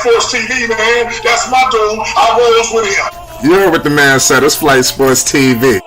Sports TV, man. That's my dude. I rolls with him. You heard what the man said. It's Flight Sports TV.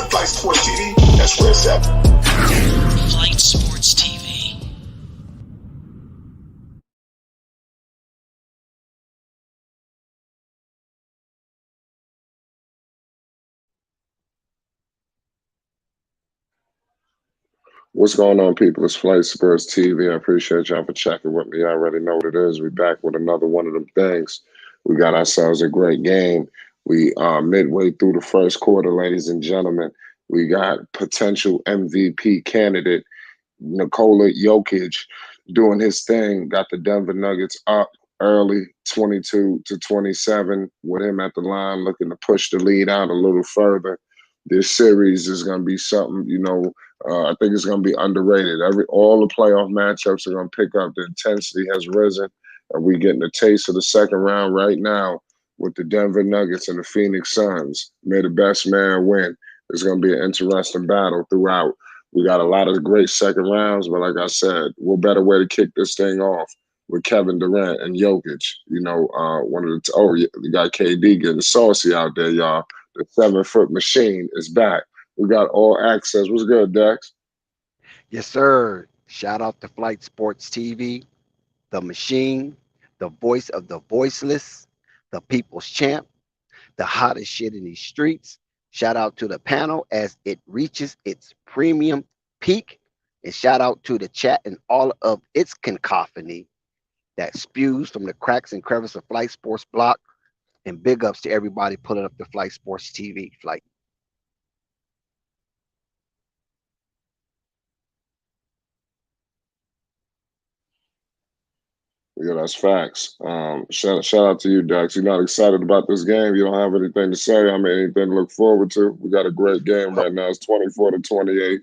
Flight Sports TV, that's where it's at. Flight Sports TV. What's going on, people? It's Flight Sports TV. I appreciate y'all for checking with me. I already know what it is. We're back with another one of them things. We got ourselves a great game. We are midway through the first quarter, ladies and gentlemen. We got potential MVP candidate Nikola Jocic doing his thing. Got the Denver Nuggets up early, 22-27, with him at the line looking to push the lead out a little further. This series is going to be something, I think it's going to be underrated. All the playoff matchups are going to pick up. The intensity has risen, and we're getting a taste of the second round right now with the Denver Nuggets and the Phoenix Suns. May the best man win. It's going to be an interesting battle throughout. We got a lot of great second rounds, but like I said, what better way to kick this thing off with Kevin Durant and Jokic? You got KD getting saucy out there, y'all. The 7-foot machine is back. We got all access. What's good, Dex? Yes, sir. Shout out to Flight Sports TV, the machine, the voice of the voiceless, the people's champ, the hottest shit in these streets. Shout out to the panel as it reaches its premium peak. And shout out to the chat and all of its cacophony that spews from the cracks and crevices of Flight Sports Block. And big ups to everybody pulling up the Flight Sports TV flight. Yeah, that's facts. Shout out to you, Dex. You're not excited about this game. You don't have anything to say. I mean, anything to look forward to. We got a great game right now. It's 24-28.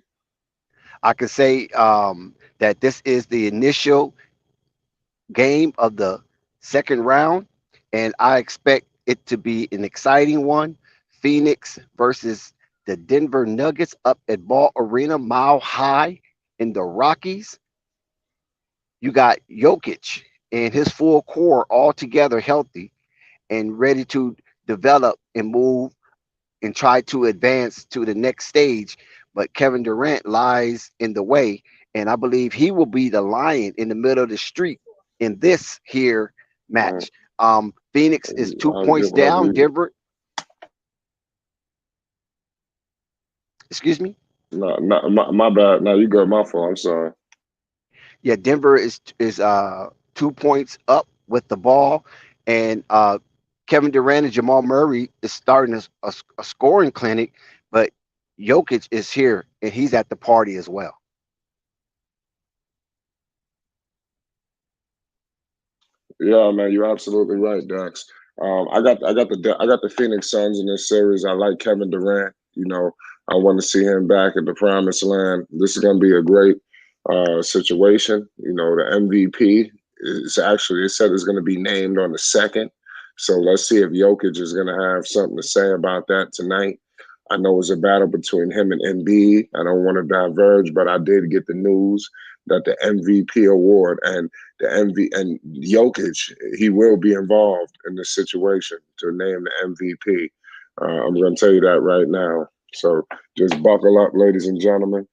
I could say that this is the initial game of the second round, and I expect it to be an exciting one. Phoenix versus the Denver Nuggets up at Ball Arena, Mile High in the Rockies. You got Jokic and his full core all together healthy and ready to develop and move and try to advance to the next stage. But Kevin Durant lies in the way, and I believe he will be the lion in the middle of the street in this here match. Phoenix is 2 points down. Denver. Excuse me? No, my bad. No, you got my fault. I'm sorry. Yeah, Denver is 2 points up with the ball, and Kevin Durant and Jamal Murray is starting a scoring clinic, but Jokic is here and he's at the party as well. Yeah, man, you're absolutely right, Dax. I got the Phoenix Suns in this series. I like Kevin Durant. I want to see him back at the promised land. This is going to be a great situation. The MVP is actually, it said it's going to be named on the 2nd. So let's see if Jokic is going to have something to say about that tonight. I know it's a battle between him and Embiid. I don't want to diverge, but I did get the news that the MVP award and and Jokic, he will be involved in this situation to name the MVP. I'm going to tell you that right now. So just buckle up, ladies and gentlemen.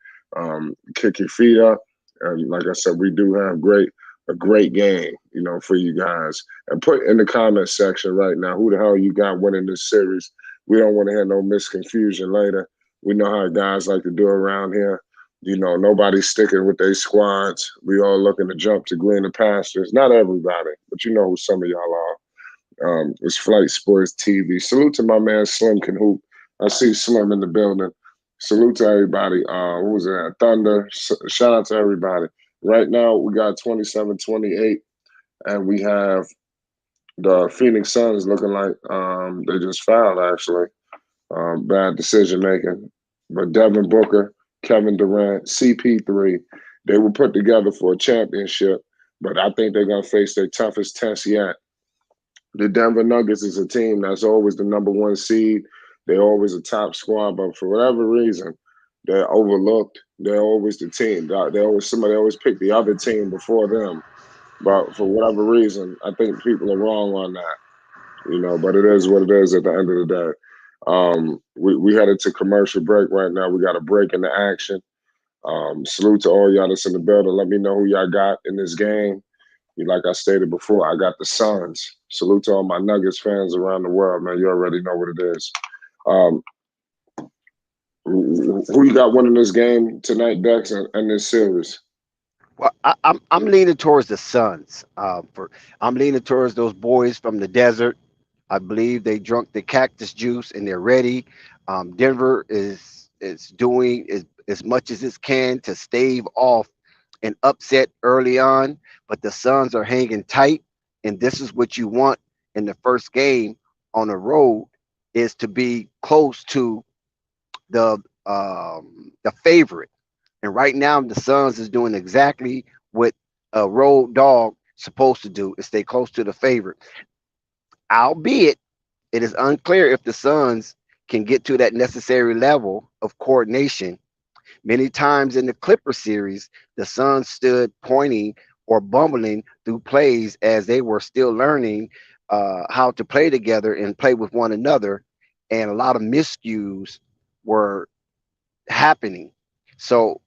Kick your feet up. And like I said, we do have a great game, for you guys. And put in the comment section right now who the hell you got winning this series. We don't want to hear no misconfusion later. We know how guys like to do around here. Nobody's sticking with their squads. We all looking to jump to greener pastures. Not everybody, but you know who some of y'all are. It's Flight Sports TV. Salute to my man Slim Can Hoop. I see Slim in the building. Salute to everybody. What was that? Thunder. Shout out to everybody. Right now, we got 27-28, and we have the Phoenix Suns looking like they just fouled, actually. Bad decision making. But Devin Booker, Kevin Durant, CP3, they were put together for a championship, but I think they're going to face their toughest test yet. The Denver Nuggets is a team that's always the number one seed. They're always a top squad, but for whatever reason, they're overlooked. They're always the team. They always somebody always pick the other team before them. But for whatever reason, I think people are wrong on that. But it is what it is at the end of the day. We headed to commercial break right now. We got a break in the action. Salute to all y'all that's in the building. Let me know who y'all got in this game. Like I stated before, I got the Suns. Salute to all my Nuggets fans around the world, man. You already know what it is. Um, who you got winning this game tonight, Dex, and this series? Well, I'm leaning towards the Suns. I'm leaning towards those boys from the desert. I believe they drunk the cactus juice and they're ready. Denver is doing as much as it can to stave off an upset early on, but the Suns are hanging tight, and this is what you want in the first game on the road is to be close to the favorite. And right now, the Suns is doing exactly what a road dog supposed to do: is stay close to the favorite. Albeit, it is unclear if the Suns can get to that necessary level of coordination. Many times in the Clipper series, the Suns stood pointing or bumbling through plays as they were still learning how to play together and play with one another, and a lot of miscues were happening. So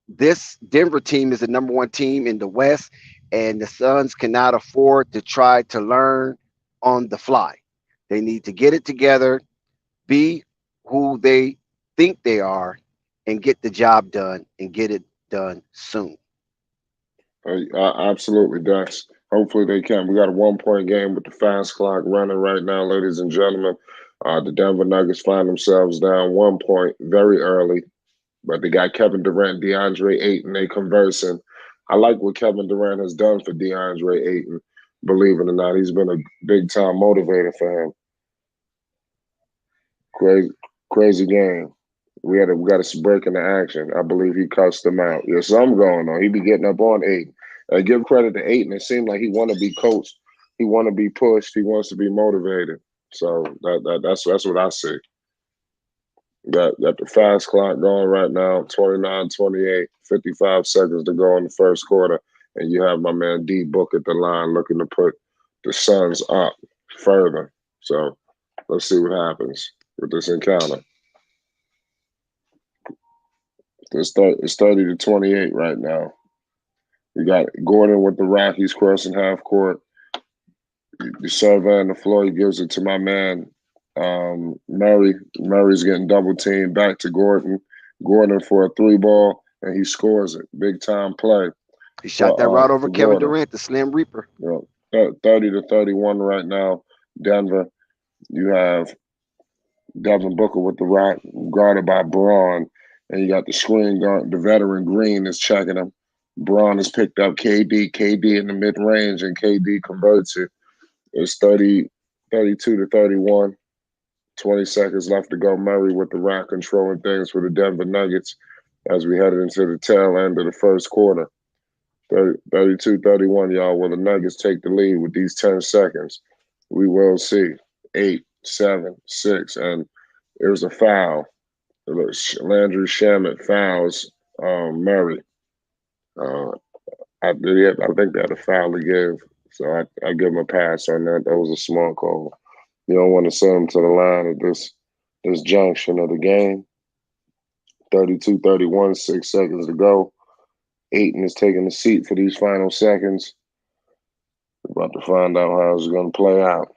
this Denver team is the number one team in the West, and the Suns cannot afford to try to learn on the fly. They need to get it together, be who they think they are, and get the job done and get it done soon. Absolutely, Dex. Hopefully they can. We got a 1 point game with the fast clock running right now, ladies and gentlemen. The Denver Nuggets find themselves down 1 point very early, but they got Kevin Durant, DeAndre Ayton. They conversing. I like what Kevin Durant has done for DeAndre Ayton. Believe it or not, he's been a big time motivator for him. Crazy, crazy game. We got a break in the action. I believe he cussed him out. There's something going on. He be getting up on Ayton. Give credit to Ayton. It seemed like he want to be coached. He want to be pushed. He wants to be motivated. So that's what I see. Got the fast clock going right now, 29-28, 55 seconds to go in the first quarter. And you have my man D Book at the line looking to put the Suns up further. So let's see what happens with this encounter. It's 30-28 right now. We got Gordon with the rock. He's crossing half court. The surveying the floor. He gives it to my man Murray. Murray's getting double teamed. Back to Gordon. Gordon for a 3-ball, and he scores it. Big time play. He shot that route over Kevin Gordon. Durant, the Slim Reaper. 30-31 right now. Denver. You have Devin Booker with the rock, guarded by Braun. And you got the screen guard, the veteran Green is checking him. Braun has picked up KD. KD in the mid range, and KD converts it. It's 32-31. 20 seconds left to go. Murray with the rock controlling things for the Denver Nuggets as we headed into the tail end of the first quarter. 32-31, y'all. Will the Nuggets take the lead with these 10 seconds? We will see. 8, 7, 6, and there's a foul. Landry Shamet fouls Murray. I think they had a foul to give, so I give him a pass on that. That was a small call. You don't want to send him to the line at this junction of the game. 32-31, 6 seconds to go. Ayton is taking the seat for these final seconds. We're about to find out how it's going to play out.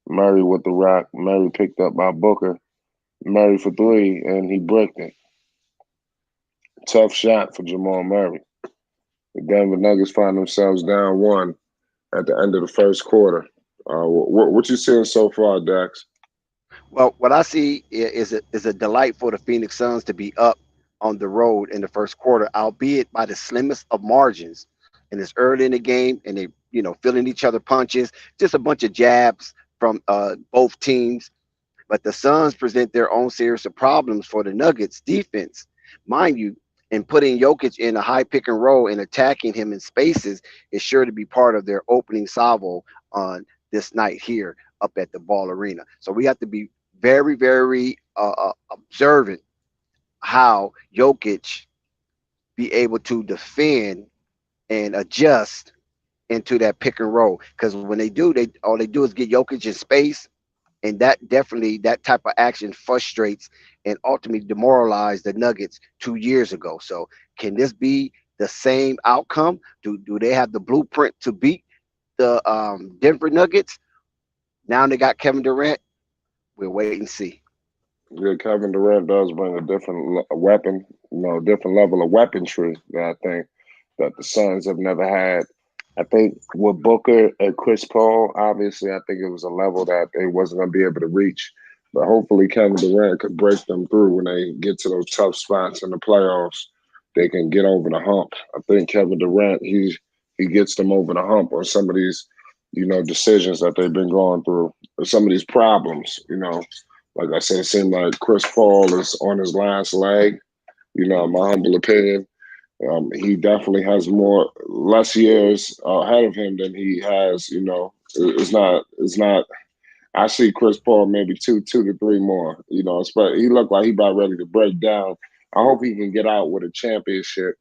Murray with the rock. Murray picked up by Booker. Murray for 3, and he bricked it. Tough shot for Jamal Murray. The Denver Nuggets find themselves down 1 at the end of the first quarter. What you seeing so far, Dax? Well, what I see is a delight for the Phoenix Suns to be up on the road in the first quarter, albeit by the slimmest of margins. And it's early in the game, and they feeling each other punches, just a bunch of jabs from both teams. But the Suns present their own series of problems for the Nuggets defense, mind you. And putting Jokic in a high pick and roll and attacking him in spaces is sure to be part of their opening salvo on this night here up at the Ball Arena. So we have to be very, very observant how Jokic be able to defend and adjust into that pick and roll. Because when they do, they all they do is get Jokic in space, and that definitely that type of action frustrates and ultimately demoralized the Nuggets 2 years ago. So can this be the same outcome? Do they have the blueprint to beat the Denver Nuggets? Now they got Kevin Durant. We'll wait and see. Yeah, Kevin Durant does bring a different weapon, different level of weaponry that I think that the Suns have never had. I think with Booker and Chris Paul, obviously, I think it was a level that they wasn't going to be able to reach. But hopefully, Kevin Durant could break them through when they get to those tough spots in the playoffs. They can get over the hump. I think Kevin Durant, he gets them over the hump on some of these, decisions that they've been going through, or some of these problems. Like I said, it seemed like Chris Paul is on his last leg. In my humble opinion. He definitely has less years ahead of him than he has. It's not. It's not. I see Chris Paul maybe two to three more. He looked like he about ready to break down. I hope he can get out with a championship.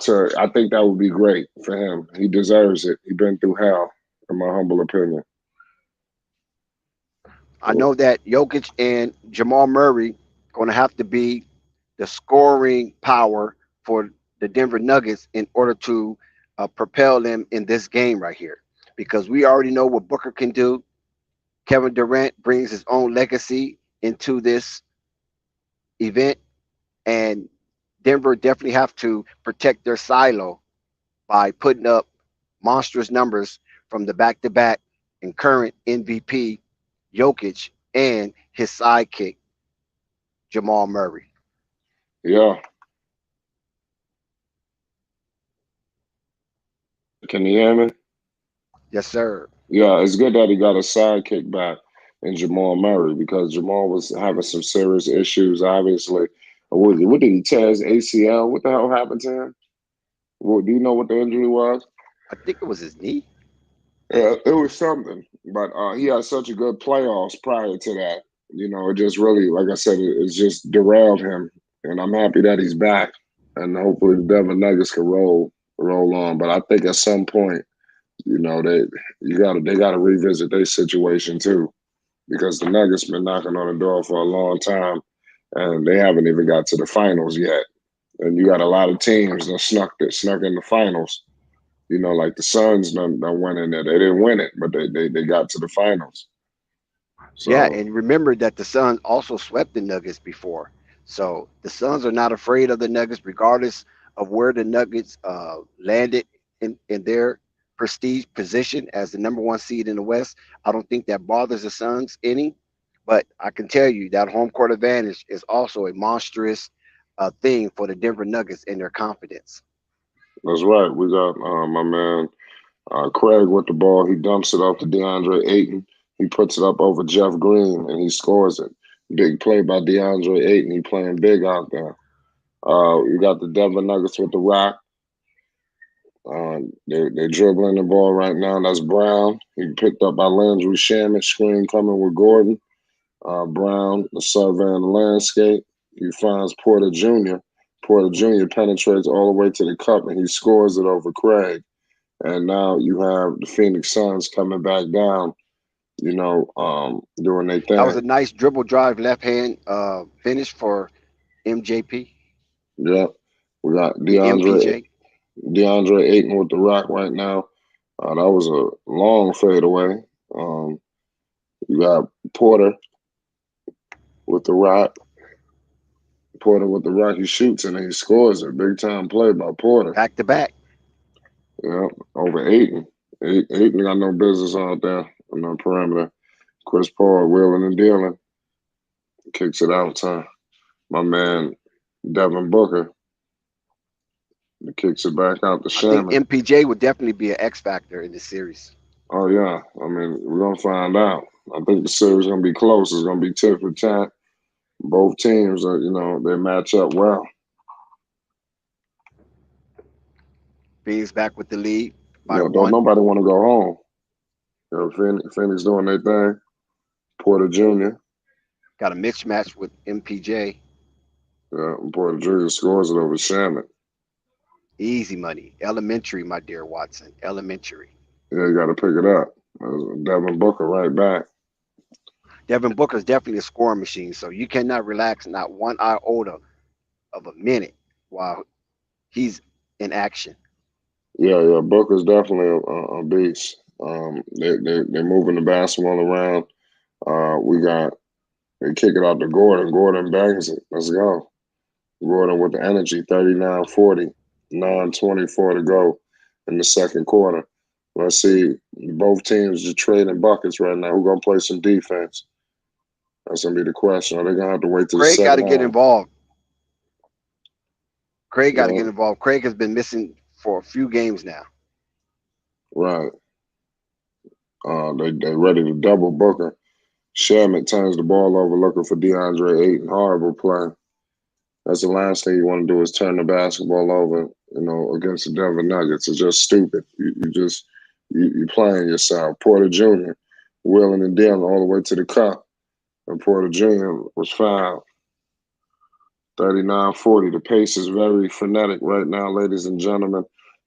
So I think that would be great for him. He deserves it. He's been through hell, in my humble opinion. I know that Jokic and Jamal Murray going to have to be the scoring power for the Denver Nuggets in order to propel them in this game right here. Because we already know what Booker can do. Kevin Durant brings his own legacy into this event, and Denver definitely have to protect their silo by putting up monstrous numbers from the back-to-back and current MVP Jokic and his sidekick Jamal Murray. Yeah. Can you hear me? Yes, sir. Yeah, it's good that he got a sidekick back in Jamal Murray because Jamal was having some serious issues. Obviously, what did he tear his ACL? What the hell happened to him? Do you know what the injury was? I think it was his knee. Yeah, it was something, but he had such a good playoffs prior to that. It just really, like I said, it's just derailed him, and I'm happy that he's back, and hopefully the Denver Nuggets can roll on. But I think at some point, they gotta revisit their situation too, because the Nuggets been knocking on the door for a long time, and they haven't even got to the finals yet. And you got a lot of teams that snuck in the finals. Like the Suns done went in there. They didn't win it, but they got to the finals. Yeah, So and remember that the Suns also swept the Nuggets before. So the Suns are not afraid of the Nuggets, regardless of where the Nuggets landed in their prestige position as the number one seed in the West. I don't think that bothers the Suns any. But I can tell you that home court advantage is also a monstrous thing for the Denver Nuggets and their confidence. that's right. We got my man Craig with the ball. He dumps it off to DeAndre Ayton. He puts it up over Jeff Green and he scores it. Big play by DeAndre Ayton. He playing big out there. You got the Denver Nuggets with the rock. They're dribbling the ball right now. That's Brown. He picked up by Landry Shamet. Screen coming with Gordon. Brown surveying the landscape. He finds Porter Jr. Porter Jr. penetrates all the way to the cup and he scores it over Craig. And now you have the Phoenix Suns coming back down, doing their That was a thing. nice dribble drive left hand finish for MJP. Yeah. We got I mean MPJ. DeAndre Ayton with the rock right now. That was a long fadeaway. You got Porter with the rock. Porter with the rock, he shoots and he scores a big time play by Porter. Back to back. Yeah, over Ayton. He got no business out there on the perimeter. Chris Paul wheeling and dealing, kicks it out to my man Devin Booker. He kicks it back out to I think Sherman. MPJ would definitely be an X factor in this series. Oh yeah, I mean we're gonna find out. I think the series gonna be close. It's gonna be tit for tat. Both teams are, they match up well. Phoenix back with the lead You by know, don't one. nobody want to go home. Phoenix doing their thing. Porter Jr. Got a mixed match with MPJ. Yeah, Porter Jr. scores it over Sherman. Easy money. Elementary, my dear Watson. Elementary. Yeah, you got to pick it up. Devin Booker right back. Devin Booker's definitely a scoring machine, so you cannot relax not one iota of a minute while he's in action. Yeah. Booker's definitely a beast. They're moving the basketball around. They kick it out to Gordon. Gordon bangs it. Let's go. Gordon with the energy, 39-40, 9:24 to go in the second quarter. Let's see. Both teams are trading buckets right now. Who's gonna play some defense? That's gonna be the question. Are they gonna have to wait to the Craig got to second get half? involved. Craig got to Yeah, get involved. Craig has been missing for a few games now. right. They ready to double Booker. Sherman turns the ball over looking for DeAndre Ayton. Horrible play. That's the last thing you want to do is turn the basketball over, against the Denver Nuggets. It's just stupid. You playing yourself. Porter Jr. wheeling and dealing all the way to the cup. And Porter Jr. was fouled. 39-40. The pace is very frenetic right now, ladies and gentlemen.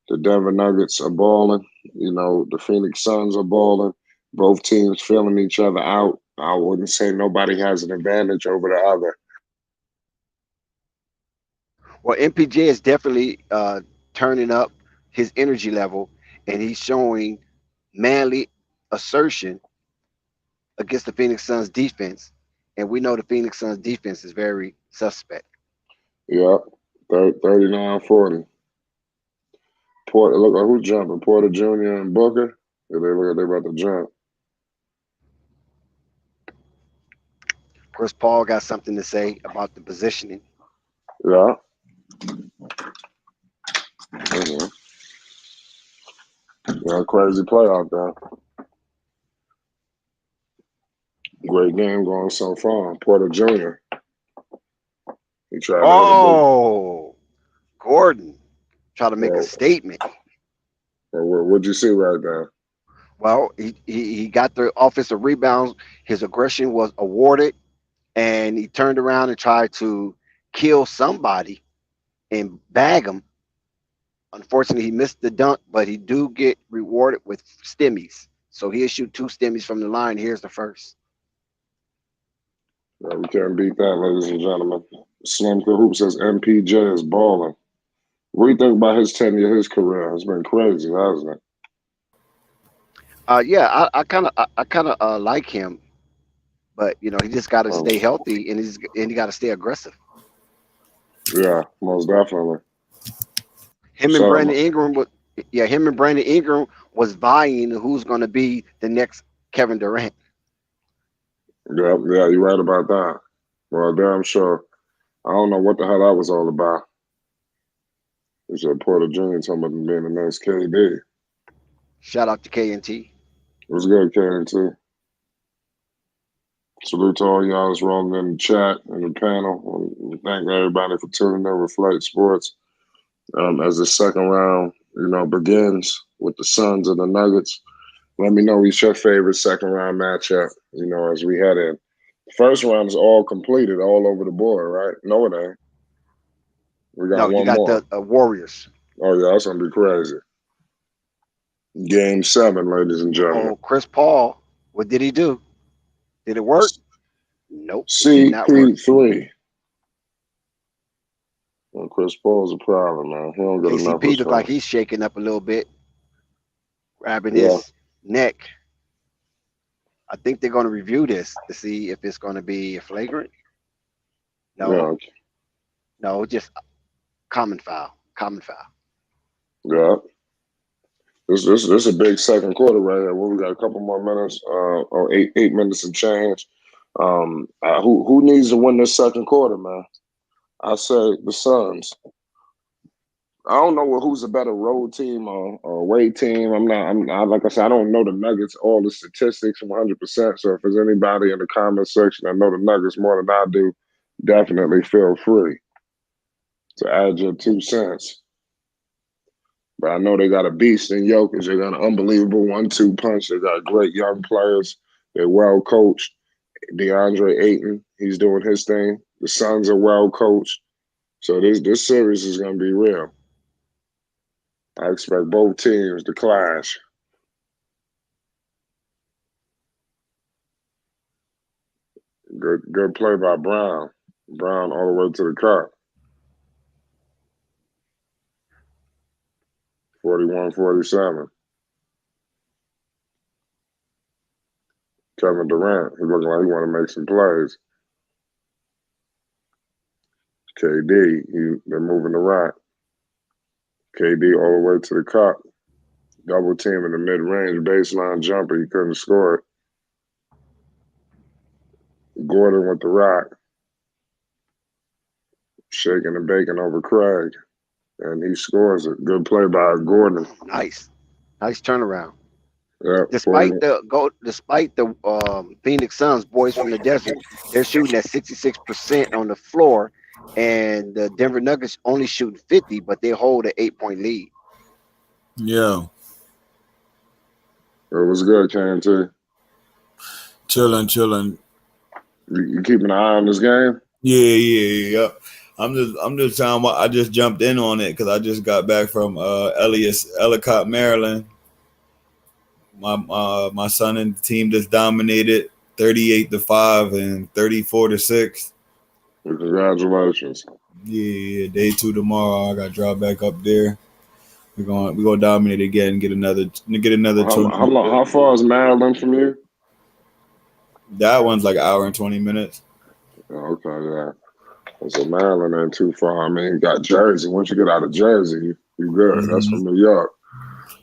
The Denver Nuggets are balling. The Phoenix Suns are balling. Both teams feeling each other out. I wouldn't say nobody has an advantage over the other. Well, MPJ is definitely turning up his energy level, and he's showing manly assertion against the Phoenix Suns defense. And we know the Phoenix Suns defense is very suspect. Yep. 39-40. Porter, look like who's jumping? Porter Jr. and Booker. Yeah, they look like they're about to jump. Chris Paul got something to say about the positioning. Yeah. Mhm. Yeah, crazy play out there. Great game going so far. Porter Jr. He tried to hit a big. Oh, Gordon try to make a Well, statement. what'd you see right there? Well, he got the offensive rebounds. His aggression was awarded, and he turned around and tried to kill somebody and bag him. Unfortunately, he missed the dunk, but he do get rewarded with stimmies. So he'll shoot two stimmies from the line. Here's the first. Yeah, we can't beat that, ladies and gentlemen. Slim Hoop says MPJ is balling. What do you think about his tenure, his career? It's been crazy, hasn't it? Yeah, I kind of like him, but he just got to Um, stay healthy and he got to stay aggressive. yeah, most definitely. Him and So, Brandon Ingram was yeah, him and Brandon Ingram was vying who's going to be the next Kevin Durant. yeah, you're right about that. Well, damn sure. I don't know what the hell that was all about. He said Porter Jr. talking about him being the next KD. Shout out to KNT. It was good, KD. Salute to all y'all that's rolling in the chat and the panel. And thank everybody for tuning in with Flight Sports. As the second round, begins with the Suns and the Nuggets. Let me know what's your favorite second round matchup, as we head in. First round is all completed, all over the board, right? No, it ain't. We got No, you one got more. the Warriors. Oh, yeah, that's going to be crazy. Game 7, ladies and gentlemen. Oh, Chris Paul. What did he do? Did it work? Nope, it did not work. CP3. Well, Chris Paul's a problem, man. He don't get enough KCP looked like respect. he's shaking up a little bit, grabbing Yeah, his neck. I think they're going to review this to see if it's going to be a flagrant. No, yeah, no, just common foul. Common foul. yeah. This is a big second quarter right here. Well, we got a couple more minutes, or 8 minutes and change. Who needs to win this second quarter, man? I say the Suns. I don't know who's a better road team or away team. I'm not, like I said, I don't know the Nuggets, all the statistics 100%. So if there's anybody in the comment section that know the Nuggets more than I do, definitely feel free to add your 2 cents. But I know they got a beast in Jokic. They got an unbelievable 1-2 punch. They got great young players. They're well coached. DeAndre Ayton, he's doing his thing. The Suns are well coached. So this series is going to be real. I expect both teams to clash. Good play by Brown. Brown all the way to the cup. 41-47. Kevin Durant, he looking like he want to make some plays. KD, they're moving the right. KD all the way to the cup. Double team in the mid-range baseline jumper. He couldn't score it. Gordon with the rock. Shaking and baking over Craig. And he scores it. Good play by Gordon. Nice turnaround. Yeah, Despite the Phoenix Suns, boys from the desert, they're shooting at 66% on the floor, and the Denver Nuggets only shooting 50, but they hold an 8-point lead. Yeah. It was good, KNT. Chilling. You keeping an eye on this game? Yeah. I'm just trying. I just jumped in on it because I just got back from Ellicott, Maryland. My son and the team just dominated 38-5 and 34-6. Congratulations. Yeah, day 2 tomorrow. I got to drive back up there. We're gonna dominate again and get another 2. How far is Maryland from you? That one's like an hour and 20 minutes. Okay, yeah. So Maryland ain't too far. I mean, you got Jersey. Once you get out of Jersey, you good. Mm-hmm. That's from New York.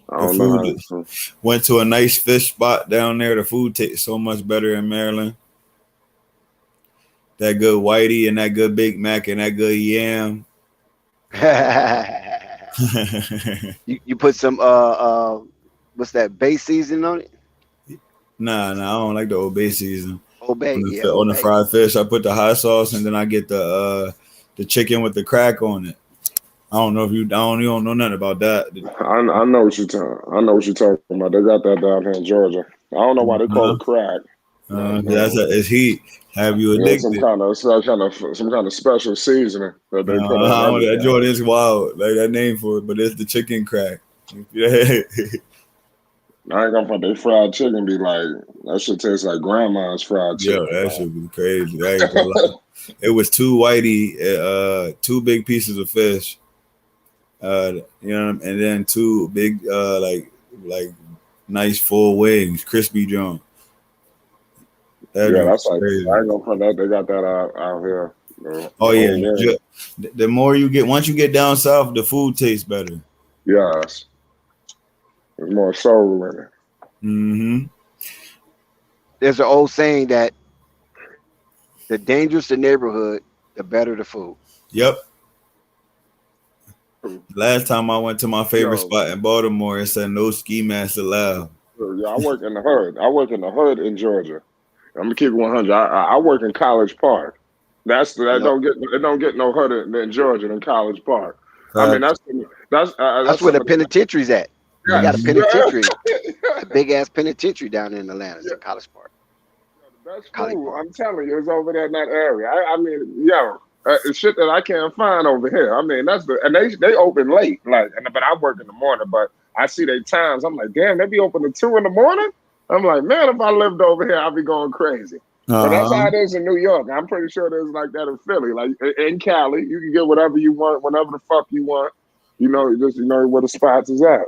I don't know. Went to a nice fish spot down there. The food tastes so much better in Maryland. That good whitey and that good Big Mac and that good yam. you put some what's that, bay season on it? Nah, I don't like the Old Bay season. Old Bay, on the fried fish, I put the hot sauce and then I get the chicken with the crack on it. I don't know if you don't know nothing about that. I know what you're talking about. They got that down here in Georgia. I don't know why they call it crack. It's heat. Have you addicted? Some kind of special seasoning that they put on. That Jordan's wild, like that name for it, but it's the chicken crack. Yeah. I ain't gonna put their fried chicken be like that. Shit tastes like grandma's fried chicken. Yeah, that should be crazy. It was 2 whitey, 2 big pieces of fish, and then 2 big like nice full wings, crispy junk. That's like crazy. I ain't gonna put that. They got that out here. The more you get, once you get down south, the food tastes better. Yes. There's more soul in it. Mm-hmm. There's an old saying that the dangerous the neighborhood, the better the food. Yep. Last time I went to my favorite spot in Baltimore, it said no ski masks allowed. Yeah, I work in the hood. I work in the hood in Georgia. I'm gonna keep it 100. I work in College Park. Don't get no hood in Georgia than College Park. Right. I mean that's where the penitentiary's at. You got a penitentiary, a big ass penitentiary down in Atlanta. It's in College Park. The best food, I'm telling you, is over there in that area. I mean, it's shit that I can't find over here. I mean, they open late, but I work in the morning. But I see their times. I'm like, damn, they be open at 2 a.m. I'm like, man, if I lived over here, I'd be going crazy. But that's how it is in New York. I'm pretty sure there's like that in Philly. Like in Cali, you can get whatever you want, whenever the fuck you want. You know where the spots is at.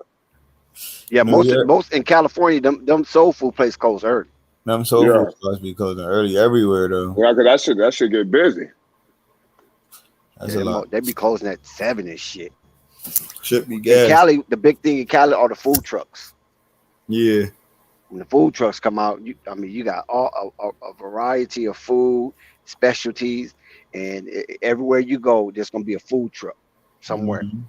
Yeah, most in California, them soul food places close early. Them soul food places be closing early everywhere though. Yeah, cause that should get busy. That's a lot. They be closing at 7 and shit. Should be In gas. Cali, the big thing in Cali are the food trucks. Yeah. When the food trucks come out, you got a variety of food specialties, and everywhere you go, there's gonna be a food truck somewhere. Mhm.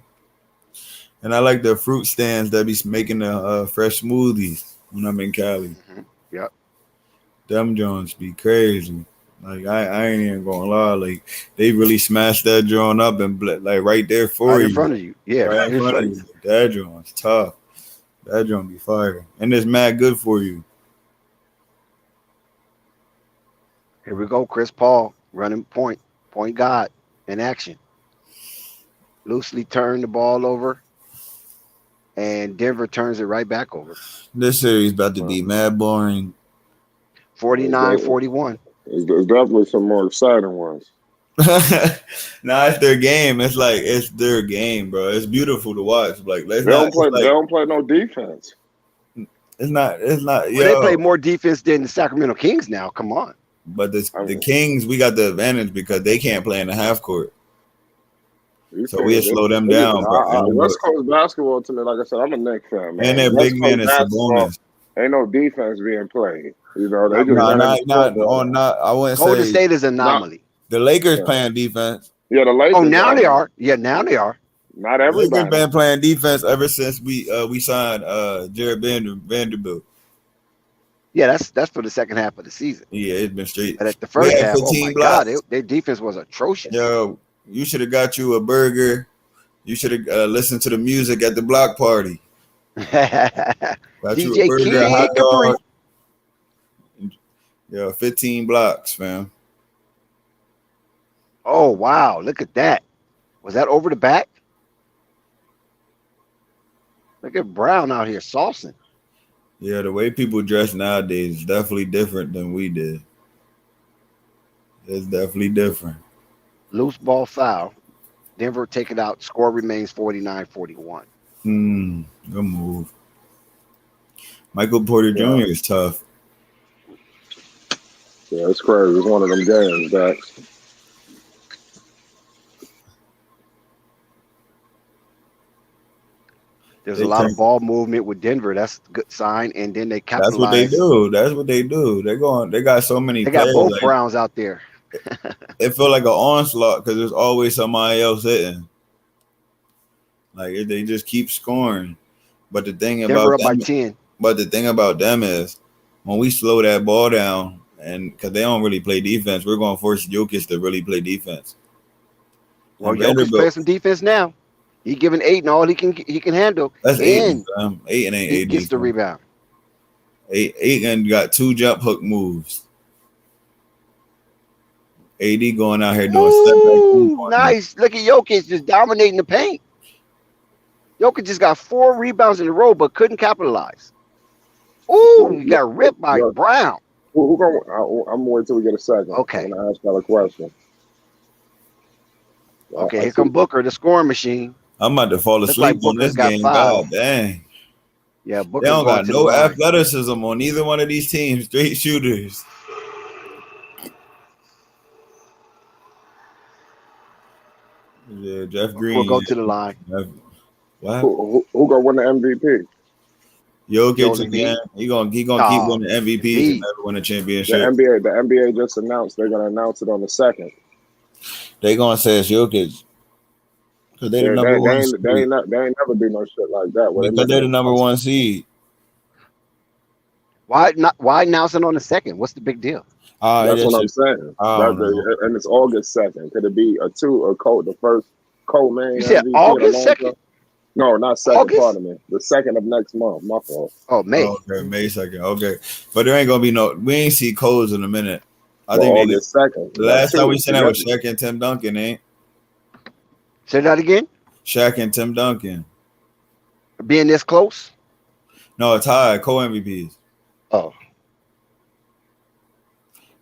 And I like the fruit stands that be making the fresh smoothies when I'm in Cali. Yep, Them joints be crazy. Like I ain't even gonna lie. Like they really smashed that joint up and like right there for right in you, front of you. Yeah, right right in in front of front of you. you. That joint's tough. That joint be fire, and it's mad good for you. Here we go, Chris Paul running point guard in action. Loosely turned the ball over, and Denver turns it right back over. This series about to Well, be mad boring. 49-41. there's definitely some more exciting ones. Nah, it's their game. It's like it's their game, bro. It's beautiful to watch. Like let's They not. don't It's play. They like don't play no defense. it's not. It's not. Well, they play Yo, more defense than the Sacramento Kings now. Come on. but I the mean, Kings, we got the advantage because they can't play in the half court, these so we'll things, slow them they just, down. But West Coast basketball to me, like I said, I'm a Knicks fan, and man. their West big man Coast is basketball Sabonis. ain't no defense being played. You know, they just No, running the not football. on. Not I wouldn't Golden say State is an Not anomaly. the Lakers yeah, playing defense. yeah. The Oh, Lakers now are, they but are. Yeah, now they are. not Lakers everybody. been playing defense ever since we signed Jared Vanderbilt. Yeah, that's for the second half of the season. Yeah, it's been straight. But at the We first had half, oh my 15 God, blocks. their defense was atrocious. Yo, you should have got you a burger. You should have listened to the music at the block party. Got you a DJ burger, a hot Kid Capri. dog. Yo, 15 blocks, fam. Oh wow, look at that. Was that over the back? Look at Brown out here saucing. Yeah, the way people dress nowadays is definitely different than we did. It's definitely different. Loose ball foul. Denver take it out. Score remains 49-41. Good move. Michael Porter Yeah, Jr. is tough. yeah, it's crazy. It's one of them games that There's a They lot turn. of ball movement with Denver. That's a good sign. And then they That's what they capitalize. do. That's what they do. They're going. They got so many They got players. both Like Browns out there. it feel like an onslaught because there's always somebody else hitting. Like they just keep scoring. But the thing Denver about up by them, 10. but the thing about them is when we slow that ball down, and because they don't really play defense, we're going to force Jokic to really play defense. Well, And Jokic playing Vanderbilt, some defense now. He giving 8 and all he can handle. that's Aiden. And Aiden ain't he Aiden gets the defense. rebound. Aiden got 2 jump hook moves. AD going out here doing step back Ooh, 3-point. nice. Look at Jokic just dominating the paint. Jokic just got 4 rebounds in a row, but couldn't capitalize. Ooh, he got ripped by look, Brown. who going? I'm gonna wait till we get a second. Okay. I'm gonna ask y'all a question. Okay, I here see. come Booker, the scoring machine. I'm about to fall Looks like asleep on Booker's this got game. fouled. God dang. Yeah, They Booker's don't going got to the no line. athleticism on either one of these teams. Straight shooters. Yeah, Jeff Booker will Green. go to the line. What? Who gonna win the MVP? Jokic Joel again. Embiid. He gonna keep Oh, winning MVPs and Embiid. never win a The championship. NBA just announced they're gonna announce it on the second. They gonna say it's Jokic because they They the they, number they one ain't they seed. ain't not, they ain't never do no shit like that. Where they Because making they're the it number announcement. one seed. Why announce it on the second? What's the big deal? That's what I'm Just, saying. I don't know. And it's August 2nd. Could it be the first co-main You said MVP in a August long 2nd? time? No, not second. August? Pardon me. The second of next month. My fault. Oh, May. Oh, okay, May 2nd. Okay, but there ain't gonna be no. We ain't see codes in a minute. I Well, think August 2nd. the last time we seen that was That's Shaq and Tim Duncan, ain't Say that again. Shaq and Tim Duncan? Being this close? No, it's high co-MVPs. Oh,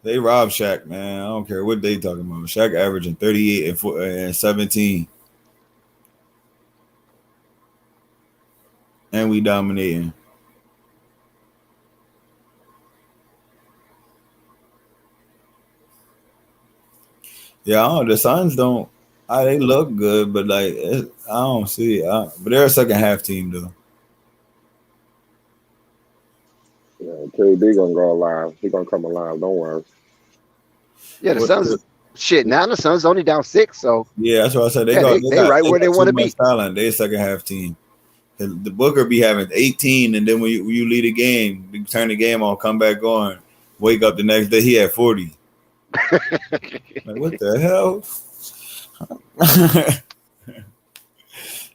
They robbed Shaq, man. I don't care what they talking about. Shaq averaging 38 and 17, and we dominating. Yeah, I don't know. The Suns don't. They look good, but like I don't see it. But they're a second half team though. Yeah, KD gonna go alive. He gonna come alive. Don't worry. Yeah, the What- Suns. Shit, now the Suns only down 6, so Yeah, that's what I said. They yeah, got they right they where they got want too to much be. talent. They a second half team. The Booker be having 18, and then when you lead a game, you turn the game on, come back on, wake up the next day, he had 40. Like what the hell?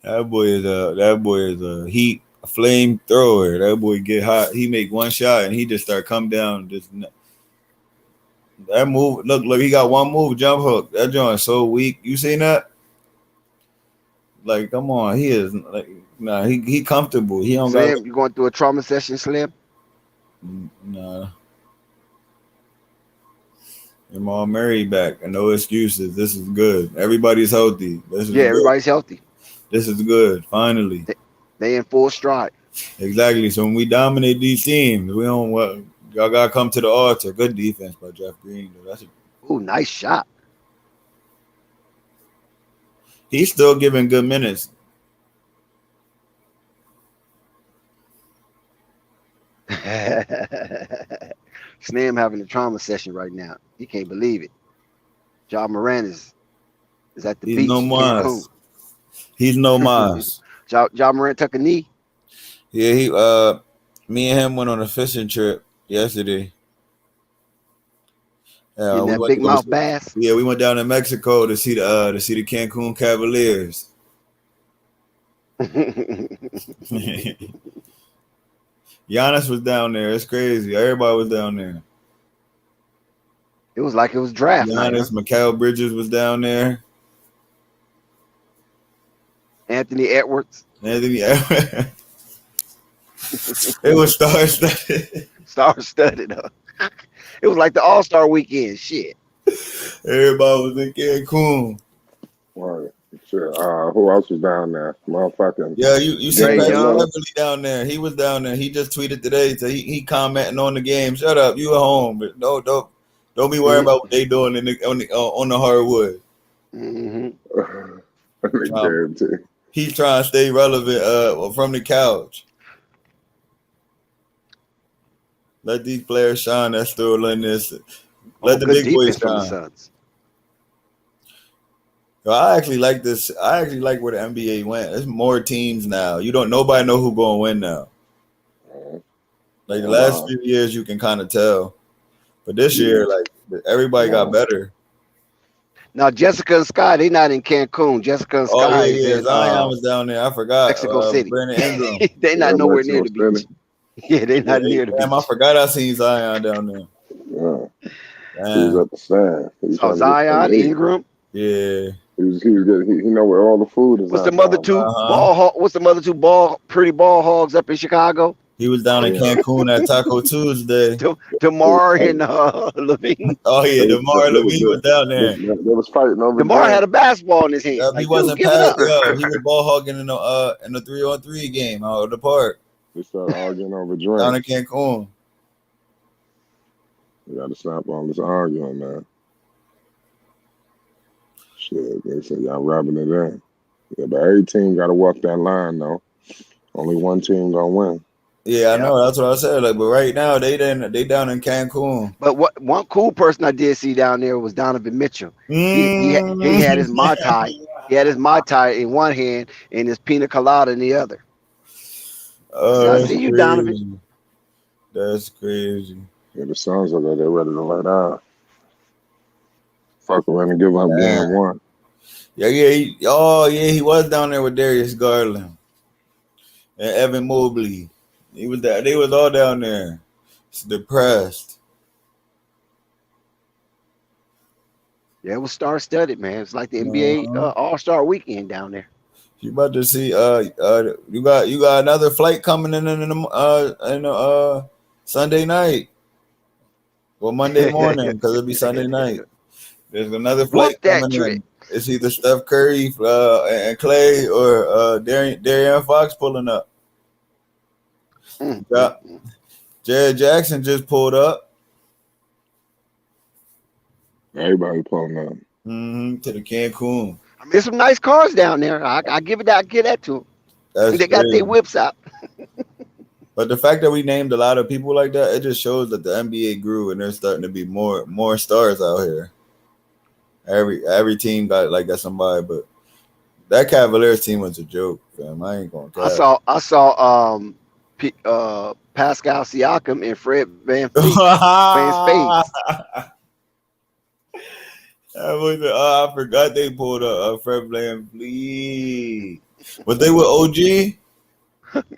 That boy is a heat a flame thrower. That boy get hot. He make one shot and he just start come down. Just that move. Look. He got one move, jump hook. That joint is so weak. You seen that? Like, come on. He is like, nah. He comfortable. He don't got Slim, you going through a trauma session, Slim? nah. Jamal Murray back and no excuses. This is good. Everybody's healthy. This is Yeah, good. everybody's healthy. This is good. Finally. They in full stride. Exactly. So when we dominate these teams, we don't what y'all gotta come to the altar. Good defense by Jeff Green. Though. Ooh, nice shot. He's still giving good minutes. Slim having a trauma session right now. He can't believe it. John Moran is at the He's beach no in Cancun. mas. He's no mas. John Moran took a knee. Yeah, me and him went on a fishing trip yesterday. Getting We that went big to go mouth see- bass. Yeah, we went down to Mexico to see the Cancun Cavaliers. Giannis was down there. It's crazy. Everybody was down there. It was like it was draft night. Giannis, Mikal Bridges was down there. Anthony Edwards. Anthony, it was star-studded. Star-studded. It was like the All-Star weekend. Shit. Everybody was in Cancun. Right. Sure. Who else was down there? Motherfucking. Yeah, you see Trey Patrick Young. Beverly down there. He was down there. He just tweeted today. So he commenting on the game. Shut up, you at home. But don't be worried about what they doing on the hardwood. Mm-hmm. He's trying to stay relevant from the couch. Let these players shine. That's still in this. Let the good big boys defense from the shine. Suns. So I actually like this. I actually like where the NBA went. There's more teams now. Nobody know who going to win now. Like the last few years, you can kind of tell, but this year, like everybody got better. Now Jessica and Sky, they not in Cancun. Jessica and Sky is in Zion was down there. I forgot. Mexico City. Brandon Ingram. They not nowhere near the Mexico beach. Yeah, they not near the Damn, I beach. forgot I seen Zion down there. Yeah. He was Damn. at the stand. He was Oh, trying to get Zion, some meat. Ingram. Yeah. He was getting, he know where all the food is. What's at the mother now. two Uh-huh. What's the mother two pretty ball hogs up in Chicago? He was down in Cancun at Taco Tuesday. DeMar and Levine. Oh yeah, DeMar Levine was down there. They was fighting over DeMar there. had a basketball in his hand. He Like, wasn't dude, give it up. he was ball hogging in the 3-on-3 game out of the park They started arguing over down in drinks. Cancun. We got to stop all this arguing, man. Shit, they said y'all rubbing it in. Yeah, but every team got to walk that line, though. Only one team gonna win. Yeah, I know. That's what I said. Like, but right now they down in Cancun. But one cool person I did see down there was Donovan Mitchell. He had his Mai Tai. He had his Mai Tai in one hand and his pina colada in the other. I see you, Donovan. That's crazy. Yeah, the Suns are there. They're ready to let out. Fuck around and give up game one. Yeah. He was down there with Darius Garland and Evan Mobley. He was there. They was all down there. It's depressed. Yeah, it was star-studded, man. It's like the NBA All-Star weekend down there. You about to see? You got another flight coming in Sunday night. Well, Monday morning because it'll be Sunday night. There's another flight coming in. It's either Steph Curry and Clay or Darian Fox pulling up. Yeah. Jared Jackson just pulled up. Everybody pulling up. To the Cancun. I mean, there's some nice cars down there. I give it that. I give that to them. That's They got their crazy. whips out. But the fact that we named a lot of people like that, it just shows that the NBA grew and there's starting to be more stars out here. Every team got somebody, but that Cavaliers team was a joke, fam. I ain't gonna I cap. saw Pascal Siakam and Fred Van Fleet playing spades. I forgot they pulled a Fred VanVleet. Was they with OG?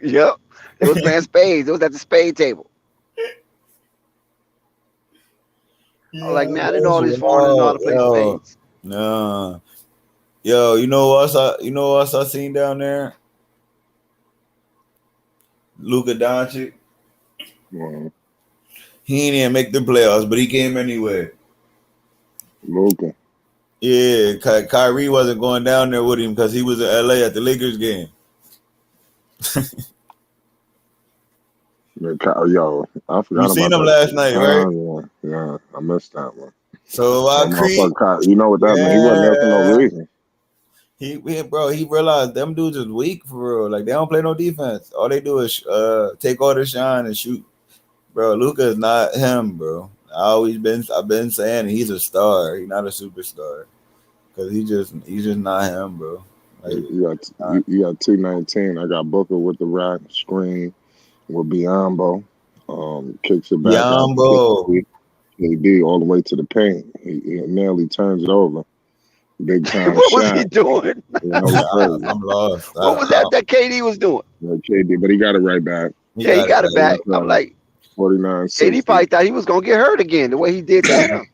Yep. It was playing spades. It was at the spade table. I was like, man, I didn't know all these foreigners know how to play spades. Nah. Yo, you know what else I seen down there? Luka Doncic. Well, He ain't even make the playoffs, but he came anyway. Luka. Yeah, Kyrie wasn't going down there with him because he was in LA at the Lakers game. Yo, I forgot You about seen him that. last night, right? Yeah, I missed that one. So You know what that meant? He wasn't there for no reason. He realized them dudes is weak for real. Like they don't play no defense. All they do is take all the shine and shoot. Bro, Luka is not him, bro. I've been saying he's a star. He's not a superstar. Cause he's just not him, bro. Like, You got 219. I got Booker with the rack screen with Biombo. Kicks it back out Yambo. KD all the way to the paint. He nearly turns it over. Big time What was shot. he doing? I'm lost. What was that KD was doing? KD, but he got it right back. He got it back. I'm like, 49. KD probably thought he was gonna get hurt again the way he did to him.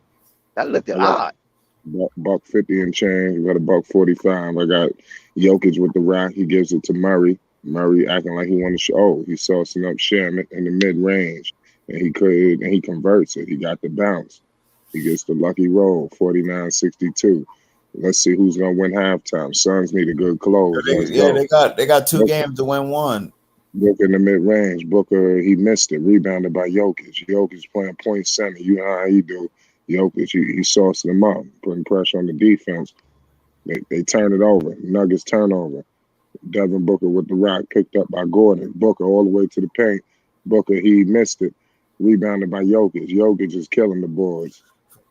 That looked odd. Buck 50 and change. We got a buck 45. I got Jokic with the rack. He gives it to Murray. Murray acting like he wanted to show. Oh, he's saucing up Shamit in the mid range, and he converts it. He got the bounce. He gets the lucky roll. 49-62. Let's see who's gonna win halftime. Suns need a good close. They got 2 games to win 1. Booker in the mid range. Booker, he missed it. Rebounded by Jokic. Jokic playing point center. You know how he do. Jokic, he sauced them up, putting pressure on the defense. They turn it over. Nuggets turnover. Devin Booker with the rock picked up by Gordon. Booker all the way to the paint. Booker, he missed it. Rebounded by Jokic. Jokic is killing the boards.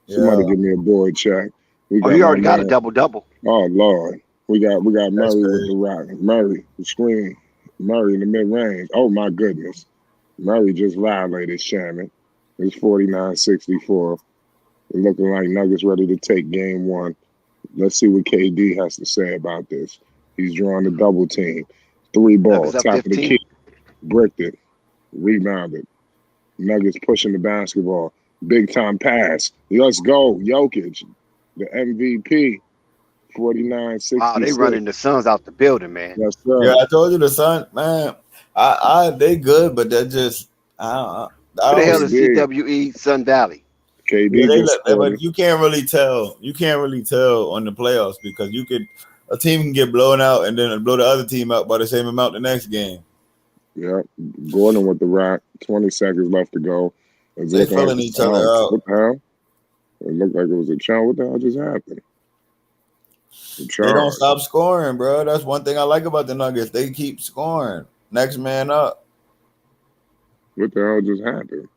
Somebody give me a board check. He already got a double-double. Oh, Lord. We got Murray with the rock. Murray, the screen. Murray in the mid-range. Oh, my goodness. Murray just violated Shamit. It's 49-64. It's looking like Nuggets ready to take game 1. Let's see what KD has to say about this. He's drawing a double team. 3 ball, top 15. Of the key. Bricked it. Rebounded. Nuggets pushing the basketball. Big time pass. Let's go. Jokic, the MVP. 49-66. Wow, they running the Suns out the building, man. Yes, sir. Yeah, I told you the Suns, man. They good, but they're just What the hell is CWE Sun Valley? KD, but you can't really tell. You can't really tell on the playoffs because a team can get blown out and then blow the other team out by the same amount the next game. Yeah, Gordon with the rock. 20 seconds left to go. They're filling each other out. What the hell? It looked like it was a challenge. What the hell just happened? They don't stop scoring, bro. That's one thing I like about the Nuggets. They keep scoring. Next man up. What the hell just happened?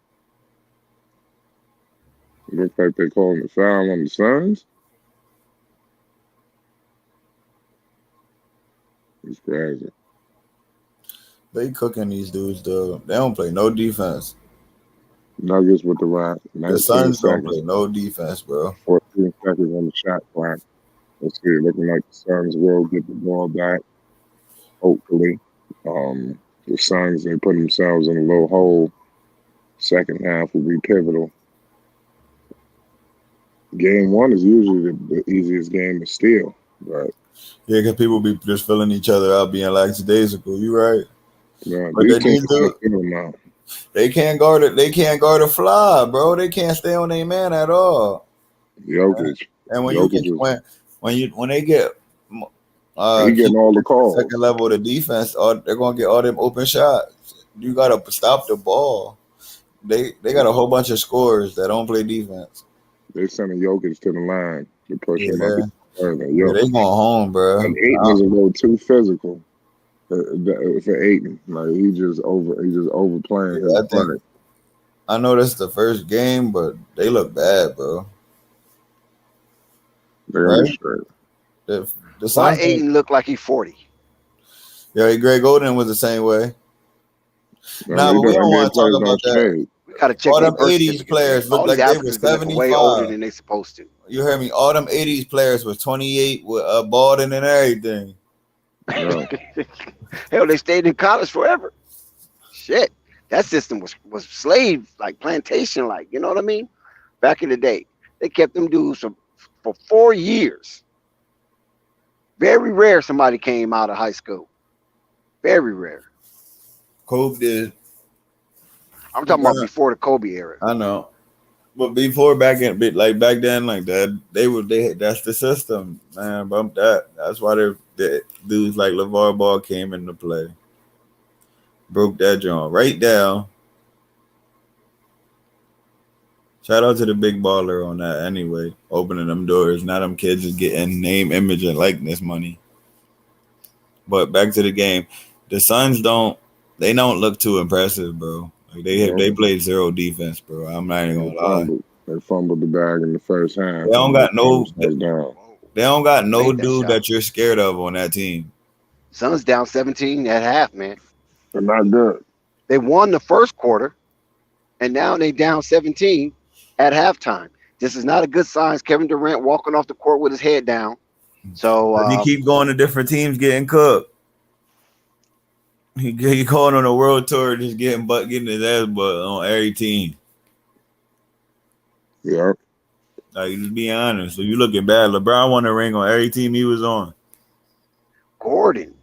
It looks like they're calling the foul on the Suns. It's crazy. They cooking these dudes, though. They don't play no defense. Nuggets with the rock. The Suns don't play no defense, bro. 14 seconds on the shot clock. Let's see. Looking like the Suns will get the ball back. Hopefully. The Suns, they put themselves in a low hole. Second half will be pivotal. Game 1 is usually the easiest game to steal, but yeah, because people be just filling each other out, being lackadaisical. You right? Yeah, but they can't guard it. They can't guard a fly, bro. They can't stay on their man at all. Jokic. And when they get he getting all the calls. Second level of the defense, they're gonna get all them open shots. You gotta stop the ball. They got a whole bunch of scorers that don't play defense. They sending Jokic to the line to push him up. Yeah, they going home, bro. And Aiton is a little too physical for Aiton. Like he just overplaying his play. I know that's the first game, but they look bad, bro. They're gonna be straight. The Why Suns. Aiden look like he's 40? Yeah, Greg Oden was the same way. No, But we don't want to talk players about don't that. shade. We gotta check All their them birth 80s certificates, players man. look All like these they Africans were be looking way older 75. than they supposed to. You heard me? All them 80s players was 28 with balding and everything. No. Hell, they stayed in college forever. Shit, that system was slave like plantation like. You know what I mean? Back in the day, they kept them dudes for 4 years. Very rare somebody came out of high school. Very rare. Kobe did. I'm talking about before the Kobe era. I know. But before back then, like that, that's the system, man. Bump that. That's why the dudes like LeVar Ball came into play. Broke that joint right down. Shout out to the big baller on that anyway, opening them doors. Now them kids is getting name, image, and likeness money. But back to the game. The Suns don't look too impressive, bro. Like they played zero defense, bro. I'm not even gonna lie. They fumbled the bag in the first half. They don't got no Take dude shot. that you're scared of on that team. Suns down 17 at half, man. They're not good. They won the first quarter, and now they down 17 at halftime. This is not a good sign. Kevin Durant walking off the court with his head down. So he keep going to different teams, getting cooked. He going on a world tour, just getting his ass butt on every team. Yeah. Like, just be honest. So you looking bad. LeBron won a ring on every team he was on.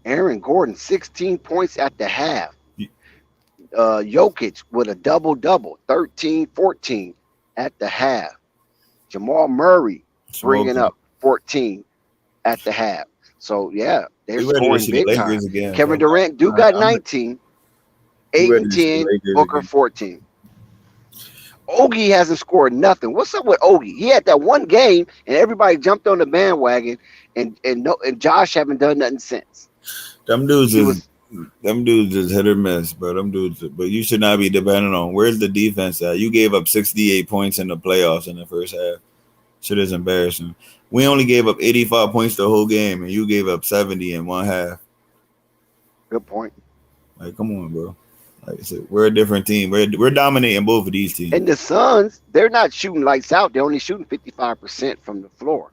Aaron Gordon, 16 points at the half. Jokic with a double-double, 13, 14 at the half. Jamal Murray bringing up 14 at the half. So, yeah, they're scoring big time. Again, Kevin Durant got 19, 8 and 10, Booker 14. Ogie hasn't scored nothing. What's up with Ogie? He had that one game, and everybody jumped on the bandwagon, and Josh haven't done nothing since. Them dudes is hit or miss, bro. But you should not be depending on where's the defense at. You gave up 68 points in the playoffs in the first half. Shit is embarrassing. We only gave up 85 points the whole game, and you gave up 70 in one half. Good point. Like, come on, bro. Like I said, we're a different team. We're dominating both of these teams. And the Suns, they're not shooting lights out. They're only shooting 55% from the floor.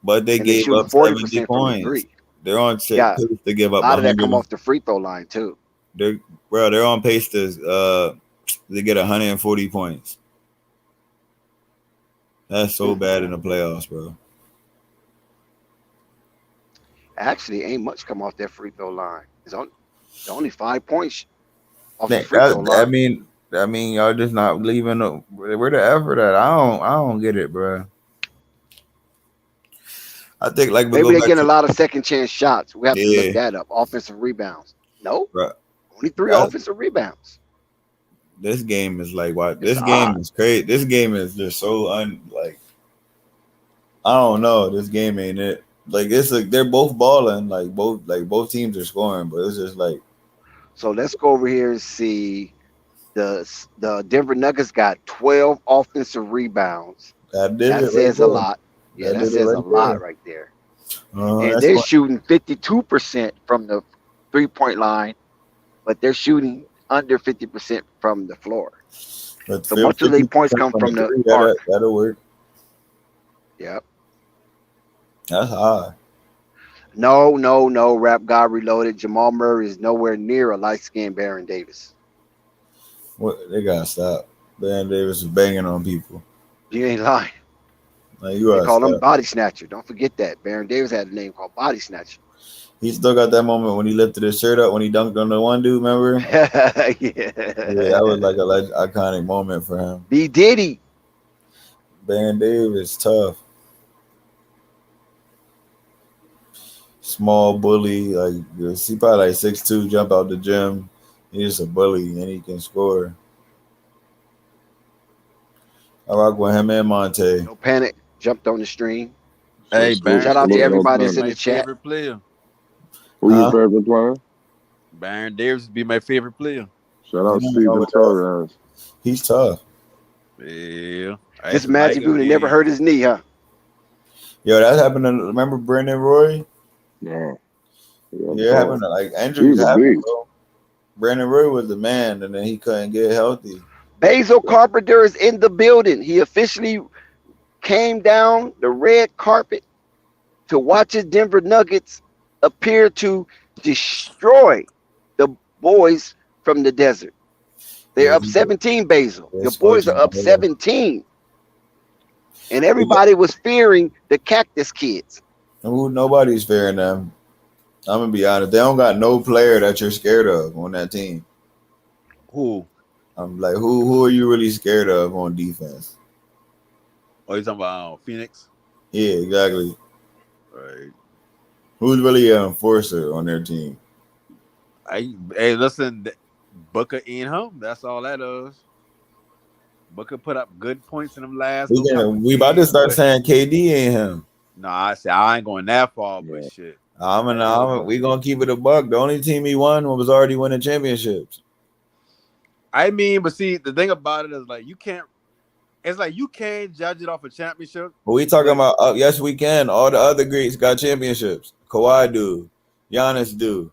But they gave up 70 points. They're on pace to give up. A lot of that come off the free throw line too. They're on pace to get 140 points. That's so bad in the playoffs, bro. Actually, ain't much come off that free throw line. It's only 5 points off the free throw line. I mean, y'all just not leaving. Where the effort at? I don't get it, bro. I think like maybe they're getting a lot of second chance shots. We have to look that up. Offensive rebounds. No, only 3 offensive rebounds. This game is like what? This game is crazy. This game is just so I don't know. This game ain't it. Like they're both balling. Like both teams are scoring, but it's just like. So let's go over here and see the Denver Nuggets got 12 offensive rebounds. That says a lot. Yeah, that says a lot right there. And they're shooting 52% from the 3-point line, but they're shooting under 50% from the floor. But so most of the points come from the arc. That'll work. Yep. That's high. No. Rap God Reloaded. Jamal Murray is nowhere near a light-skinned Baron Davis. What they gotta stop. Baron Davis is banging on people. You ain't lying. Like, they call him Body Snatcher. Don't forget that. Baron Davis had a name called Body Snatcher. He still got that moment when he lifted his shirt up when he dunked on the one dude, remember? Yeah, that was like a iconic moment for him. B. Diddy. Baron Davis, tough. Small bully, like he probably like 6'2", jump out the gym. He's a bully and he can score. I rock with him and Monte. No panic. Jumped on the stream. So Hey, salute, Shout Baron out to salute Davis those everybody would be that's in brothers. the my chat. favorite player. Who your Huh? favorite player? Baron Davis would be my favorite player. Shout You out don't know Steven what that. Torres. He's tough. Yeah, I This used to like Magic him. Buddha never Yeah, hurt his knee, huh? Yo, that happened to remember Brendan Roy? No, yeah, Yeah, it happened to like he injuries was a happen, beast. bro. Brandon Roy was the man, and then he couldn't get healthy. Basil Carpenter is in the building. He officially came down the red carpet to watch his Denver Nuggets appear to destroy the boys from the desert. They're Yeah, up 17, Basil. they're Your boys are smoking. up 17. And everybody was fearing the Cactus Kids. Who? Nobody's fearing them. I'm gonna be honest. They don't got no player that you're scared of on that team. who? I'm like, who are you really scared of on defense? Oh, you talking about Phoenix? Yeah, exactly. Right. Who's really an enforcer on their team? Hey, listen, Booker in him. That's all that is. Booker put up good points in them last little couple We about to games, start but saying KD ain't him. no, I say I ain't going that far. But Yeah. shit, We gonna keep it a buck. The only team he won was already winning championships. I mean, but see, the thing about it is like you can't. It's like you can't judge it off a championship. But we talking But about yes, we can. All the other greats got championships. Kawhi do, Giannis do,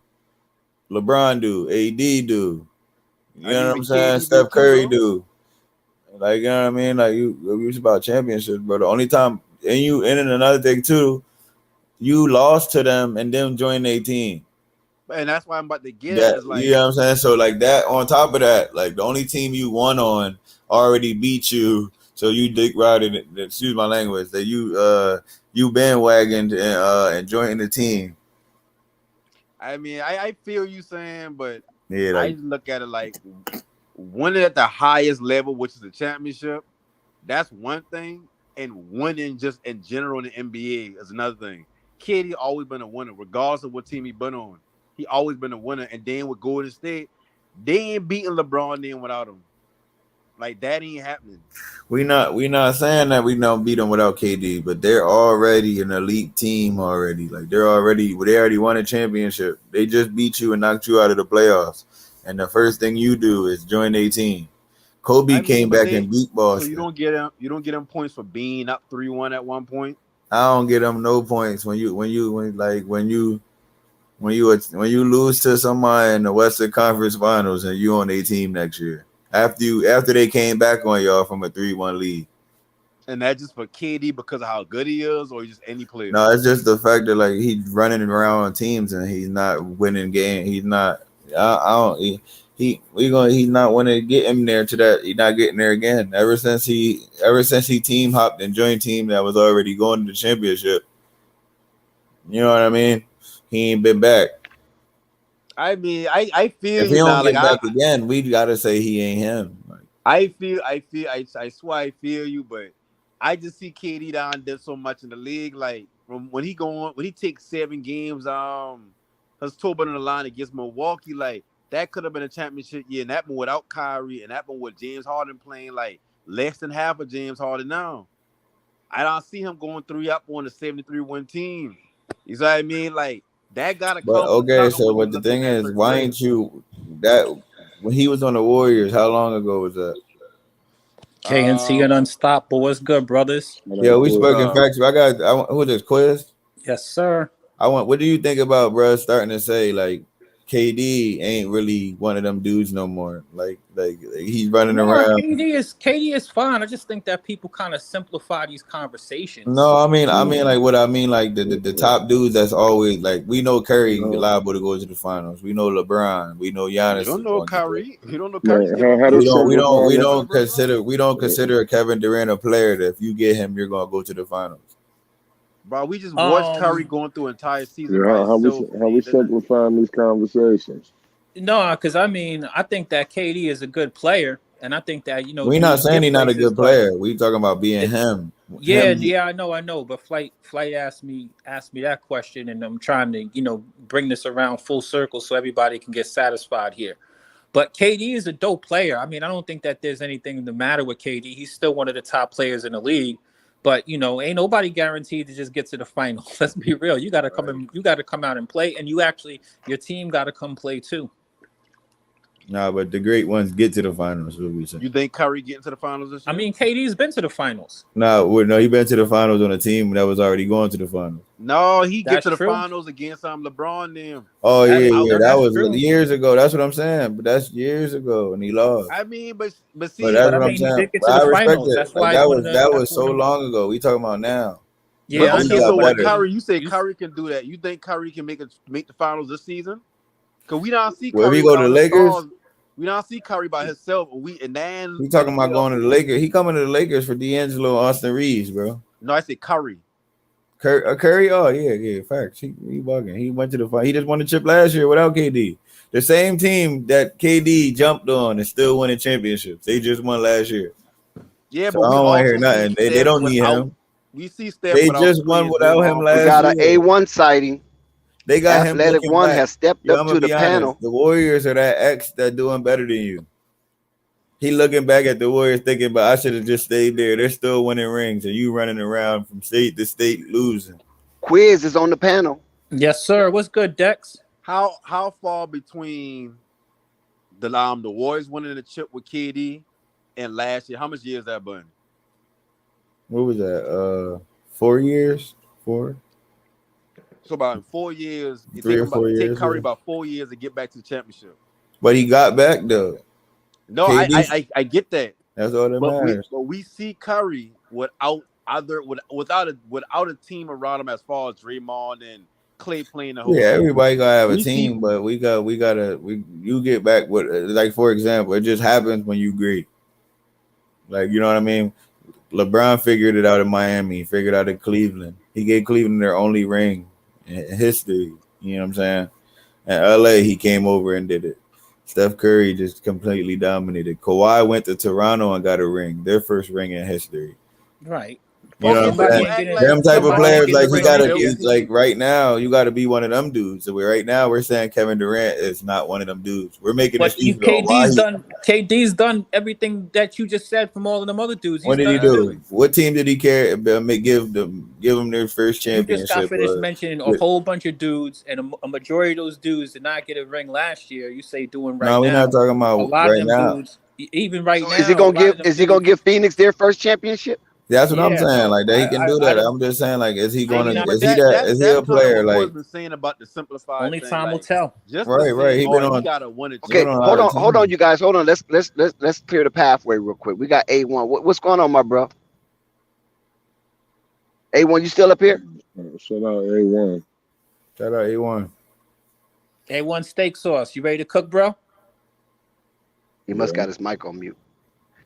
LeBron do, AD do. You I know mean, what but I'm saying? KD do Steph too, Curry though. do. Like, you know what I mean? Like you was about championships, bro. The only time and another thing too, you lost to them and then joined their team. And that's why I'm about to get at That is you like know what I'm saying? So like that on top of that, like the only team you won on already beat you. So you dick riding it, excuse my language, that you bandwagoned and joined the team. I mean, I feel you saying, but Yeah, I like just look at it like winning at the highest level, which is the championship. That's one thing, and winning just in general in the NBA is another thing. KD always been a winner, regardless of what team he been on. He always been a winner, and then with Golden State, they ain't beating LeBron then without him. Like that ain't happening. we not saying that we don't beat them without KD, but they're already an elite team already. Like they already won a championship. They just beat you and knocked you out of the playoffs. And the first thing you do is join a team. Kobe I mean, came but back they and beat so Boston. you don't get them points for being up 3-1 at one point. I don't get them no points when you lose to somebody in the Western Conference Finals and you on a team next year after they came back on y'all from a 3-1 lead. And that's just for KD because of how good he is, or just any player. No, it's just the fact that like he's running around on teams and he's not winning game. He's not. I don't. He's not wanting to get him there to that. He's not getting there again. Ever since he team hopped and joined team that was already going to the championship. You know what I mean? He ain't been back. I mean, I feel If he you don't now. Like get back again, we gotta say he ain't him. Like, I swear I feel you, but I just see KD down there so much in the league. Like from when he takes 7 games, his toe been on the line against Milwaukee, like that could have been a championship year, and that one without Kyrie, and that one with James Harden playing like less than half of James Harden now. I don't see him going 3-up on a 73-win team. You know what I mean? Like that gotta but come with okay, something so when you but the look at thing that is, certain why player. ain't you that when he was on the Warriors? How long ago was that? KNC and Unstoppable. What's good, brothers? Yeah, we What's spoke in up? facts. Who is this Quiz? Yes, sir. What do you think about bro starting to say like KD ain't really one of them dudes no more? Like he's running No, around. KD is fine. I just think that people kind of simplify these conversations. No, I mean like what I mean like the top dudes that's always like we know Curry liable to go to the finals. We know LeBron. We know You Giannis don't is know going to get there. Kyrie. You don't know Kyrie Man, give up how they We don't 30 we points don't every we simplify year this? for the don't first round. consider Kevin Durant a player that if you get him you're gonna go to the finals. Bro, we just watched Kyrie Um, going through an entire season Yeah, by how himself, and we he did nothing. simplifying these conversations? no, because I mean, I think that KD is a good player, and I think that We not dudes saying get he's not a places, good but player. We talking about being him. yeah, I know. But flight asked me that question, and I'm trying to bring this around full circle so everybody can get satisfied here. But KD is a dope player. I mean, I don't think that there's anything the matter with KD. He's still one of the top players in the league. But ain't nobody guaranteed to just get to the final. Let's be real. You got to come in. You got to come out and play, and your team got to come play too. Nah, but the great ones get to the finals. What we say? You think Curry getting to the finals this year? I mean, KD's been to the finals. No, he been to the finals on a team that was already going to the finals. No, he get That's to the true. finals against LeBron and them. Oh That's that was true. years ago. That's what I'm saying. But that's years ago, and he lost. I mean, but see, But that's But what I I'm mean, he saying. did get But to I the respect finals. it. That's Like, why that was so long ago. We talking about now. Yeah, but I okay, know. so got when better. you say Curry can do that, you think Curry can make the finals this season? Because we don't see Well, if Curry he go to without the the Lakers, stars. We don't see Curry by himself. And then he talking about going to the Lakers. He coming to the Lakers for D'Angelo, Austin Reeves, bro. No, I said Curry. Curry, oh yeah, facts. He bugging. He went to the fight. He just won the chip last year without KD. The same team that KD jumped on is still winning championships. They just won last year. Yeah, So but I we don't want to hear also nothing. see They Steph don't need without. him. We see Steph They without just won Clay and without him Draymond. We last got an year. A1 sighting. They got him Athletic looking One back. has stepped Yo, up I'm to gonna the be honest. panel. The Warriors are that X that doing better than you. He looking back at the Warriors thinking, but I should have just stayed there. They're still winning rings, and you running around from state to state losing. Quiz is on the panel. Yes, sir. What's good, Dex? How far between the Warriors winning the chip with KD and last year? How much years that been? What was that? 4 years? 4? So about 4 years. It 3 or 4 take years. Curry Yeah. about 4 years to get back to the championship. But he got back though. No, KD I get that. That's all that matters. But we see Curry without a team around him as far as Draymond and Clay playing the whole Yeah, team. everybody gotta have a We see- team, but you get back with, like, for example, it just happens when you great. Like, you know what I mean? LeBron figured it out in Miami, he figured it out in Cleveland. He gave Cleveland their only ring in history. You know what I'm saying? In LA, he came over and did it. Steph Curry just completely dominated. Kawhi went to Toronto and got a ring, their first ring in history. Right. You know what I'm saying? Them type of players, like, he gotta be, like, right now, you gotta be one of them dudes. So right now we're saying Kevin Durant is not one of them dudes. We're making But this KD's done everything that you just said from all of them other dudes. What did he do? What team did he carry? Give them their first You championship? just got finished mentioning a whole bunch of dudes, and a majority of those dudes did not get a ring last year. You say doing right now. No, we're not talking about a lot right of them now. dudes, even right now. Is he gonna give Phoenix their first championship? That's what I'm Yeah, saying. so Like, that he can do that. I'm just saying, like, is he gonna? Is he that? Is he a player? Like, been saying about the simplified. only thing, time will like, tell. Just right. He been on. He gotta win it. Okay, hold on, you guys. Hold on. Let's clear the pathway real quick. We got A1. What's going on, my bro? A1, you still up here? Shout out A1. Shout out A1. A1 steak sauce. You ready to cook, bro? He must got his mic on mute.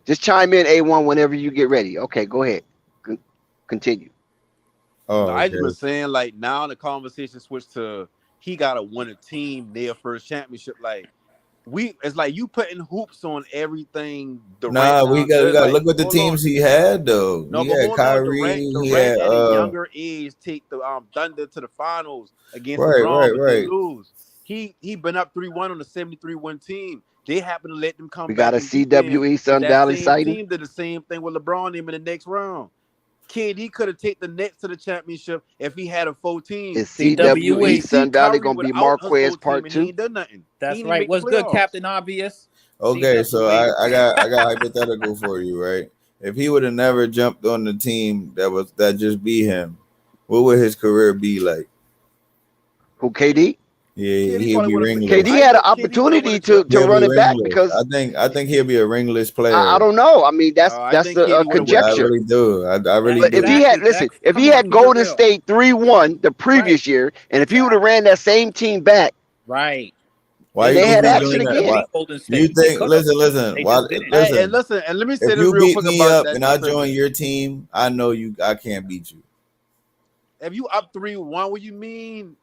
Just chime in, A1, whenever you get ready. Okay, go ahead. Continue. Oh, I just been saying, like, now the conversation switched to he gotta win a team their first championship. Like, it's like you putting hoops on everything. Nah, we got like, look what the teams he had though. No, he but had Kyrie. Durant He had at a younger age take the Thunder to the finals against right. They lose. He been up 3-1 on a 73-win team. They happen to let them come. We got a CWE Sun Valley sighting. Team did the same thing with LeBron in the next round. KD could have taken the Nets to the championship if he had a full team. Is CWE Sun Valley gonna be Marquez Part 2? That's right. What's good, Captain Obvious? Okay, so I got hypothetical for you, right? If he would have never jumped on the team that just beat him, what would his career be like? Who, KD? Yeah, he'll be ringless. KD had an opportunity to run it back because I think he'll be a ringless player. I don't know. I mean, that's the conjecture. I really do. I really. But if he had Golden State 3-1 the previous year, and if he would have ran that same team back, right? Why they had action again? You think? Listen. Listen, and let me say if this you real beat quick me about up that and I join your team, I know I can't beat you. If you up 3-1, what you mean?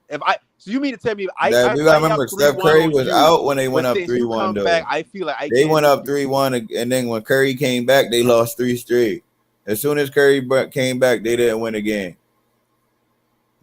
So you mean to tell me you gotta remember Steph Curry was out when they went up 3-1 though. I feel like they went up 3-1, and then when Curry came back, they lost 3 straight. As soon as Curry came back, they didn't win a game.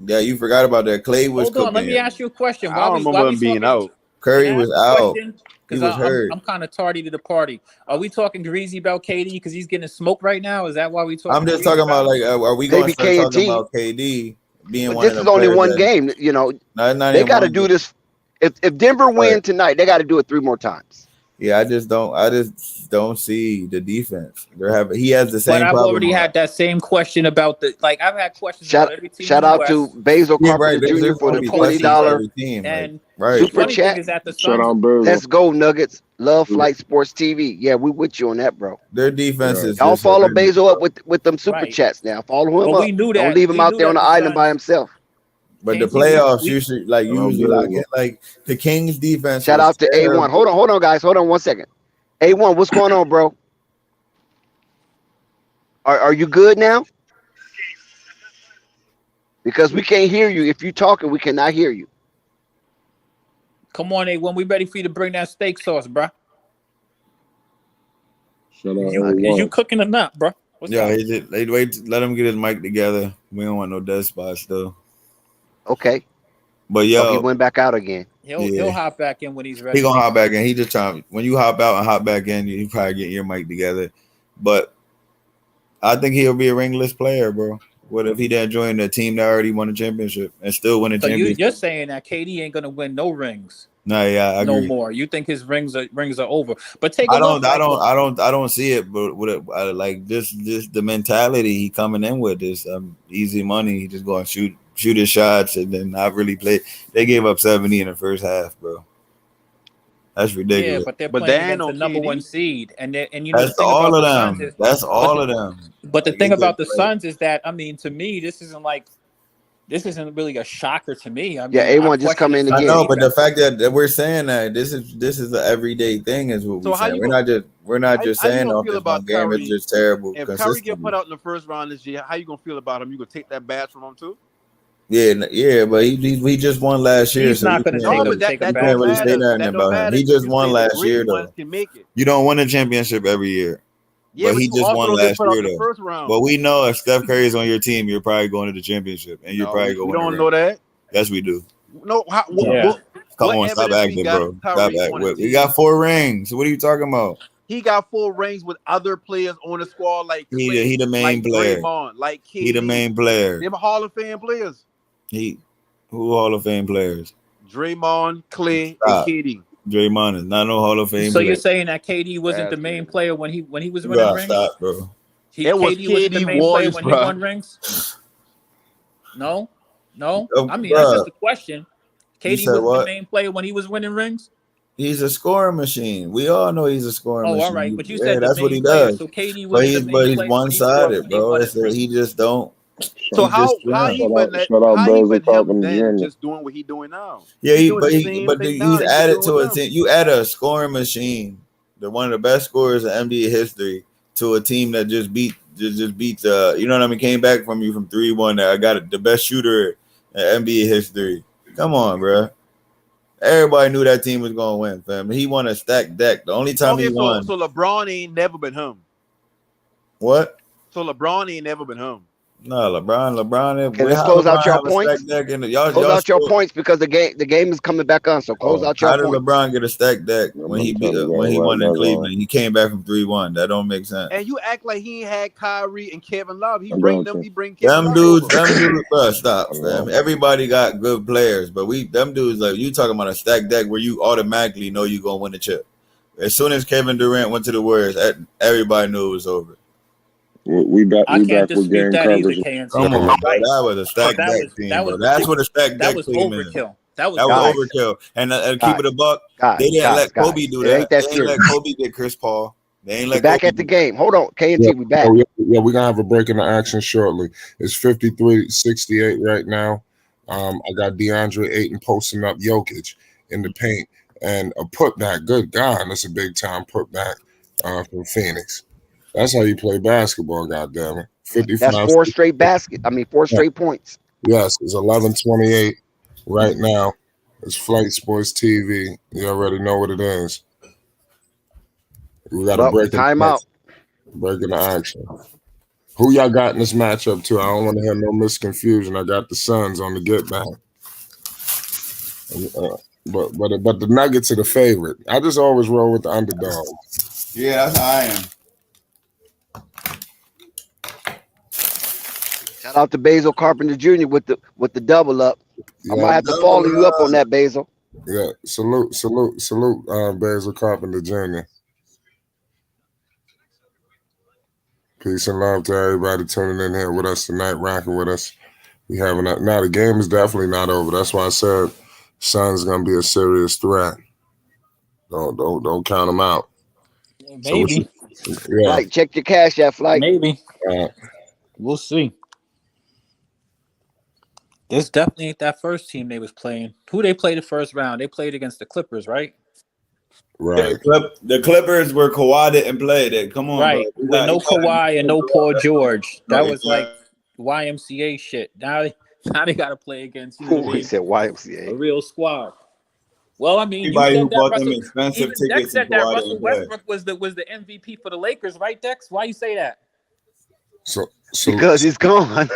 Yeah, you forgot about that. Clay was Hold on, let me ask you a question. I don't remember him being out. Curry Can I was ask a out. question? He Because was hurt. I'm kind of tardy to the party. Are we talking greasy about KD because he's getting smoked right now? Is that why we talking? I'm just greasy talking about him? like, are we going to Maybe start K and talking T, about KD being but one this of is them only players one that? game. You know, No, it's not they even got to one do game. this. If Denver Right. win tonight, they got to do it 3 more times. Yeah, I just don't see the defense. He has the same But I've problem. already had that same question about I've had questions about every team Shout in the out to West. Basil Yeah, Carpenter right. There's Jr. for going to the be $20 questions for every team. Like, And right. the super funny thing chat. is that the Shout Suns, out Bizzle. Let's go Nuggets. Love Flight Sports TV. Yeah, we with you on that, bro. Their defense is Y'all just follow horrendous, Basil bro. up with them super Right. chats now. Follow him but up. we knew Don't that leave him we out knew there on that the the island by Suns. himself. But the KT, playoffs we- usually like Shout out usually like, Bizzle. like the Kings defense. Shout was out to terrible. A1. Hold on, guys. Hold on 1 second. A1, what's going on, bro? Are you good now? Because we can't hear you. If you're talking, we cannot hear you. Come on, when we ready for you to bring that steak sauce, bro. Shout out Is you A1. cooking or not, bro? What's Yeah, up? they wait. Let him get his mic together. We don't want no dead spots though. Okay. But Oh, he yo, went back out again. He'll hop back in when he's ready. he gonna hop back in. He just trying. When you hop out and hop back in, you probably get your mic together. But I think he'll be a ringless player, bro. What if he didn't join the team that already won a championship and still win a So championship? you're saying that KD ain't gonna win no rings No, yeah, I no agree. more. You think his rings are over? But take a I look. don't see it. But like this the mentality he coming in with is easy money. He just going to shoot his shots and then not really play. They gave up 70 in the first half, bro. That's ridiculous. Yeah, but they're But playing they ain't against the no number KD. one seed, and you know That's the thing all about of the Suns them. is That's all of them. But the Like, thing it about the just- Suns is that, I mean, to me, this isn't really a shocker to me. I mean, Yeah, A1 just come in I again. know, but the fact that we're saying that this is an everyday thing is what So we're how saying. you We're not just how you saying gonna off feel this about one game. Curry? It's just terrible. If Curry get put out in the first round this year, how you gonna feel about him? You gonna take that badge from him too? Yeah, but he just won last year. He's so not you going to can't No, really- but take a that you bad can't really say matter. nothing That about don't him. matter. He just You won say the last great year though. ones can make it. You don't win a championship every year. Yeah, But he you just also won don't get last put out year in the though. first round. But we know if Steph Curry's on your team, you're probably going to the championship, and you're No, probably we going. don't know that. Yes, we do. No, Yeah. Come what on, stop evidence we acting, got? bro. Kyrie Stop on the acting. We team. got 4 rings. What are you talking about? He got 4 rings with other players on the squad, like Clay, He the main like player. Draymond, like KD. He the main player. Them Hall of Fame players. Who Hall of Fame players? Draymond, Clay, Stop. and KD. Draymond is not no Hall of Fame So player. you're saying that KD wasn't the main player when he was winning rings? Stop, bro. It was KD wasn't the KD main player Warriors, when bro. he won rings? No. I mean, Bruh. that's just a question. You KD said wasn't what? the main player when he was winning rings? He's a scoring machine. We all know he's a scoring Oh, machine. all right. But you said the that's what main he player. does. So KD But wasn't the main he's player one when he scored sided, when he bro. won It's his rings. he just don't. So how just- how yeah. he been Shout out Bizzle him talking then Jr. just doing what he doing now? Yeah, He doing the same but thing now he's he been added doing to with a them. team. You add a scoring machine, one of the best scorers in NBA history, to a team that just beat you know what I mean, came back from you from 3-1. That I got the best shooter in NBA history. Come on, bro. Everybody knew that team was gonna win, fam. He won a stacked deck. The only time Okay, he won. so LeBron ain't never been him. What? So LeBron ain't never been him. No, LeBron. Okay, let's close out your have a points. stacked deck in it? Y'all Close out your score- points because the game is coming back on. So close out your How did points. LeBron get a stacked deck when he won in Cleveland? He came back from 3-1. That don't make sense. And you act like he ain't had Kyrie and Kevin Love. He I bring got them. you. He bring Kevin Them Love dudes, over. bro, stop, fam. Everybody got good players, but them dudes, like, you talking about a stacked deck where you automatically know you're gonna win the chip. As soon as Kevin Durant went to the Warriors, everybody knew it was over. We back. I We can't back with dispute game that either, coverage. KNT. Come on, bro. Right. That was a stacked That deck was- team, that bro. was- That's what a stacked That deck was team is. overkill. That was That was Guys. overkill. And keep it a buck. Guys, They didn't let guys, Kobe do it that. ain't that They ain't serious. let Kobe get Chris Paul. They ain't We're let back Kobe at the game. Hold on, KNT, Yeah. we back. Oh, yeah, we're gonna have a break in the action shortly. It's 53-68 right now. I got DeAndre Ayton posting up Jokic in the paint and a putback. Good God, that's a big time putback from Phoenix. That's how you play basketball. Goddamn it! 55. That's 4 straight four straight points. Yes, it's 11:28 right now. It's Flight Sports TV. You already know what it is. We got a Well, break. timeout. Break in the action. Who y'all got in this matchup too? I don't want to have no misconfusion. I got the Suns on the get back. but the Nuggets are the favorite. I just always roll with the underdog. Yeah, that's how I am. Shout out to Basil Carpenter Jr. with the double up. I might Yeah, have to follow you up on that, Basil. yeah. Salute, Basil Carpenter Jr. Peace and love to everybody tuning in here with us tonight, rocking with us. We having that now. The game is definitely not over. That's why I said Suns gonna be a serious threat. Don't count them out. Maybe, Yeah. Flight, check your cash out, Flight. maybe. Uh, We'll see. This definitely ain't that first team they was playing. Who they played the first round? They played against the Clippers, right? right. The Clippers were Kawhi didn't play that. Come on, Right. bro. With no Kawhi and no Paul George. That No, was like YMCA shit. Now they got to play against, you know what I He mean? said A YMCA. real squad. Well, I mean, Anybody you who said that bought them Russell. expensive Even Dex tickets said and that Kawhi Russell didn't play. Westbrook was the MVP for the Lakers, right, Dex? Why you say that? So Because he's gone.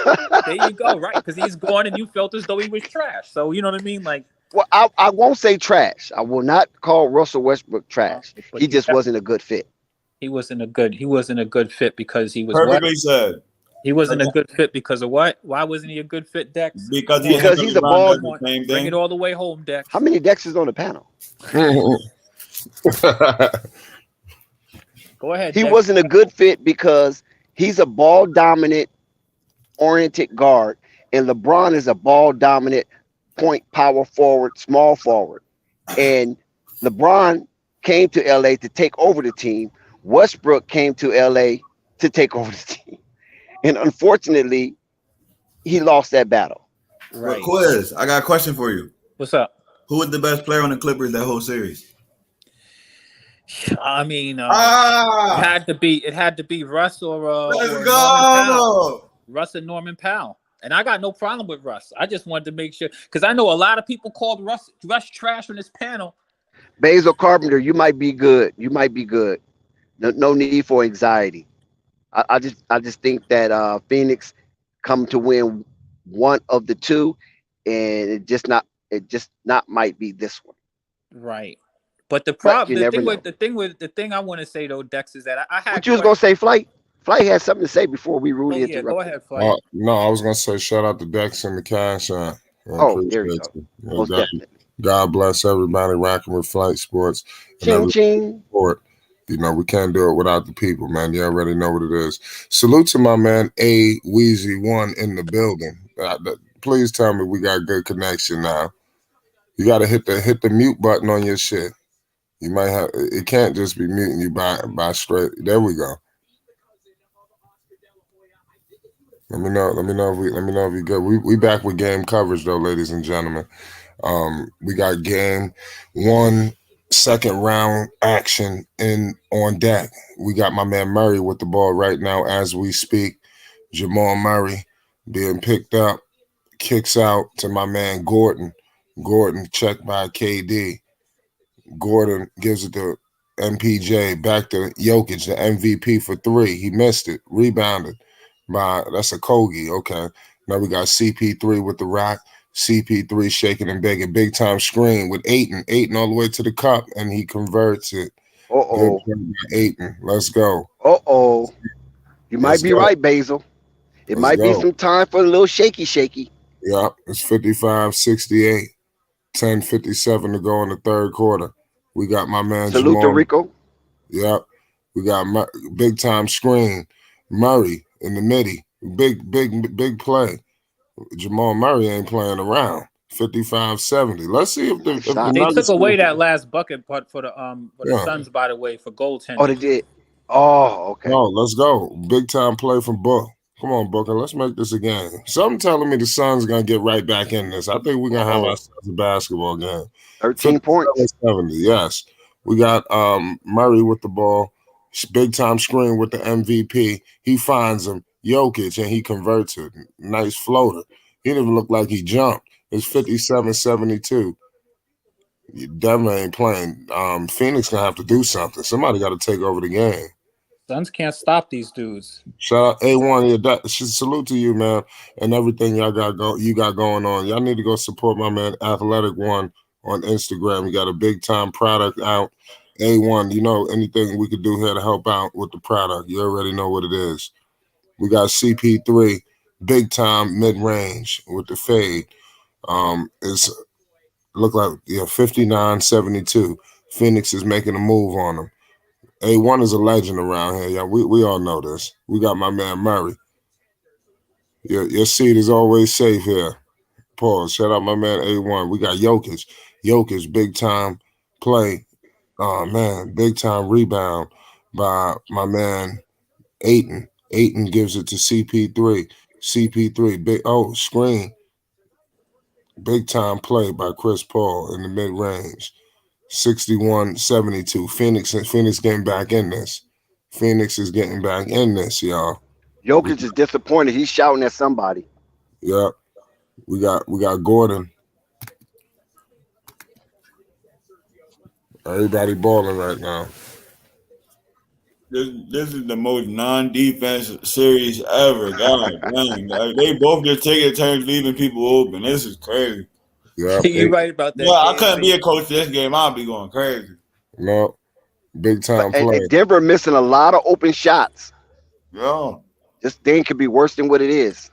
There you go, right? Because he's gone, and you felt as though he was trash. So you know what I mean, like. Well, I won't say trash. I will not call Russell Westbrook trash. But He just wasn't a good fit. He wasn't a good fit because he was Perfectly what? said. He wasn't a good fit because of what? Why wasn't he a good fit, Dex? Because Because he's a ball. the same Bring thing. it all the way home, Dex. How many decks is on the panel? Go ahead. He Dex. wasn't a good fit because he's a ball dominant oriented guard, and LeBron is a ball dominant point power forward, small forward. And LeBron came to LA to take over the team. Westbrook came to LA to take over the team. And unfortunately, he lost that battle. Right. But Quiz, I got a question for you. What's up? Who was the best player on the Clippers that whole series? I mean, it Ah, had to be Russ or let's Norman Powell. go. Russ and Norman Powell. And I got no problem with Russ. I just wanted to make sure because I know a lot of people called Russ trash on this panel. Basil Carpenter, you might be good. You might be good. No need for anxiety. I just think that Phoenix come to win one of the two, and it just not might be this one. Right. But the But problem, you never know. the thing I want to say though, Dex, is that I had. What you was gonna say, Flight? Flight had something to say before we rudely Oh yeah, interrupted. go ahead, Flight. No, I was gonna say shout out to Dex and the Cash App. Oh, there you go. Most definitely. God bless everybody rocking with Flight Sports and Ching every ching. sport. You know, we can't do it without the people, man. You already know what it is. Salute to my man A Weezy One in the building. Please tell me we got good connection now. You gotta hit the mute button on your shit. You might have it can't just be muting you by straight. There we go. Let me know if we good. We back with game coverage though, ladies and gentlemen. We got game 1 second round action on deck. We got my man Murray with the ball right now as we speak. Jamal Murray being picked up, kicks out to my man Gordon. Gordon checked by KD. Gordon gives it to MPJ, back to Jokic, the MVP for 3. He missed it, rebounded by, that's a Kogi, okay. Now we got CP3 with the rock. CP3 shaking and begging, big time screen with Ayton all the way to the cup, and he converts it. Uh-oh. Ayton, let's go. Uh-oh. You might be right, Basil. It might be some time for a little shaky. Yeah, it's 55-68. 10:57 to go in the third quarter. We got my man Salute Jamal. to Rico. Yep. We got big time screen. Murray in the midi. Big play. Jamal Murray ain't playing around. 55-70. Let's see if the they took away that last bucket putt for the Suns, by the way, for goaltending. Oh, they did. Oh, okay. No, let's go. Big time play from Book. Come on, Booker. Let's make this a game. Something telling me the Suns are gonna get right back in this. I think we're gonna have ourselves a basketball game. 13 points. 70, yes. We got Murray with the ball. Big time screen with the MVP. He finds him, Jokic, and he converts it. Nice floater. He didn't even look like he jumped. It's 57-72. Denver ain't playing. Phoenix gonna have to do something. Somebody got to take over the game. Suns can't stop these dudes. Shout out A1. Yeah, salute to you, man, and everything you got going on. Y'all need to go support my man Athletic One on Instagram. We got a big time product out. A1, you know, anything we could do here to help out with the product, you already know what it is. We got CP3, big time mid range with the fade. It's look like 59.72. Phoenix is making a move on them. A1 is a legend around here. Yeah, we all know this. We got my man Murray. Your seat is always safe here. Pause. Shout out my man A1. We got Jocic. Jokic, big time play. Oh man, big time rebound by my man Aiton. Aiton gives it to CP3. CP3, big screen. Big time play by Chris Paul in the mid range. 61-72. Phoenix getting back in this. Phoenix is getting back in this, y'all. Jokic is disappointed. He's shouting at somebody. Yep. We got Gordon. Everybody balling right now. This is the most non-defense series ever. God dang. Like, they both just taking turns leaving people open. This is crazy. Yeah, You're right about that. Yeah, I couldn't be a coach this game. I'd be going crazy. No, big time play. And Denver missing a lot of open shots. Yeah. This thing could be worse than what it is.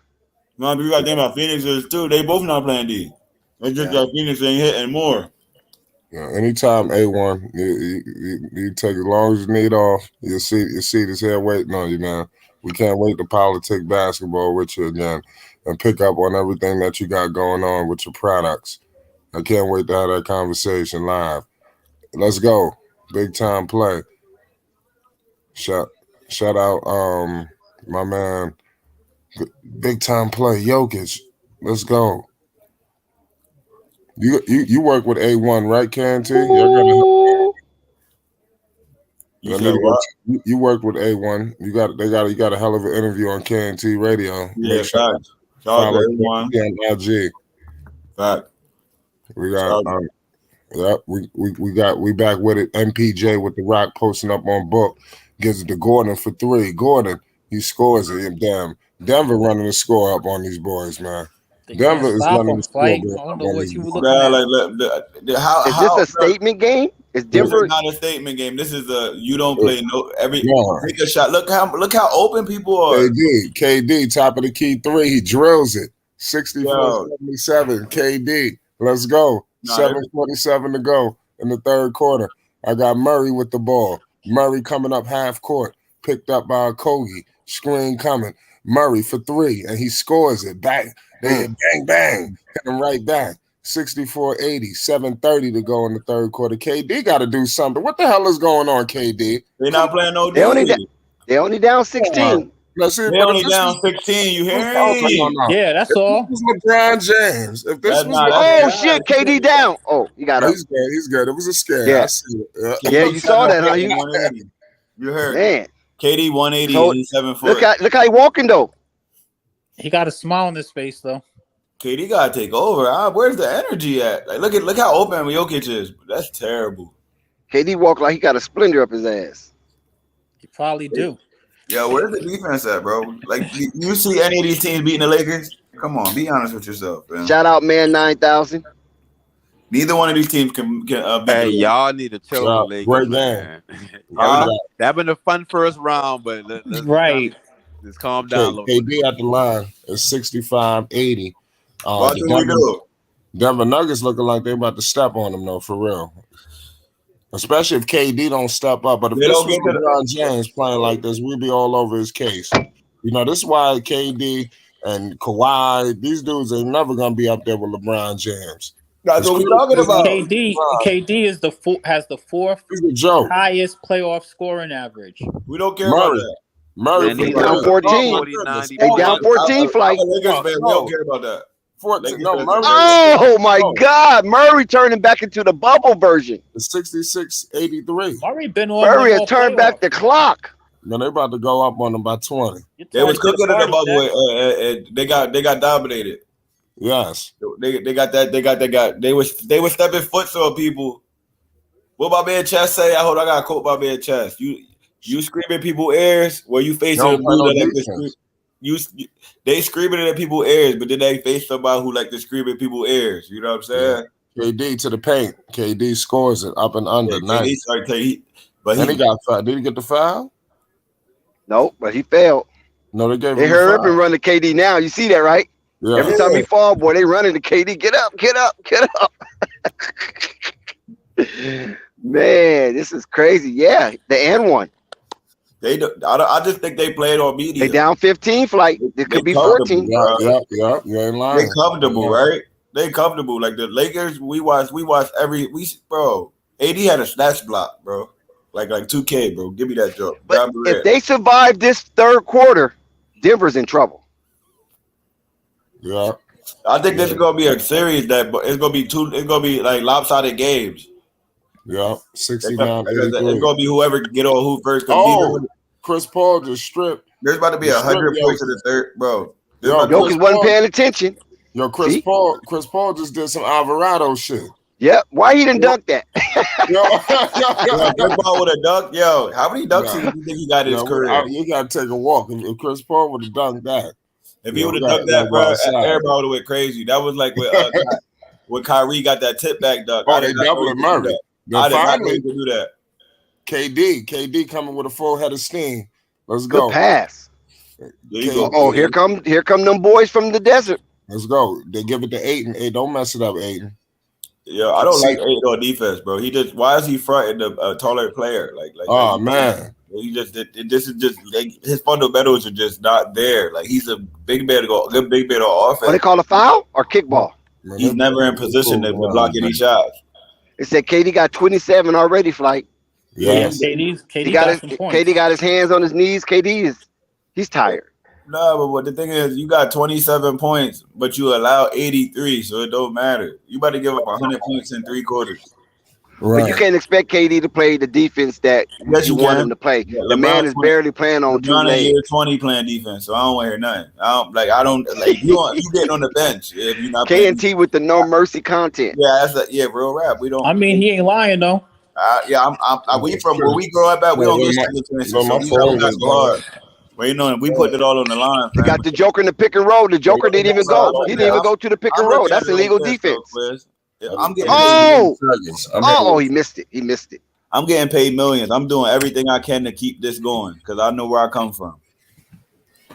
Man, we got to think about Phoenix is too. They both not playing D. It's just that Phoenix ain't hitting more. Yeah, anytime A1, you take as long as you need off. Your seat is here waiting on you, man. We can't wait to politic basketball with you again and pick up on everything that you got going on with your products. I can't wait to have that conversation live. Let's go. Big time play. Shout out my man. Big time play. Jokic. Let's go. You work with A1, right, KNT? You work with A1. You got a hell of an interview on KNT Radio. Yeah, Make sure fact. Follow A1 on IG. Fact. We got we back with it. MPJ with the Rock posting up on book. Gives it to Gordon for 3. Gordon, he scores it. Damn. Denver running the score up on these boys, man. Denver is running the score. I don't know what you were looking at. Is this a statement game? Is Denver? This is not a statement game. This is a you don't play take a shot. Look how open people are. KD, top of the key 3. He drills it. 64-77. KD. Let's go. 7:47 to go in the third quarter. I got Murray with the ball. Murray coming up half court. Picked up by Kogi. Screen coming. Murray for 3, and he scores it. Back. Bang, bang. Hit him right back. 64-80. 7:30 to go in the third quarter. KD got to do something. What the hell is going on, KD? They're not playing no D. They only down 16. They only down 16. You hear me? Yeah, that's all. This was LeBron James. If this shit, KD down. Oh, you got it. He's good. It was a scare. Yeah, I see it. Yeah, you saw that, huh? You heard. Man. KD 180, 7 foot. Look how he walking though. He got a smile on his face though. KD gotta take over. Where's the energy at? Like, look how open Jokic is. That's terrible. KD walk like he got a splinter up his ass. He probably do. Yeah, where's the defense at, bro? Like, you see any of these teams beating the Lakers? Come on, be honest with yourself, man. Shout out, man, 9,000. Neither one of these teams can beat Hey, y'all need to chill the Lakers, great man. game. That been a fun first round, but let's calm down a little bit. KD at the line is 65-80. What do we do? Denver Nuggets looking like they about to step on them, though, for real. Especially if KD don't step up. But if this was LeBron James playing like this, we'd be all over his case. You know, this is why KD and Kawhi, these dudes ain't never going to be up there with LeBron James. That's what we're talking about. KD is has the 4th highest playoff scoring average. We don't care about that. Murray, they down 14. They down 14, Flight. We don't care about that. Murray. Oh my God, Murray turning back into the bubble version. It's 66-83. Murray been on. Murray had turned back the clock. Man, they about to go up on them by 20. They was cooking in the bubble. They got dominated. Yes. They got that. They were stepping foot on people. What my man Chess say? I got a quote by man Chess. You screaming people's ears where you facing they screaming in people's ears, but then they face somebody who like to scream in people's ears. You know what I'm saying? KD to the paint. KD scores it up and under. Nice. But he got fouled. Did he get the foul? No, but he failed. No, they gave They him the hurry up foul. and run to KD now. You see that, right? Yeah. Every time he fall, boy, they running to KD. Get up, get up, get up. Man, this is crazy. Yeah, the and one. I just think they played on media. They down 15 flight. It could be 14. Yeah. You ain't lying. They comfortable, right? They comfortable. Like the Lakers, we watch bro. AD had a snatch block, bro. Like 2K, bro. Give me that joke. But if they survive this third quarter, Denver's in trouble. Yeah. I think this is gonna be a series that it's gonna be like lopsided games. Yeah. 69. It's gonna be whoever get on who first. Chris Paul just stripped. There's about to be 100 points in the third, bro. Jokic wasn't paying attention. Yo, Chris Paul just did some Alvarado shit. Yep. Why he didn't dunk that? Chris Paul would have dunked. Yo, how many dunks do you think he got in his career? You gotta take a walk. If Chris Paul would have dunked that. If he would have dunked that, bro, everybody would have went crazy. That was like when Kyrie got that tip back dunk. Oh, they doubled Murray. I did not know he could do that. KD coming with a full head of steam. Let's go. Good pass. Oh, here come them boys from the desert. Let's go. They give it to Ayton. Hey, don't mess it up, Ayton. Yeah, I don't like Ayton on defense, bro. Why is he fronting a taller player? Man. He just this is just his fundamentals are just not there. Like he's a big man good big man on offense. What they call a foul or kickball? He's never in position to block any shots. It said KD got 27 already, flight. Yes. KD got his hands on his knees. He's tired. No, but what the thing is, you got 27 points, but you allow 83, so it don't matter. You about to give up 100 points in 3 quarters. Right. But you can't expect KD to play the defense that you want him to play. Yeah, the man is barely playing on 2 legs. 20 playing defense, so I don't want to hear nothing. You getting on the bench if you're not K&T with the no mercy content. Yeah, that's real rap. We don't. I mean, he ain't lying though. We from where we grow up at. We don't get chances. So we don't got so hard. Well, we put it all on the line. We got the Joker in the pick and roll. The Joker didn't even go. He didn't even go to the pick and roll. That's illegal defense. I'm getting paid he missed it. He missed it. I'm getting paid millions. I'm doing everything I can to keep this going because I know where I come from.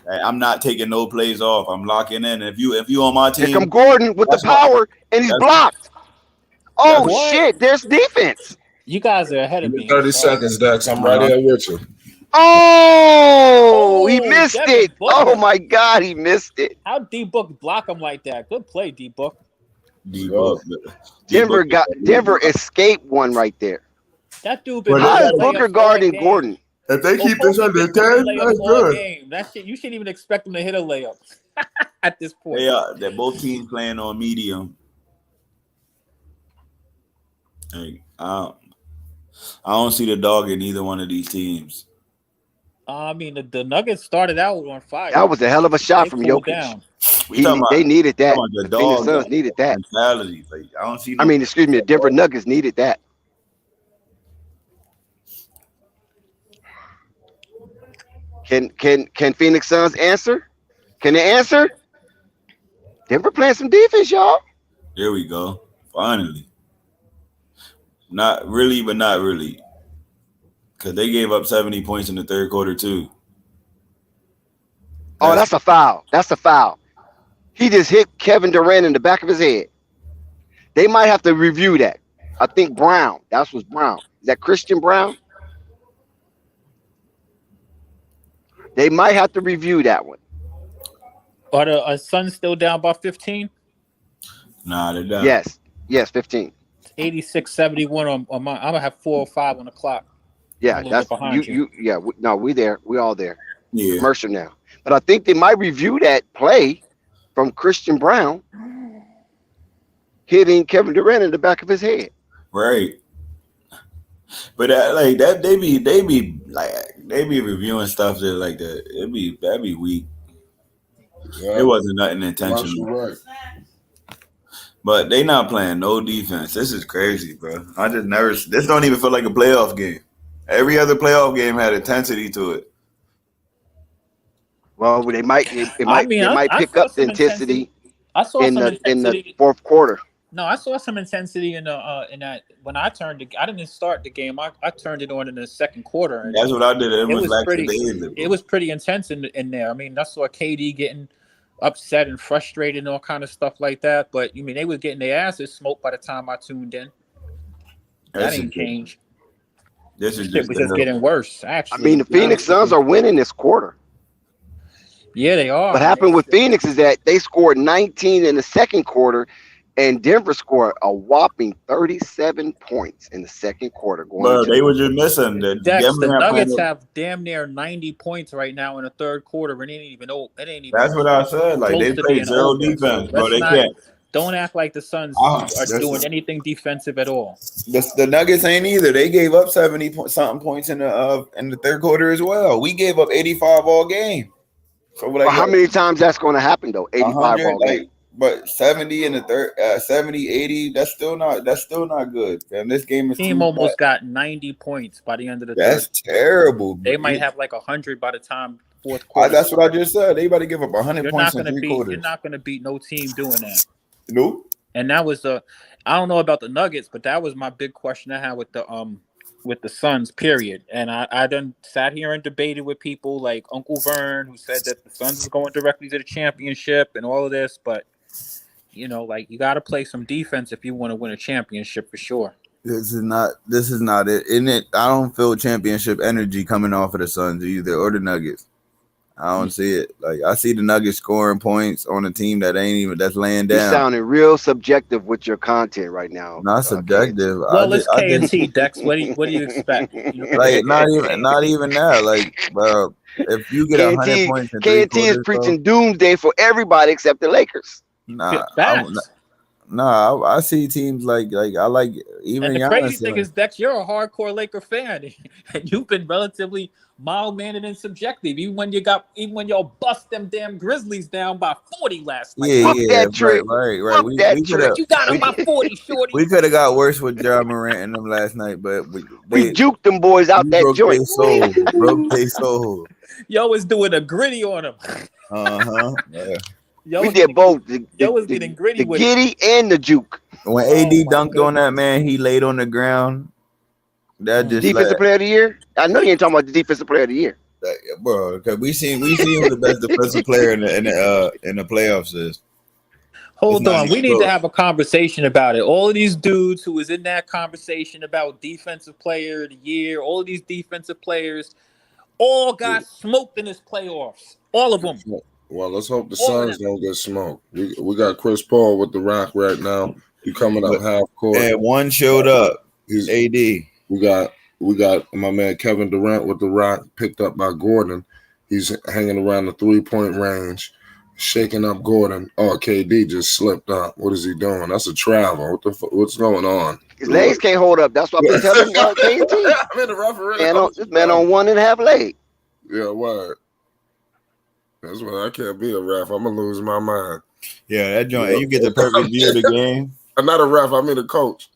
I'm not taking no plays off. I'm locking in. If you on my team, here come Gordon with the power, and he's blocked. Oh shit! There's defense. You guys are ahead of me. 30 seconds, Dex. I'm right here with you. Oh, he missed it. Oh my God, he missed it. How D-Book block him like that? Good play, D-Book. Denver escaped one right there. That dude been Booker guarding Gordon. If they keep this under 10, that's good. That shit, you shouldn't even expect them to hit a layup at this point. They're both teams playing on medium. Hey, I don't see the dog in either one of these teams. I mean, the Nuggets started out on fire. That was a hell of a shot from Jokic. They needed that. The Phoenix Suns needed that. Mentality. Like, I don't see. The Denver Nuggets needed that. Can Phoenix Suns answer? Can they answer? Denver playing some defense, y'all. Here we go. Finally. Not really, but not really. Because they gave up 70 points in the third quarter, too. That's a foul. That's a foul. He just hit Kevin Durant in the back of his head. They might have to review that. I think Brown. That was Brown. Is that Christian Brown? They might have to review that one. Are the Suns still down by 15? Nah, they're down. Yes, 15. 86-71 on mine. I'm gonna have 4 or 5 on the clock. Yeah, that's you. We there. We all there. Yeah. Commercial now. But I think they might review that play from Christian Brown hitting Kevin Durant in the back of his head. Right. But they be reviewing stuff that like that. That'd be weak. Yeah. It wasn't nothing intentional. Right. But they not playing no defense. This is crazy, bro. This don't even feel like a playoff game. Every other playoff game had intensity to it. Well, they might pick up the intensity in the fourth quarter. No, I saw some intensity in that when I turned I didn't start the game. I turned it on in the second quarter, and That's what I did. It it was was like pretty. today. It was pretty intense in there. I mean, I saw KD getting upset and frustrated and all kind of stuff like that. But you mean they was getting their asses smoked by the time I tuned in. That ain't changed. This is Shit just was just getting worse. I Actually, mean, the Phoenix Suns are winning this quarter. yeah, they are. What happened with Phoenix is that they scored 19 in the second quarter, and Denver scored a whopping 37 points in the second quarter. Bro, they were just missing. The Nuggets have damn near 90 points right now in the third quarter, and it ain't even. That's what I said. Like they play zero defense, bro. They can't. Don't act like the Suns are doing anything defensive at all. The Nuggets ain't either. They gave up 70-something points in the third quarter as well. We gave up 85 all game. So like, how many times that's going to happen though? 85 all game. But 70 in the third, 70, 80. That's still not good. And this game is team almost got 90 points by the end of the third. That's terrible. They might have like 100 by the time fourth quarter. That's what I just said. They about to give up 100 points in three quarters. You're not going to beat no team doing that. Nope. And that was I don't know about the Nuggets, but that was my big question I had with the Suns, period. And I done sat here and debated with people like Uncle Vern, who said that the Suns is going directly to the championship and all of this, but you know, like you got to play some defense if you want to win a championship for sure. This is not it. In it, I don't feel championship energy coming off of the Suns either or the Nuggets. I don't see it. Like I see the Nuggets scoring points on a team that's laying down. You're sounding real subjective with your content right now. Not subjective. Well, it's K&T, Dex. What do you expect? Like not even that. Like, bro, if you get 100 points in K&T is preaching doomsday for everybody except the Lakers. I see teams like I like even. And the crazy thing is, Dex, you're a hardcore Laker fan, and you've been relatively mild-mannered and subjective, even when y'all bust them damn Grizzlies down by 40 last night. Right. We you got them by 40, shorty. We could have got worse with Ja Morant and them last night, but we juked them boys out that joint. Broke their soul. Yo was doing a gritty on them. Yeah. We did both. Yo was getting gritty with giddy and the juke. When AD dunked on that man, he laid on the ground. That just defensive player of the year. I know you ain't talking about the defensive player of the year, bro. Because we see him the best defensive player in the playoffs. Hold on, we need to have a conversation about it. All of these dudes who was in that conversation about defensive player of the year, all of these defensive players, all got smoked in this playoffs. All of them. Well, let's hope the Suns don't get smoked. We got Chris Paul with the Rock right now. He coming up half court. And one showed up. He's AD. We got my man Kevin Durant with the Rock, picked up by Gordon. He's hanging around the 3-point range, shaking up Gordon. Oh, KD just slipped up. What is he doing? That's a travel. What's going on? His legs can't hold up. That's what I've been telling KD. I'm in the referee. This man on 1.5 leg. Yeah, what? That's why I can't be a ref. I'm gonna lose my mind. Yeah, that joint. You get the perfect view of the game. I'm not a ref. I mean a coach.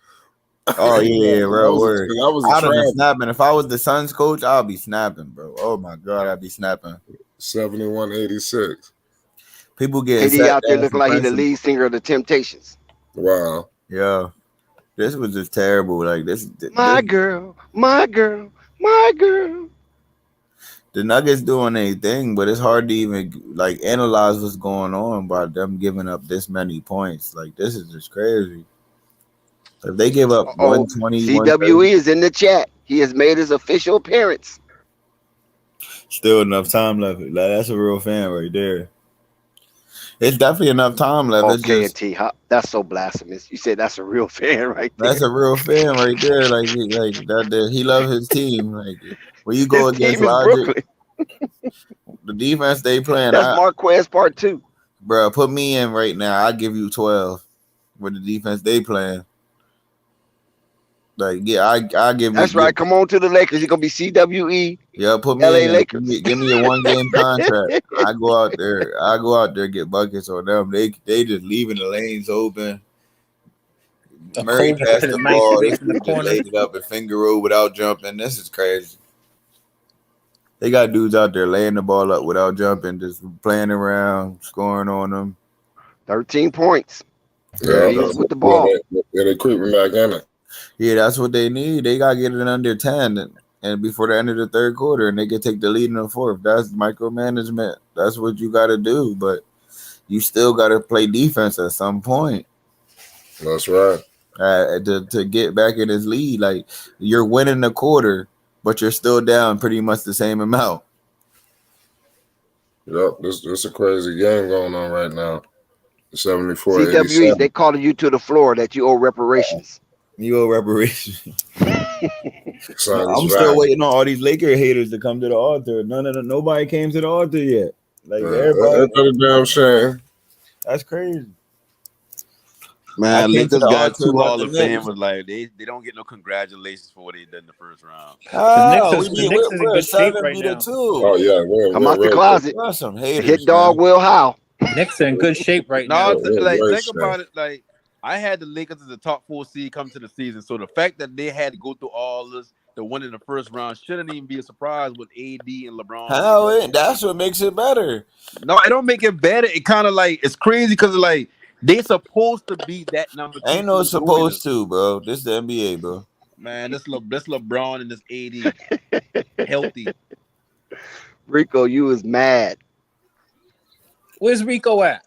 Oh yeah, real word. I'd be snapping. If I was the Suns coach, I'll be snapping, bro. Oh my god, I'd be snapping. 71-86. People get KD out there looking like he's the lead singer of the Temptations. Wow. Yeah, this was just terrible. Like this. My girl. The Nuggets doing their thing, but it's hard to even like analyze what's going on by them giving up this many points. Like this is just crazy. If they give up 120, CWE is in the chat. He has made his official appearance. Still enough time left. Like, that's a real fan right there. It's definitely enough time left. Okay, that's so blasphemous. You said that's a real fan right there. That's a real fan right there. Like that. He loves his team. Like when you go against Logic, the defense they playing. That's Marquez part 2. Bro, put me in right now. I'll give you 12 with the defense they playing. Like, yeah, I give. That's right. Come on to the Lakers. You're gonna be CWE. Yeah, put me LA in. Lakers. Give me a 1-game contract. I go out there, get buckets on them. They just leaving the lanes open. Murray passed the ball. They just laid it up and finger roll without jumping. This is crazy. They got dudes out there laying the ball up without jumping, just playing around, scoring on them. 13 points. Yeah, Yeah, he was with the ball. they creeping back in it. Yeah, that's what they need. They gotta get it under 10 and before the end of the third quarter, and they can take the lead in the fourth. That's micromanagement. That's what you gotta do. But you still gotta play defense at some point. That's right. To get back in his lead. Like you're winning the quarter, but you're still down pretty much the same amount. Yep, this a crazy game going on right now. CWE, 74-87. they calling you to the floor that you owe reparations. You owe reparations. Son, I'm it's still back. waiting on all these Laker haters to come to the altar. Nobody came to the altar yet. Like everybody, That's a damn shame. that's crazy. I Man, came to Lakers the got altar, two but Hall the of Knicks. Famers. Like they don't get no congratulations for what they did in the first round. The Knicks is in We're a good shape 7 right beater now. too. Oh yeah, Come out the we're closet. That's some haters, Hit dog man. Will Howe. Knicks are in good shape right No, now. Right, think sir. about it. Like I had the Lakers as a top 4 seed come to the season, so the fact that they had to go through all this, the one in the first round, shouldn't even be a surprise with AD and LeBron. That's what makes it better. No, it don't make it better. It kind of like it's crazy because like they supposed to be that number 2 Ain't no seed doing supposed this. to, bro. This is the NBA, bro. Man, this LeBron and this AD healthy. Rico, you was mad. Where's Rico at?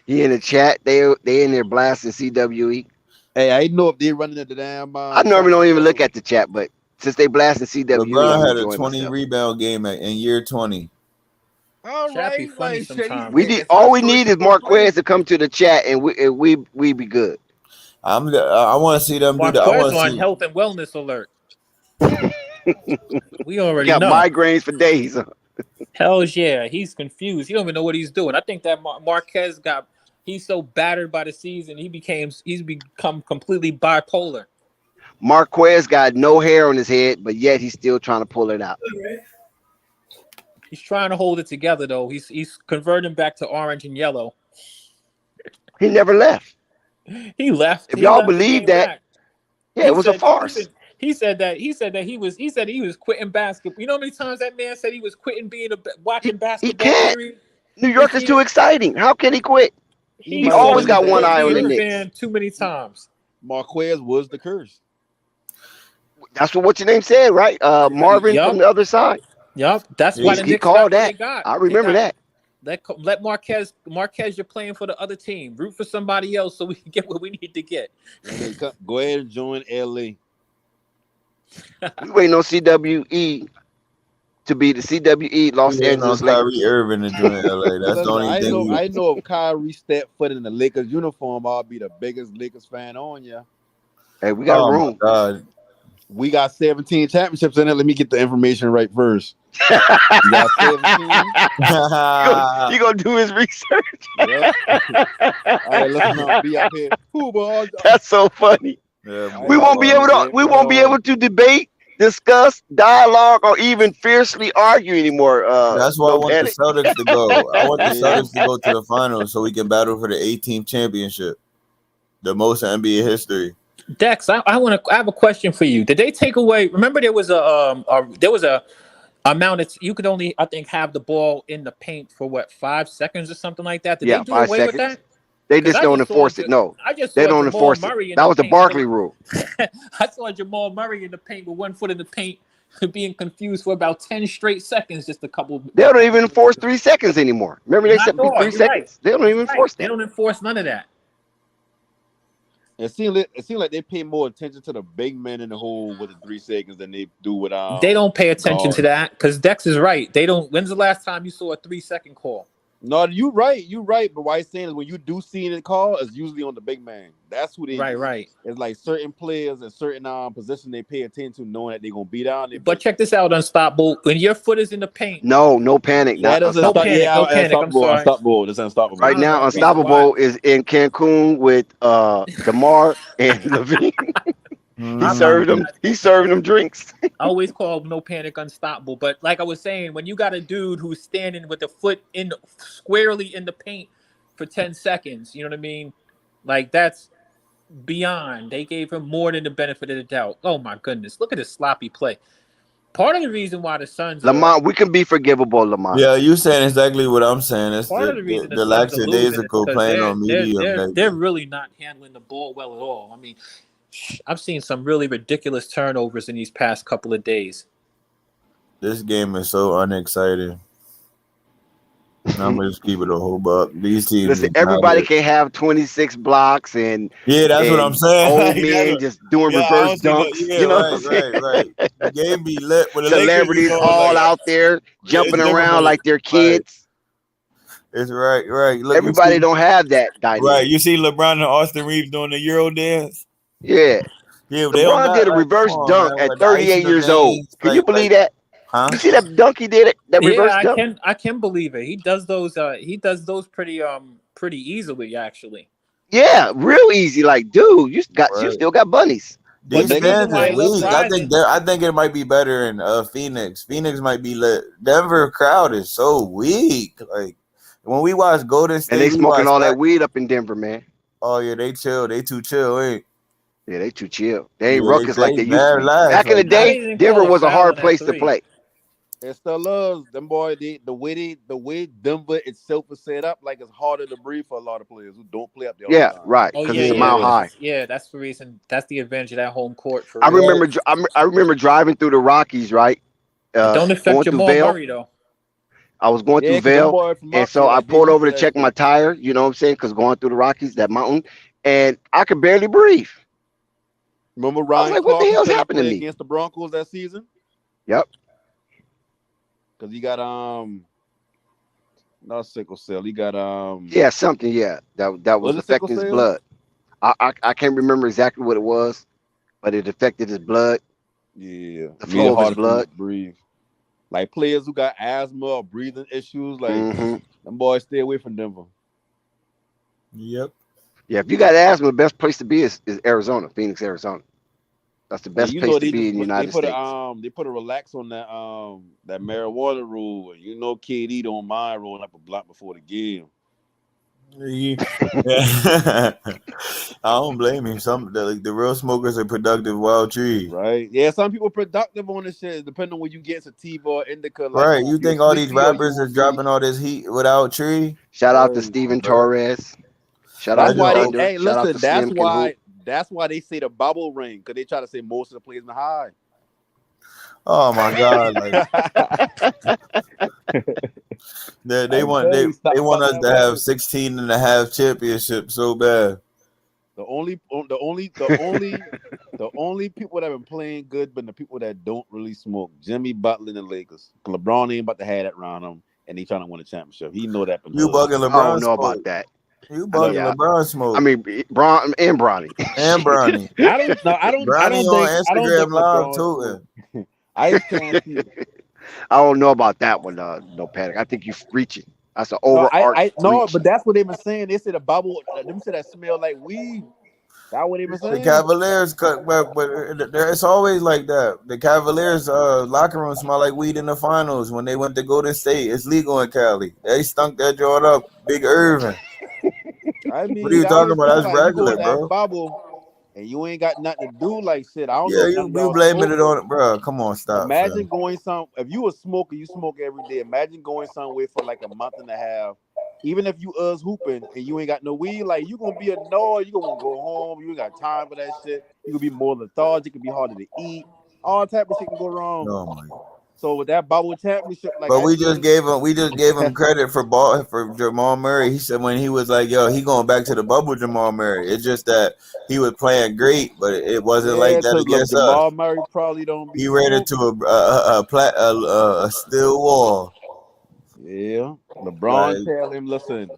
He in the chat. They in there blasting CWE. Hey, I know if they running at the damn. I normally don't even look at the chat, but since they blasting CWE, LeBron I'm had a enjoying 20 myself. rebound game in year 20. All Chat be right, funny like sometimes. All we need is Marquez to come to the chat, and we be good. I want to see them do that. I Marquez want to on see. health and wellness alert. We He already got know. migraines for days. Hell's yeah, he's confused. He don't even know what he's doing. I think that Marquez he's so battered by the season. He's become completely bipolar. Marquez got no hair on his head, but yet he's still trying to pull it out. He's trying to hold it together though. He's converting back to orange and yellow. He never left. He left. If He y'all left and believe came that, back. yeah, it was a farce. He said that he was quitting basketball. You know how many times that man said he was quitting watching basketball? He can't. Period. New York is too exciting. How can he quit? He always got one eye on the Knicks. Too many times. Marquez was the curse. That's what your name said, right? Marvin from the other side. Yup. That's why the He Knicks called got what that. they got. I remember that. Let Marquez, you're playing for the other team. Root for somebody else so we can get what we need to get. Go ahead and join LA. We waiting on CWE to be the CWE Los Angeles Lakers. Kyrie Irving to join LA. That's the only thing. I know if Kyrie stepped foot in the Lakers uniform, I'll be the biggest Lakers fan on ya. Hey, we got room. My God. We got 17 championships in it. Let me get the information right first. We got 17. You gonna do his research? Yep. All right, let's not be out here. That's so funny. Yeah, we won't be able to debate, discuss, dialogue, or even fiercely argue anymore. That's why I want the Celtics to go. I want the Celtics to go to the finals so we can battle for the 18th championship, the most in NBA history. Dex, I have a question for you. Did they take away? Remember, there was a amount of you could only, I think, have the ball in the paint for 5 seconds or something like that. Did they do 5 away seconds. with that? They just don't enforce it. No, they don't enforce it. That was the Barkley rule. I saw Jamal Murray in the paint with 1 foot in the paint, being confused for about 10 straight seconds. Just a couple. They don't even enforce 3 seconds anymore. Remember, they said 3 seconds. Right. They don't even enforce that. They don't enforce none of that. It seems like they pay more attention to the big men in the hole with the 3 seconds than they do with They don't pay attention to that because Dex is right. They don't. When's the last time you saw a 3-second call? No, you're right. But what I'm saying is when you do see it call, it's usually on the big man. That's who they right. It's like certain players and certain positions they pay attention to, knowing that they're gonna beat down. But check this out, Unstoppable. When your foot is in the paint, no panic. No panic. I'm sorry. Unstoppable. That's Unstoppable. Right now, Unstoppable is in Cancun with DeMar and Levine. He's serving them drinks. I always call No Panic Unstoppable. But like I was saying, when you got a dude who's standing with the foot squarely in the paint for 10 seconds, you know what I mean? Like that's beyond. They gave him more than the benefit of the doubt. Oh my goodness. Look at this sloppy play. Part of the reason why the Suns Lamont, we can be forgivable, Lamont. Yeah, you saying exactly what I'm saying. It's part of the reason the the Suns are losing is lackadaisical because playing on medium. they're really not handling the ball well at all. I mean, I've seen some really ridiculous turnovers in these past couple of days. This game is so unexciting. I'm gonna just keep it a whole buck. These teams. Listen, everybody can have 26 blocks and that's what I'm saying. Old Like, men just doing reverse dunks. You know what I'm saying? right. The game be lit. But the Celebrities Lakers, all out there jumping around like they're kids. Right. It's right. Look, everybody don't have that dynamic. Right. You see LeBron and Austin Reeves doing the Euro dance? Yeah. LeBron did a reverse dunk at 38 years old. Can you believe that? Huh? You see that dunk he did? That reverse dunk? I can believe it. He does those pretty easily, actually. Yeah, real easy. Like, dude, you still got bunnies. These fans are weak. I think it might be better in Phoenix. Phoenix might be lit. Denver crowd is so weak. Like when we watch Golden State, and they smoking all that weed up in Denver, man. Oh yeah, they chill. They too chill, ain't? Yeah, they too chill. They ain't ruckus like they used to be. Back in the day, Denver was a hard place to play. It still loves them boy. The way Denver itself is set up, like it's harder to breathe for a lot of players who don't play up there. Yeah, right. Because it's a mile high. Yeah, that's the reason. That's the advantage of that home court. I remember driving through the Rockies. Right. Don't affect Jamal Murray though. I was going through Vail, and so I pulled over to check my tire. You know what I'm saying? Because going through the Rockies, that mountain, and I could barely breathe. Remember Ryan? Like, what the hell's happening to me against the Broncos that season? Yep. Because he got not sickle cell. He got something that was affecting his blood. I can't remember exactly what it was, but it affected his blood. Yeah, the flow of his blood. Breathe. Like players who got asthma or breathing issues, like them boys stay away from Denver. Yep. Yeah, if you got asthma, the best place to be is Arizona, Phoenix, Arizona. That's the best place to be in the United States. They put a relax on that marijuana rule. You know, KD don't mind rolling up a blunt before the game. Yeah. I don't blame him. The real smokers are productive wild trees. Right. Yeah, some people productive on this shit, depending on when you get sativa or indica. Like, right. You think all these rappers are dropping all this heat without tree? Shout out to Steven Torres. Shout out to Thunder. Hey, listen, that's why they say the bubble ring, because they try to say most of the players in the high. Oh my God! Like, they want us to have 16 and a half championships so bad. The only people that have been playing good, but the people that don't really smoke, Jimmy Butler and the Lakers. LeBron ain't about to have that around him, and he trying to win a championship. He know that. You bugging LeBron? I don't know about that. You bugging LeBron smoke? I mean, Bron and Bronny. And Bronny. I don't on Instagram live too. I don't know about that one. No panic. I think you're reaching. That's an overarching. No, but that's what they've been saying. They said a bubble. Them said that smell like weed. That's what they been saying. The Cavaliers, but it's always like that. The Cavaliers locker room smell like weed in the finals when they went to Golden State. It's legal in Cali. They stunk that joint up. Big Irvin. I mean, what are you talking about? That's regular, bro. Bubble. And you ain't got nothing to do like shit. I don't know. Yeah, you blaming it on it, bro. Come on, stop. Imagine going if you a smoker, you smoke every day. Imagine going somewhere for like a month and a half. Even if you hooping and you ain't got no weed, like you gonna be annoyed. You gonna want to go home. You ain't got time for that shit. You gonna be more lethargic. It can be harder to eat. All type of shit can go wrong. Oh my God. So with that bubble championship, like, but we just gave him credit for Jamal Murray. He said when he was like, "Yo, he going back to the bubble." Jamal Murray. It's just that he was playing great, but it wasn't like that against us. Jamal Murray probably don't. He ran into a steel wall. Yeah, LeBron tell him, "Listen,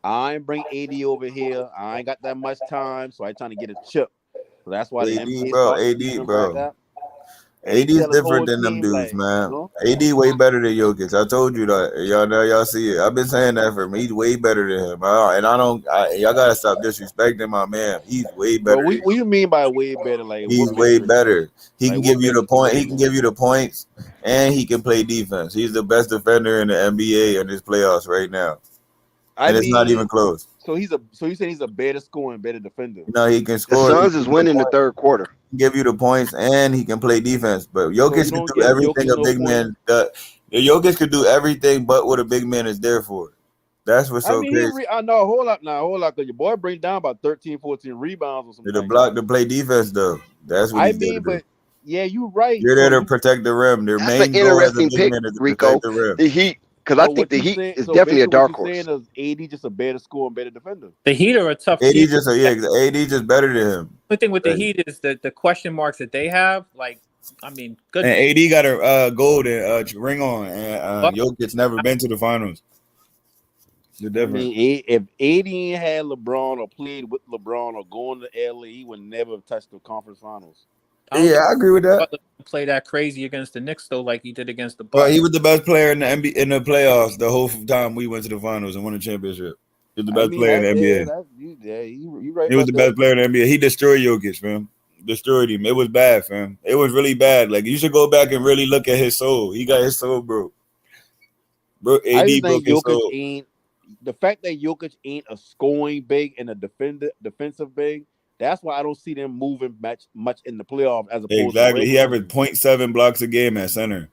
I ain't bring AD over here. I ain't got that much time, so I trying to get a chip." So that's why AD, bro. AD's different than them dudes, man. AD way better than Jokic. I told you that. Y'all see it. I've been saying that for him. He's way better than him. Y'all gotta stop disrespecting my man. He's way better. What do you mean by way better? Like he's way better. He can give you the point. He can give you the points, and he can play defense. He's the best defender in the NBA in this playoffs right now, and it's not even close. So you saying he's a better scorer and better defender? You know, he can The score. Suns He is can winning the third quarter. give you the points, and he can play defense. But So you Jokic can don't do give everything Jokic a no big points. man does. Jokic could do everything but what a big man is there for. That's what's so I mean, crazy. I know. Hold up, because your boy brings down about 13, 14 rebounds or something. The block to play defense though. That's what I he's there to mean, do. but yeah, you're right. You're there So to protect the rim. Their That's an main goal as a interesting big pick, man is to Rico. protect the rim. The Heat, because I so think what the you Heat saying? is So definitely a basically, dark what you horse. saying is AD just a better scorer and better defender. The Heat are a tough AD team. just AD just better than him. The thing with the Right. Heat is the question marks that they have. Like, I mean, good. And AD got a gold ring on, and Jokic's never been to the finals. The I difference. mean, if AD ain't had LeBron or played with LeBron or going to LA, he would never have touched the conference finals. Yeah, I agree with that. Butler play that crazy against the Knicks though, like he did against the But Bucks. he was the best player in the NBA, in the playoffs the whole time we went to the finals and won a championship. He was the best player in the NBA. You right. He was about the that. best player in the NBA. He destroyed Jokic, fam. Destroyed him. It was bad, fam. It was really bad. Like, you should go back and really look at his soul. He got his soul broke. Bro, I AD just broke think his Jokic soul. ain't the fact that Jokic ain't a scoring big and a defensive big. That's why I don't see them moving much in the playoff as opposed Exactly. to He averaged 0.7 blocks a game at center.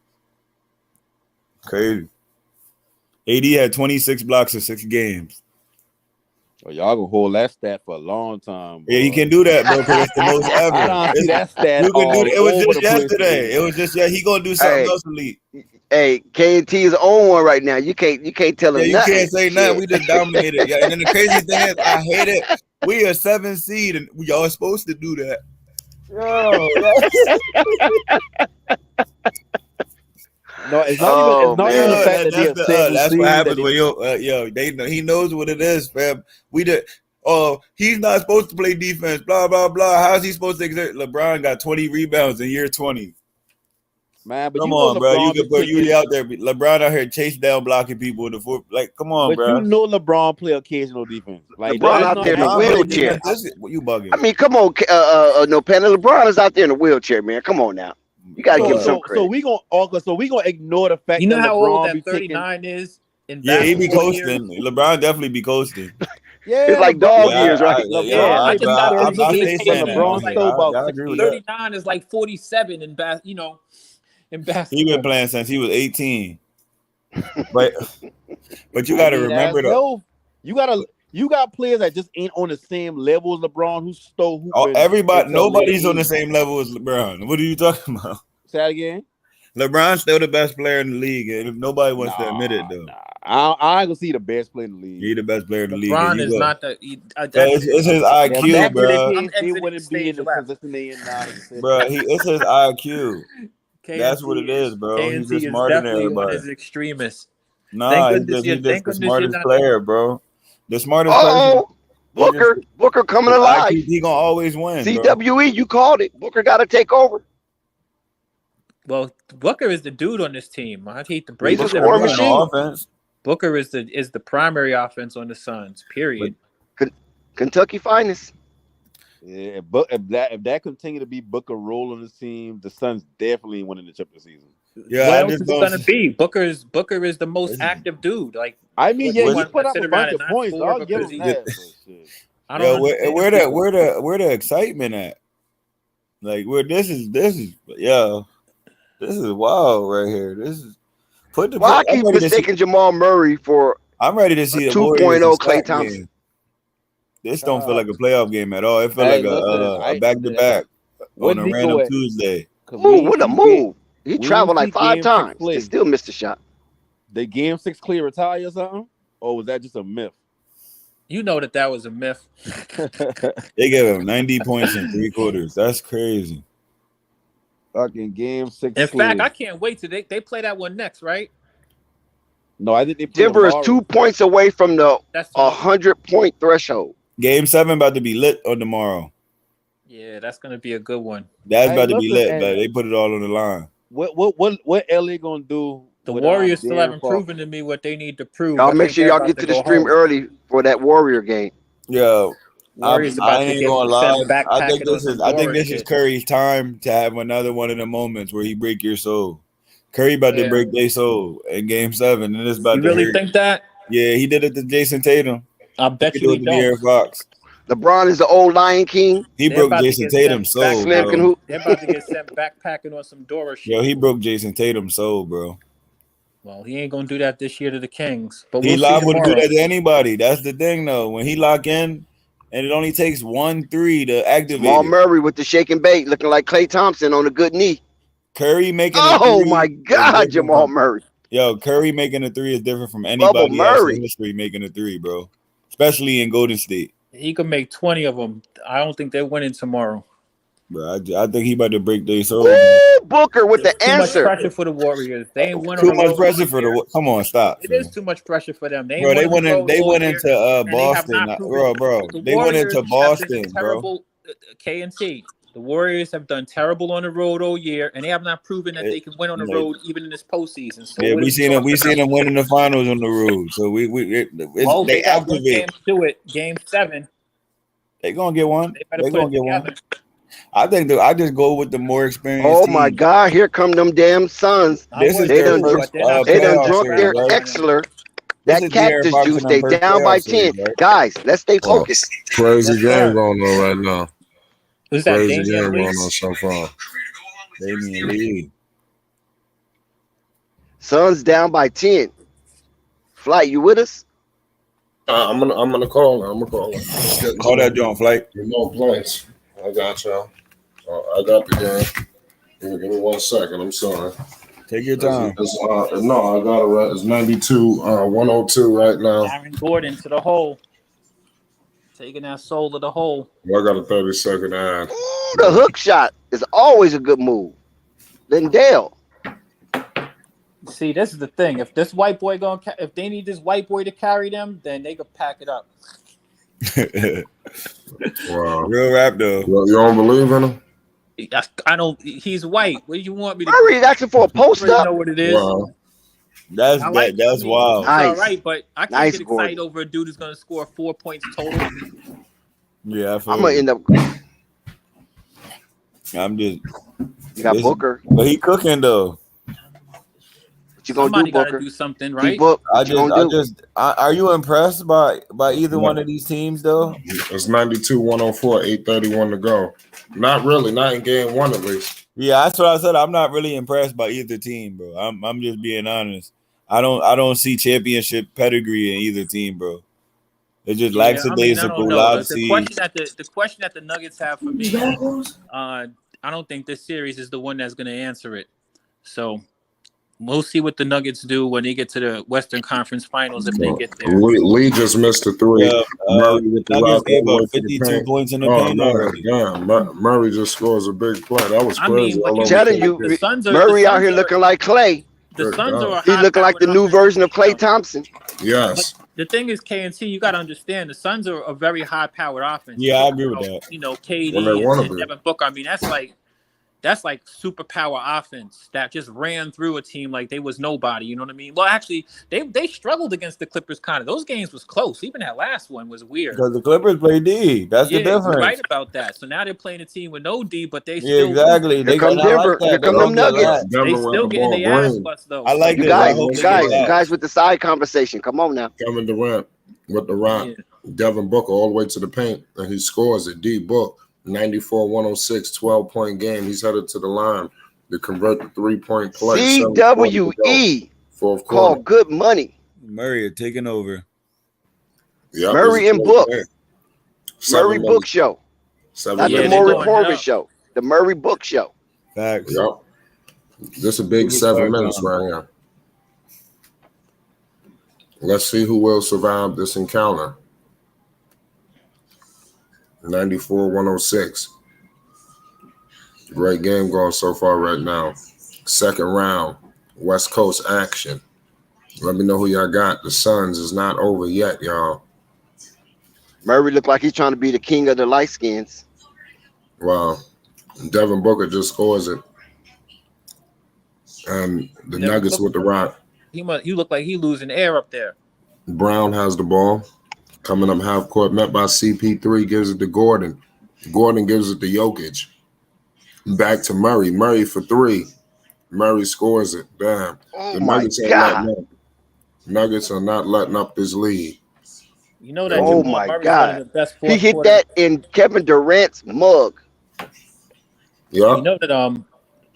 Crazy. AD had 26 blocks in 6 games. Well, y'all gonna hold that stat for a long time. Boy. Yeah, he can do that, bro, because it's the most ever. I don't see that stat. You can do that. It was all just over the place yesterday. today. It was just he gonna do something else elite. Hey, K&T is on one right now. You can't tell him Yeah, you nothing. can't say nothing. We just dominated. Yeah, and then the crazy thing is, I hate it. We are 7 seed, and we all supposed to do that. No, it's not even the fact that they're 7 that's seed. what happens when they know. He knows what it is, fam. We did. Oh, he's not supposed to play defense. Blah blah blah. How's he supposed to exert? LeBron got 20 rebounds in year 20. Man, but Come you on, know bro. LeBron You can put you out there. LeBron out here chase down blocking people in the fourth. Like, come on, but bro. you know LeBron play occasional defense. Like LeBron out there in a wheelchair. What you bugging? I mean, come on, no Panda. LeBron is out there in a wheelchair, man. Come on now. You gotta give him some credit. So we gonna ignore the fact You know that how LeBron old be that 39 is in Yeah, he be basketball coasting. years? LeBron definitely be coasting. Yeah, It's like dog years, right? I just got I'm not saying that. LeBron Okay, still about I agree with that. 39 is like 47 in basketball. He been playing since he was 18. But you got to remember though. You got players that just ain't on the same level as LeBron who stole hooping. Nobody's on the same level as LeBron. What are you talking about? Say that again. LeBron's still the best player in the league, and if nobody wants to admit it, though. I ain't gonna see the best player in the league. He's the best player in the league. LeBron is not the. It's his IQ, bro. They wouldn't be in the position they in now. Bro, it's his IQ. That's what it is, bro. He's just smarter than everybody. One of his extremists. Nah, he's just the smartest player, bro. The smartest person. Booker coming alive. He gonna always win. CWE, you called it. Booker got to take over. Well, Booker is the dude on this team. I hate to break it. Offense. Booker is the primary offense on the Suns. Period. Kentucky finest. Yeah, but if that continue to be Booker role on this team, the Suns definitely winning the chip this season. Yeah, what else is it gonna be? Booker is the most active dude. Like, I mean, yeah, he put up a bunch of points. I'll give him that. I don't where the excitement at? Like, where this is wild right here. This is Why I keep mistaking Jamal Murray for I'm ready to see a 2.0 Klay Thompson. Game. This don't feel like a playoff game at all. It feel like a back-to-back on a random Tuesday. Ooh, what a move. He traveled like 5 times. He still missed a shot. They game 6 clear retire or something? Or was that just a myth? You know that was a myth. They gave him 90 points in 3 quarters. That's crazy. Fucking game 6 In fact, I can't wait till they play that one next, right? No, I think they play Denver is 2 points away from the 100-point threshold. Game 7 about to be lit on tomorrow. Yeah, that's gonna be a good one. That's about to be lit, but they put it all on the line. What LA gonna do? The Warriors still haven't proven to me what they need to prove. Y'all make sure y'all get to the stream early for that Warrior game. Yo, I ain't gonna lie. I think this is Curry's time to have another one of the moments where he break your soul. Curry about to break their soul in Game 7, and it's about. You really think that? Yeah, he did it to Jason Tatum. I bet you he do it to De'Aaron don't. Fox. LeBron is the old Lion King. He They're broke about to Jason get sent Tatum's back. soul, Slim can bro. hoop. They're about to get sent backpacking on some Dora shit. Yo, he broke Jason Tatum's soul, bro. Well, he ain't gonna do that this year to the Kings, but He we'll see liable to do tomorrow. that to anybody. That's the thing, though. When he lock in, and it only takes 1-3 to activate Jamal it. Murray with the shake and bake, looking like Klay Thompson on a good knee. Curry making a Oh three my is God, different Jamal from- Murray. Yo, Curry making a three is different from Bubble anybody else in Murray. history making a three, bro. Especially in Golden State. He could make 20 of them. I don't think they're winning tomorrow. Bro, I think he about to break their soul. Ooh, Booker with the Too much answer. pressure for the Warriors. They ain't won on Too the road much pressure all for year. the. Come on, stop. It Bro. is too much pressure for them. They ain't Bro, they won went on the in. road They all went year, into and they have Boston, not proven. bro. The They went Warriors into have Boston, been bro. terrible. K&T. The Warriors have done terrible on the road all year, and they have not proven that they can win on the road even in this postseason. So Yeah, what are we we seen them. talking We seen about? them winning the finals on the road. So Well, they they got one game activate. to do it. Game 7. They gonna get one. They better They put gonna it get one. together. I think I just go with the more experienced Oh my team. God, here come them damn Suns. I This is would They their done, too, dr- first but they're not they done playing playoff that drunk series, their crap right? right now. Exler, This that is De'Aaron cactus Fox juice. and them They first down by playoff series, 10. right? Guys, let's stay Oh, focused. crazy Yes, game sir. going on right now. Who's that? Crazy Damian game Lee? going on so far. Damian Lee. Suns down by 10. Flight, you with us? I'm gonna call her. I'm gonna call her. Call that John Flight. Remote place. I got y'all. I got the game. Give me 1 second. I'm sorry. Take your time. No, I got it right. It's 92, 102 right now. Aaron Gordon to the hole. Taking that soul to the hole. I got a 30-second ad. Ooh, the hook shot is always a good move. Lindell. See, this is the thing. If this white boy if they need this white boy to carry them, then they could pack it up. Wow. Real rap though. You don't believe in him? I don't. He's white. What do you want me to? Murray's asking for a post already up. know what it is. Wow. That's I like- that's I mean, wild. It's all Nice. right, but I can't Nice, get excited Gordon. over a dude who's going to score 4 points total. Yeah, I feel I'm gonna you. end up. I'm just. You got This- Booker. But he cooking though. What you gonna Somebody do, got to Booker? do something, D right? Book. I What you gonna do? are you impressed by either one of these teams though? It's 92, 104, 8:31 to go. Not really. Not in game 1 at least. Yeah, that's what I said. I'm not really impressed by either team, bro. I'm just being honest. I don't see championship pedigree in either team, bro. It's just Yeah, I mean, I lackadaisical, don't know. lob The seed. question that the Nuggets have for me, I don't think this series is the one that's going to answer it. So we'll see what the Nuggets do when they get to the Western Conference Finals if they get there. Lee just missed a 3. Yeah, Murray with the Nuggets rock gave all the way up to the 52 paint. points in the Oh paint man, already. damn! Murray just scores a big play. That was I crazy. mean, but all you over Telling the you, place. the Suns are Murray the out Suns here are- looking like Clay. The Good Suns God. are a He looking like the new high-powered version of Clay offensive team, Thompson. Yes. The thing is, KNT, you got to understand the Suns are a very high-powered offense. Yeah, I agree with that. You know, When KD they wanna and be. Devin Booker. I mean, that's like superpower offense that just ran through a team like they was nobody. You know what I mean? Well, actually, they struggled against the Clippers. Kind of those games was close. Even that last one was weird. Because the Clippers play D. That's the Yeah, you're difference. right about that. So now they're playing a team with no D, but they Yeah, still exactly. They Here come I like Denver. that. Here They come them gonna get Nuggets. lax. They Denver still with the getting ball their ass green. bust though. I like You this. I guys, hope you they guys, get you lax. guys with the side conversation. Come on now. Kevin Durant with the rock. Yeah. Devin Booker all the way to the paint, and he scores it. D Book 94, 106, 12-point game. He's headed to the line to convert the 3-point play. 7:40 to go. CWE. Fourth Call quarter. good money. Murray are taking over. Yep, Murray he's and a Book. player. Murray 7 Book Show. 7 Not Yeah, the they're Maury going Corbin up. Show. The Murray Book Show. Facts. Yep. This is a big Who 7 was minutes that? right here. Let's see who will survive this encounter. 94, 106. Great game going so far right now. Second round, West Coast action. Let me know who y'all got. The Suns is not over yet, y'all. Murray looked like he's trying to be the king of the light skins. Wow. Devin Booker just scores it. And the Devin Nuggets Booker. with the rock. You look like he losing air up there. Brown has the ball. Coming up half court, met by CP3, gives it to Gordon. Gordon gives it to Jokic. Back to Murray. Murray for 3. Murray scores it. Damn. Oh The my Nuggets ain't God. letting up. Nuggets are not letting up this lead. You know They that moved. Oh Jamal my Murray's one of God. the best He fourth hit quarter. that in Kevin Durant's mug. You Yep. know that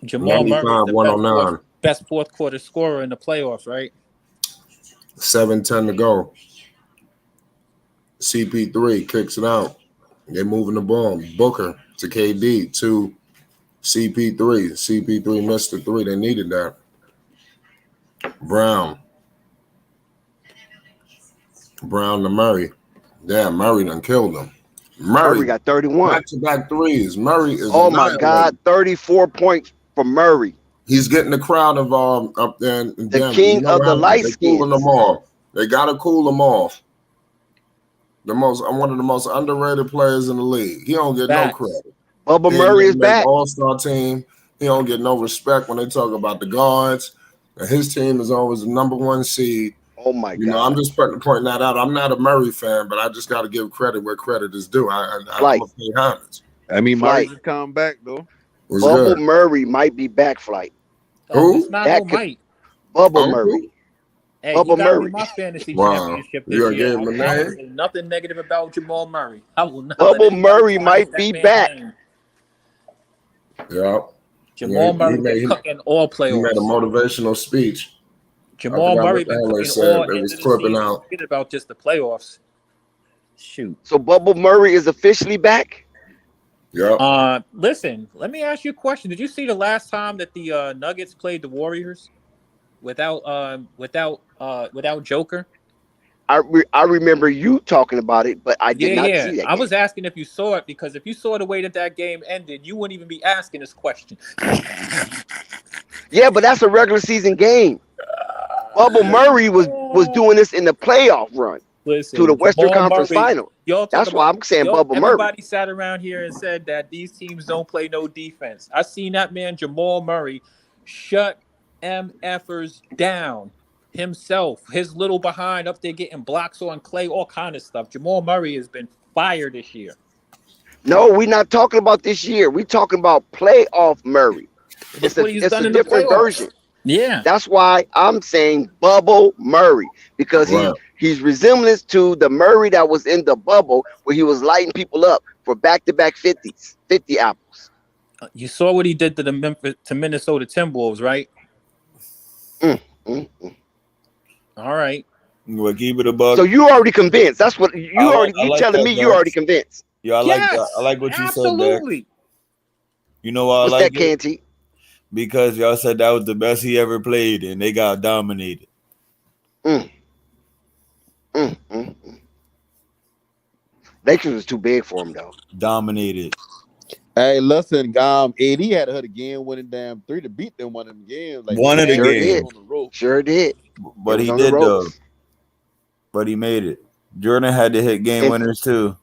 Jamal Murray is 95, the 109. best fourth quarter scorer in the playoffs, right? 7:10 to go. CP3 kicks it out. They're moving the ball. Booker to KD to CP3. CP3 missed the three. They needed that. Brown to Murray. Damn, Murray done killed him. Murray Murray got 31. back-to-back threes. Murray is Oh my God, annihilating. 34 points for Murray. He's getting the crowd involved up there in The Denver. king You know of what the happens? light They cooling them skins. off. They gotta cool them off. One of the most underrated players in the league. He don't get no Facts. credit. Bubba He Murray is didn't make back. All-Star team. He don't get no respect when they talk about the guards. And his team is always the number one seed. Oh my You know, I'm God. just pointing that out. I'm not a Murray fan, but I just got to give credit where credit is due. I'm Flight. a pay homage. I mean, Murray Flight. just come back though. Was Bubble good. Murray might be back, Flight. Oh, it's Who? not That no could- Mike. Bubble Uncle? Murray. Hey, he Bubba got me Murray. my fantasy Wow. championship You this gonna year. give him a I won't name? say nothing negative about Jamal Murray. I will not let Bubble anybody Murray tarnish might that be man's back. name. Yeah. Jamal He Murray made been cooking all he made a playoffs. motivational speech. I Jamal forgot Murray what the been hell they cooking said. all It end was of the clipping season. out. Forget about just the playoffs. Shoot. So Bubble Murray is officially back. Yeah. Listen, let me ask you a question. Did you see the last time that the Nuggets played the Warriors without Joker? I remember you talking about it, but I did not Yeah. see that I game. was asking if you saw it because if you saw the way that game ended, you wouldn't even be asking this question. Yeah, but that's a regular season game. Bubble Murray was doing this in the playoff run Listen, to the Western Jamal Conference Murray. Final. Y'all talk That's why about I'm saying y'all, Bubble Murray. everybody sat around here and said that these teams don't play no defense. I seen that man Jamal Murray shut MFers down himself. His little behind up there getting blocks on Clay, all kind of stuff. Jamal Murray has been fired this year. No, we're not talking about this year. We're talking about playoff Murray. Look what he's done in the different playoffs. version. Yeah. That's why I'm saying Bubble Murray, because Right. he's resemblance to the Murray that was in the bubble where he was lighting people up for back-to-back 50s, 50 apples. You saw what he did to the Minnesota Timberwolves, right? All right. Well, keep it a buck. So you already convinced. That's what you I like telling that, me you Dax. already convinced. Yeah, I Yes, like what you said, Dax. absolutely. You know why I What's like that, it? Canty? Because y'all said that was the best he ever played, and they got dominated. Lakers was too big for him though. Dominated. Hey, listen, AD had to hit a game-winning damn three to beat them one of them games. Like One of the Sure games. did. on the road. Sure did. But It he was on the did, though. ropes. But he made it. Jordan had to hit game And- winners, too.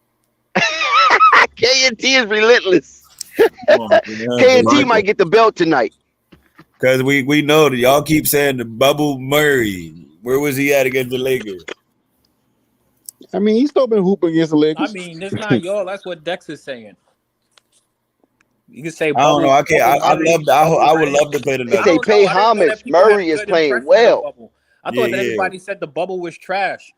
K&T is relentless. Because K&T might get the belt tonight. we know that y'all keep saying the Bubble Murray. Where was he at against the Lakers? I mean, he's still been hooping against the Lakers. I mean, it's not y'all. That's what Dex is saying. You can say I don't know. I can't. I would love to play the They I say Nuggets. don't pay know. I didn't know that homage. people had Murray a is good playing impression of the well. bubble. I thought that Yeah. everybody said the bubble was trash.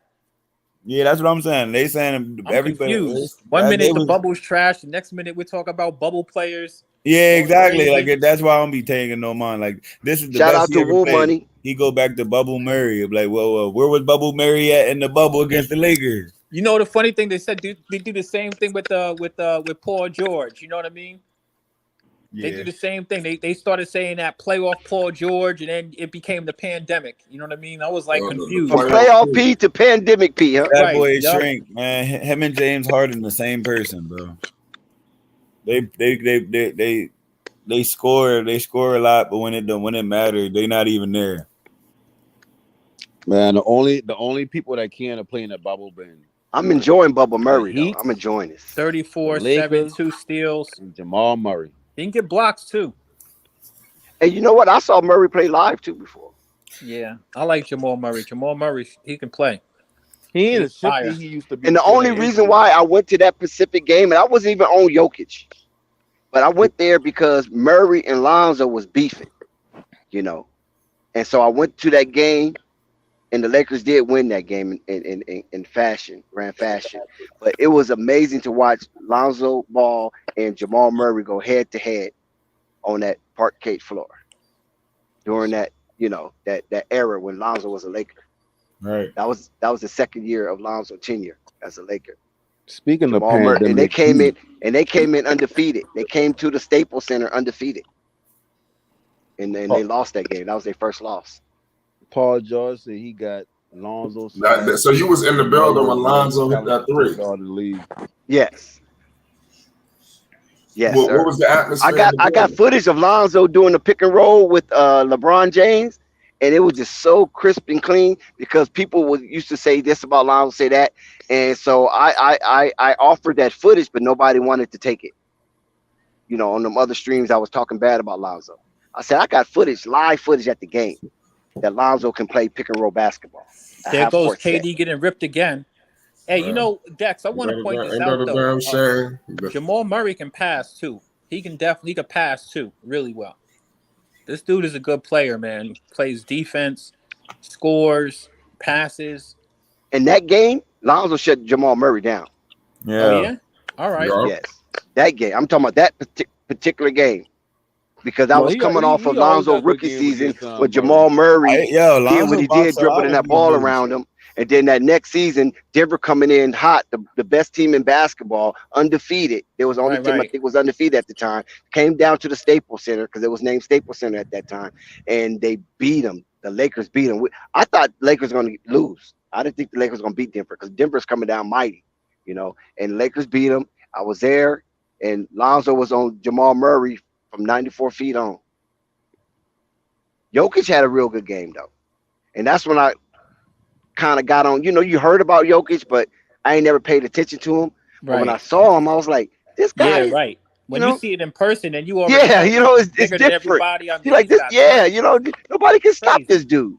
Yeah, that's what I'm saying. They saying I'm everybody. confused. One they minute the was- bubble's trash. The next minute we talk about bubble players. Yeah, Going exactly. crazy. Like that's why I don't be taking no mind. Like this is the Shout best out he to ever Woo played. Money. He go back to Bubble Murray. Like, well, where was Bubble Murray at in the bubble against the Lakers? You know the funny thing they said they do the same thing with Paul George. You know what I mean? They do the same thing. They started saying that playoff Paul George, and then it became the pandemic. You know what I mean? I was like confused. From playoff P to pandemic P, huh? That Right, boy yup. shrink, man. Him and James Harden the same person, bro. They score a lot, but when it matters, they not even there. Man, the only people that can are playing that bubble been I'm enjoying Bubba Murray, Heat. though. I'm enjoying this. 34, The 7, Lakers. 2 steals. and Jamal Murray. He can get blocks too. And you know what? I saw Murray play live, too, before. Yeah, I like Jamal Murray. Jamal Murray, he can play. He ain't as He's fire. shifty he used to be. And the before only that reason injury. why I went to that Pacific game, and I wasn't even on Jokic, but I went there because Murray and Lonzo was beefing, you know. And so I went to that game, And the Lakers did win that game in fashion, grand fashion. But it was amazing to watch Lonzo Ball and Jamal Murray go head to head on that parquet floor during that, that era when Lonzo was a Laker. Right. That was the second year of Lonzo tenure as a Laker. Speaking of Jamal Murray, and they pandemic, came in undefeated. They came to the Staples Center undefeated, and then they lost that game. That was their first loss. Paul George said he got Lonzo. So you was in the building when Lonzo hit that three. Started the league. Yes. Yes, What sir. was the atmosphere? I got footage of Lonzo doing the pick and roll with LeBron James, and it was just so crisp and clean because people used to say this about Lonzo, say that, and so I offered that footage, but nobody wanted to take it. On them other streams, I was talking bad about Lonzo. I said I got live footage at the game that Lonzo can play pick and roll basketball. There goes KD getting ripped again. Hey, Dex, I want to point this out though. Jamal Murray can pass too. He can pass too, really well. This dude is a good player, man. Plays defense, scores, passes. In that game, Lonzo shut Jamal Murray down. Yeah. Oh, yeah? All right. Yeah. Yes. That game. I'm talking about that particular game. Because I was coming off of Lonzo rookie season with Jamal Murray did what he did, dribbling that ball around him. And then that next season, Denver coming in hot, the best team in basketball, undefeated. There was only team I think was undefeated at the time. Came down to the Staples Center because it was named Staples Center at that time, and they beat them. The Lakers beat them. I thought the Lakers were going to lose. I didn't think the Lakers were going to beat Denver because Denver's coming down mighty, and the Lakers beat them. I was there, and Lonzo was on Jamal Murray from 94 feet on. Jokic had a real good game though, and that's when I kind of got on. You heard about Jokic, but I ain't never paid attention to him. But when I saw him, I was like, this guy. Yeah, right. When you see it in person, and you already it's different. Everybody on like this, nobody can stop this dude.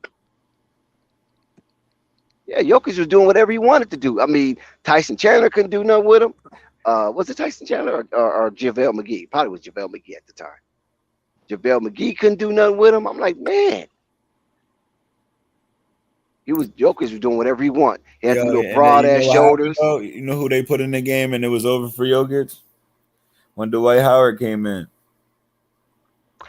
Yeah, Jokic was doing whatever he wanted to do. I mean, Tyson Chandler couldn't do nothing with him. Was it Tyson Chandler or JaVale McGee? Probably was JaVale McGee at the time. JaVale McGee couldn't do nothing with him. I'm like, man. Jokic was doing whatever he wanted. He had little broad ass shoulders. You know who they put in the game and it was over for Jokic? When Dwight Howard came in.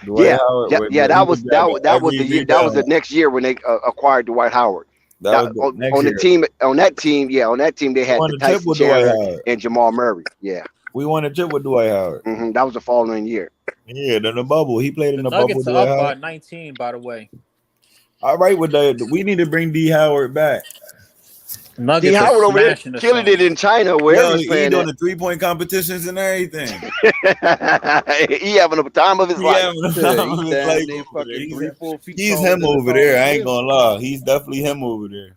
That was the year. That was the next year when they acquired Dwight Howard. On that team they had the Tyson Chandler and Jamal Murray. Yeah, we won a chip with Dwight Howard. Mm-hmm. That was the following year. Yeah, in the bubble. He played in the bubble. Nuggets are up by 19, by the way. All right, with we need to bring D Howard back. D Howard over there killing it in China where he's playing. He's doing the 3-point competitions and everything. He having a time of his life. He's him over there. I ain't gonna lie. He's definitely him over there.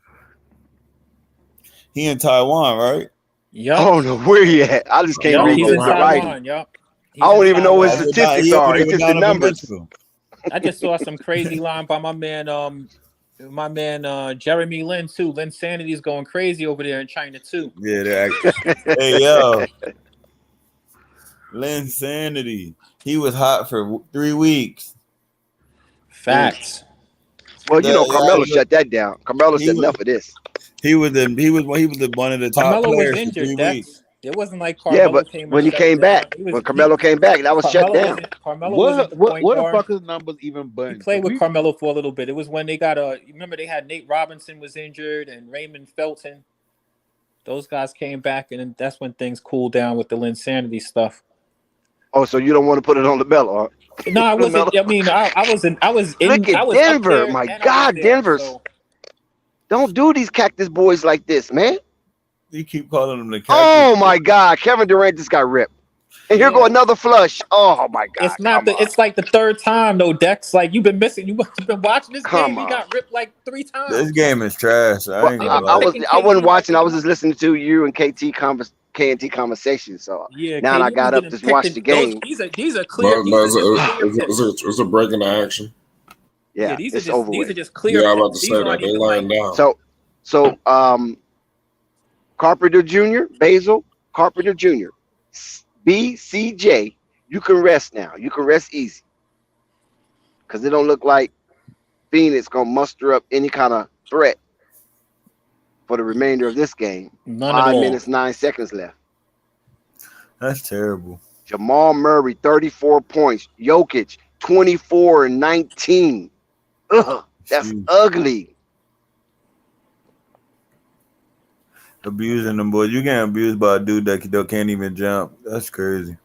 He in Taiwan, right? Yeah. I don't know where he at. I just can't read his writing. I don't even know what his statistics are. It's just the numbers. I just saw some crazy line by my man Jeremy Lin too. Lin Sanity is going crazy over there in China too. Yeah, they're actually. Hey yo, Lin Sanity. He was hot for 3 weeks. Facts. Well, Carmelo shut that down. Carmelo said enough of this. He was one of the top Carmelo players was injured. for 3 weeks. It wasn't like Carmelo when he came back, when Carmelo came back, that was shut down. Carmelo what the fuck his numbers even been? He played with Carmelo for a little bit. It was when they got remember they had Nate Robinson was injured and Raymond Felton. Those guys came back, and that's when things cooled down with the Linsanity stuff. Oh, so you don't want to put it on the belt, huh? No, I wasn't. I mean, I was in. Look at Denver. My God, Denver. So. Don't do these cactus boys like this, man. You keep calling them the cactus. Oh my God, Kevin Durant just got ripped, and here go another flush. Oh my God, it's not. It's like the third time though, Dex. Like you've been missing. You've been watching this game. He got ripped like 3 times. This game is trash. I wasn't watching. I was just listening to you and KNT conversation. So now I got up to watch the game. These are clear. It's a break in the action. Yeah, these it's are just clear. Yeah, I'm about to say that they lying down. So Carpenter Jr., Basil, Carpenter Jr., BCJ, you can rest now. You can rest easy. Because it don't look like Phoenix going to muster up any kind of threat for the remainder of this game. None at 5 all. minutes, 9 seconds left. That's terrible. Jamal Murray, 34 points. Jokic, 24 and 19. Ugh, that's Jeez. ugly. Abusing them boys. You getting abused by a dude that can't even jump. That's crazy.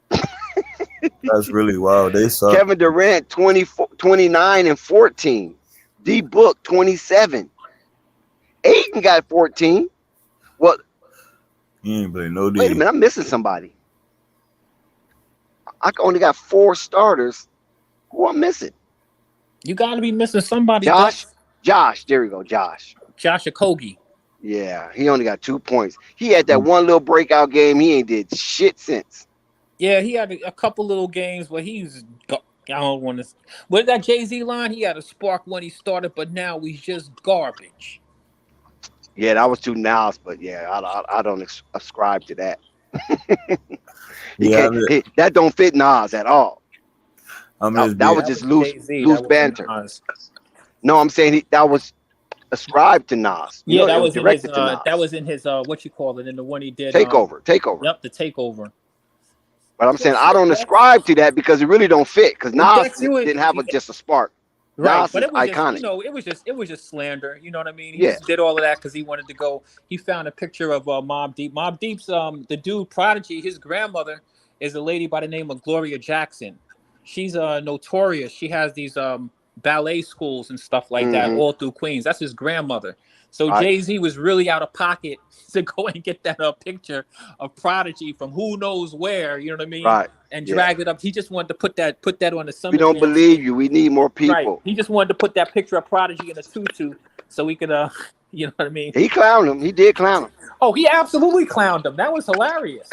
That's really wild. They suck. Kevin Durant, 29 and 14. D Book, 27. Aiden got 14. Well, He ain't play no D. wait a minute, I'm missing somebody. I only got 4 starters. Who I'm missing? You got to be missing somebody. Josh. There we go, Josh. Josh Okogie. Yeah, he only got 2 points. He had that one little breakout game. He ain't did shit since. Yeah, he had a couple little games where he's. I don't want to. With that Jay-Z line, he had a spark when he started, but now he's just garbage. Yeah, that was too Nas, but yeah, I don't ascribe to that. That don't fit Nas at all. That was just loose banter. No, I'm saying that was ascribed to Nas. Yeah, that was directed to Nas. That was in his what you call it, in the one he did. Takeover. Yep, the Takeover. But I'm saying I don't ascribe to that because it really don't fit. Because Nas didn't have just a spark. Right, Nas but it was iconic. Just, it was just slander. You know what I mean? He just did all of that because he wanted to go. He found a picture of Mobb Deep. Mobb Deep's the dude Prodigy. His grandmother is a lady by the name of Gloria Jackson. She's notorious. She has these ballet schools and stuff like that all through Queens. That's his grandmother. So Jay-Z was really out of pocket to go and get that picture of Prodigy from who knows where, you know what I mean? Right. And drag it up. He just wanted to put that on the summer. We don't believe you. We need more people. Right. He just wanted to put that picture of Prodigy in a tutu so we could you know what I mean? He clowned him. He did clown him. Oh, he absolutely clowned him. That was hilarious.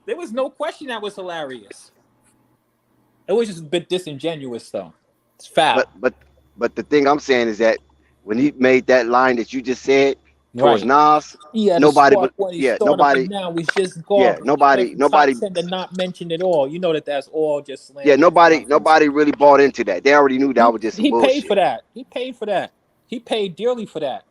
There was no question that was hilarious. It was just a bit disingenuous though. It's foul. But the thing I'm saying is that when he made that line that you just said towards Nas, nobody. Now he's just garbage. Yeah, nobody tend to not mention it all. You know that's all just slander. Yeah, nobody really bought into that. They already knew that was just he bullshit. paid for that. He paid dearly for that.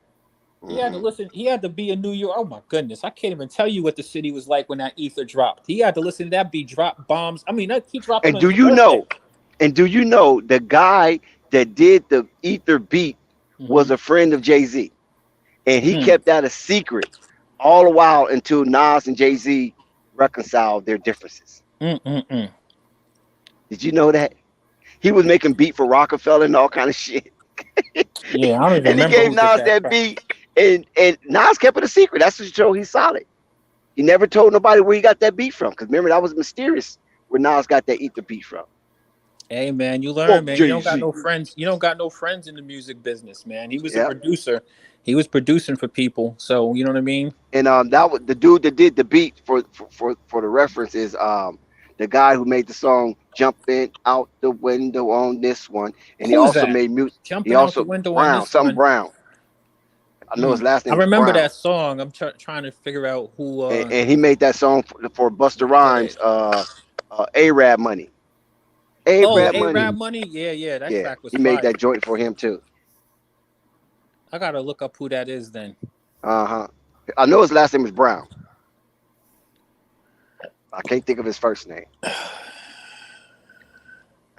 He had to listen. He had to be in New York. Oh my goodness, I can't even tell you what the city was like when that ether dropped. He had to listen to that beat drop bombs. I mean, he dropped. And do you know the guy that did the ether beat was a friend of Jay-Z, and he kept that a secret all the while until Nas and Jay-Z reconciled their differences. Did you know that he was making beat for Rockefeller and all kind of shit? Yeah, I don't even and he gave Nas that beat, and Nas kept it a secret. That's to show he's solid. He never told nobody where he got that beat from, because remember that was mysterious where Nas got that ether beat from. Hey man, you learn, man. You don't got no friends. You don't got no friends in the music business, man. He was a producer. He was producing for people, so you know what I mean. And that was the dude that did the beat for the reference is the guy who made the song "Jumping Out the Window" on this one, and he also made music. Jumping Out the Window on this one. Brown. I know his last name. I remember Brown. That song. I'm trying to figure out who. And he made that song for Busta Rhymes, Arab Money. Arab Money. Yeah. That track was. He made that joint for him too. I gotta look up who that is then. I know his last name is Brown. I can't think of his first name.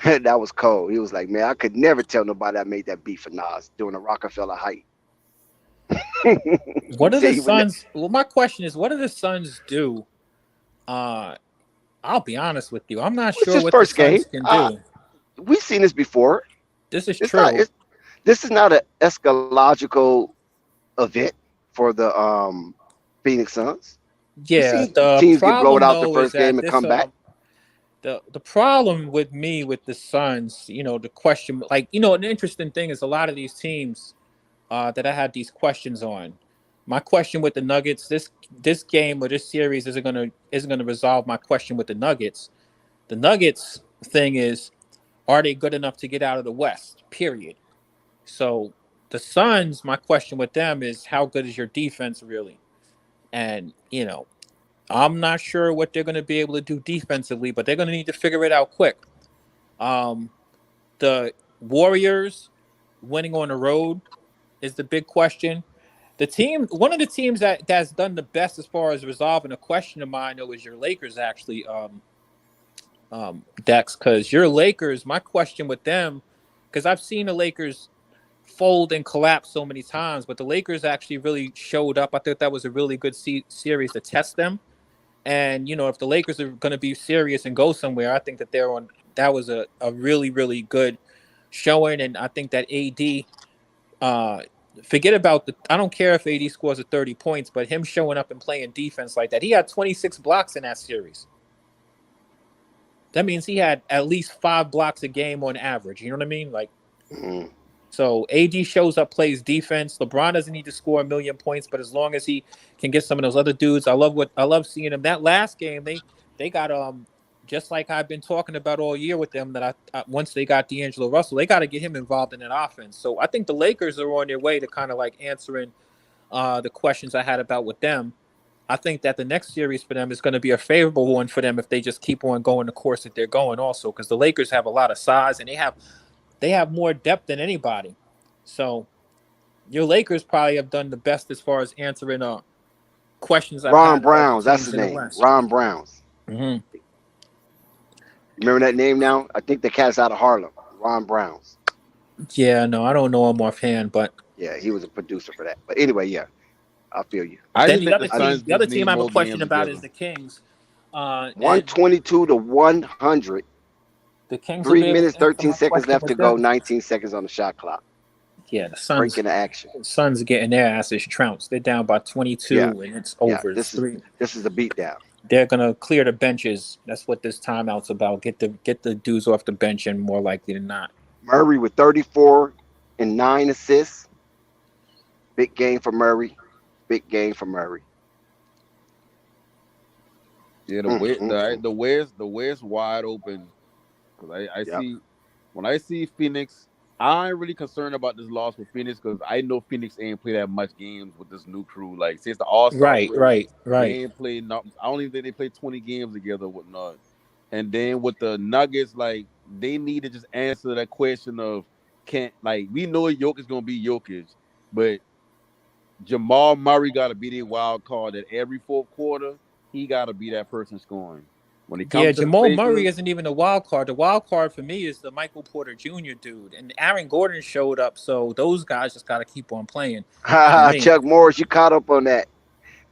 That was cold. He was like, man, I could never tell nobody I made that beat for Nas doing a Rockefeller height. What do the Suns? Well, my question is, what do the Suns do? I'll be honest with you. I'm not sure what the Suns can do. We've seen this before. This is true. This is not an eschatological event for the Phoenix Suns. Yeah, the teams get blown out the first game and come back. The problem with the Suns, the question, an interesting thing is a lot of these teams that I had these questions on. My question with the Nuggets, this game or this series isn't gonna resolve my question with the Nuggets. The Nuggets thing is, are they good enough to get out of the West? Period. So the Suns, my question with them is, how good is your defense really? And I'm not sure what they're going to be able to do defensively, but they're going to need to figure it out quick. The Warriors winning on the road is the big question. One of the teams that's done the best as far as resolving a question of mine, though, is your Lakers, actually, Dex, because your Lakers, my question with them, because I've seen the Lakers fold and collapse so many times, but the Lakers actually really showed up. I thought that was a really good series to test them. And, if the Lakers are going to be serious and go somewhere, I think that that was a really, really good showing. And I think that AD, forget about I don't care if AD scores 30 points, but him showing up and playing defense like that, he had 26 blocks in that series. That means he had at least 5 blocks a game on average. You know what I mean? Like, so AD shows up, plays defense. LeBron doesn't need to score 1,000,000 points, but as long as he can get some of those other dudes, I love seeing him. That last game, they got just like I've been talking about all year with them, that I once they got D'Angelo Russell, they got to get him involved in that offense. So I think the Lakers are on their way to kind of like answering the questions I had about with them. I think that the next series for them is going to be a favorable one for them if they just keep on going the course that they're going also, because the Lakers have a lot of size and they have more depth than anybody. So your Lakers probably have done the best as far as answering questions. Ron Browns, that's his name. Ron Browns. Mm-hmm. Remember that name now? I think the cat's out of Harlem. Ron Browns. Yeah, no, I don't know him offhand, but yeah, he was a producer for that. But anyway, yeah, I feel you. Then the other team I have a question about is the Kings. 122 to 100. The Kings 3 minutes, 13 seconds left to go. 19 seconds on the shot clock. Yeah, the Suns breaking the action. The Suns are getting their asses trounced. They're down by 22, and it's over. This is a beatdown. They're gonna clear the benches. That's what this timeout's about. Get the dudes off the bench, and more likely than not. Murray with 34 and 9 assists. Big game for Murray. Big game for Murray. Yeah, the West wide open. Because I see, when I see Phoenix, I ain't really concerned about this loss with Phoenix because I know Phoenix ain't played that much games with this new crew. Like since the All-Star right. They ain't played. I don't even think they played 20 games together or whatnot. And then with the Nuggets, like they need to just answer that question of we know Jokic is gonna be Jokic, but Jamal Murray got to be the wild card at every fourth quarter. He got to be that person scoring. When it comes to Jamal Murray isn't even the wild card. The wild card for me is the Michael Porter Jr. dude. And Aaron Gordon showed up, so those guys just got to keep on playing. Chuck Morris, you caught up on that.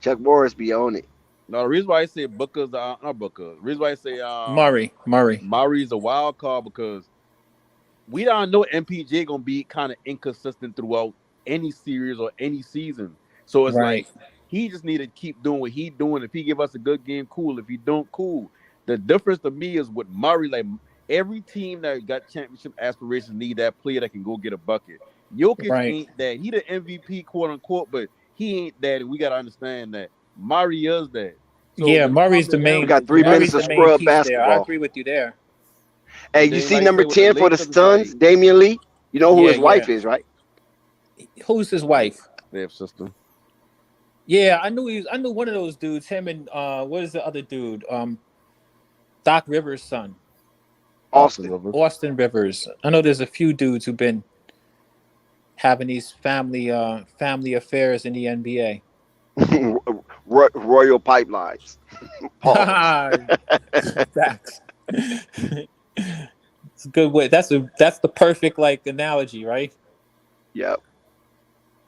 Chuck Morris be on it. No, the reason why I say Booker's not Booker. The reason why I say Murray's a wild card because we don't know MPJ gonna be kind of inconsistent throughout any series or any season. So it's like he just need to keep doing what he's doing. If he give us a good game, cool. If he don't, cool. The difference to me is with Murray, like every team that got championship aspirations need that player that can go get a bucket. Jokic ain't that. He the MVP, quote unquote, but he ain't that, and we gotta understand that. Murray is that. So Murray's the main. We got 3 minutes of scrub basketball. I agree with you there. Hey, you see number 10 for the Suns, Damian Lee? You know who his wife is, right? Who's his wife? Their sister. Yeah, I knew one of those dudes. Him and what is the other dude? Doc Rivers' son. Austin Rivers. I know there's a few dudes who've been having these family affairs in the NBA. Royal pipelines. Facts. It's a good way. That's the perfect analogy, right? Yep.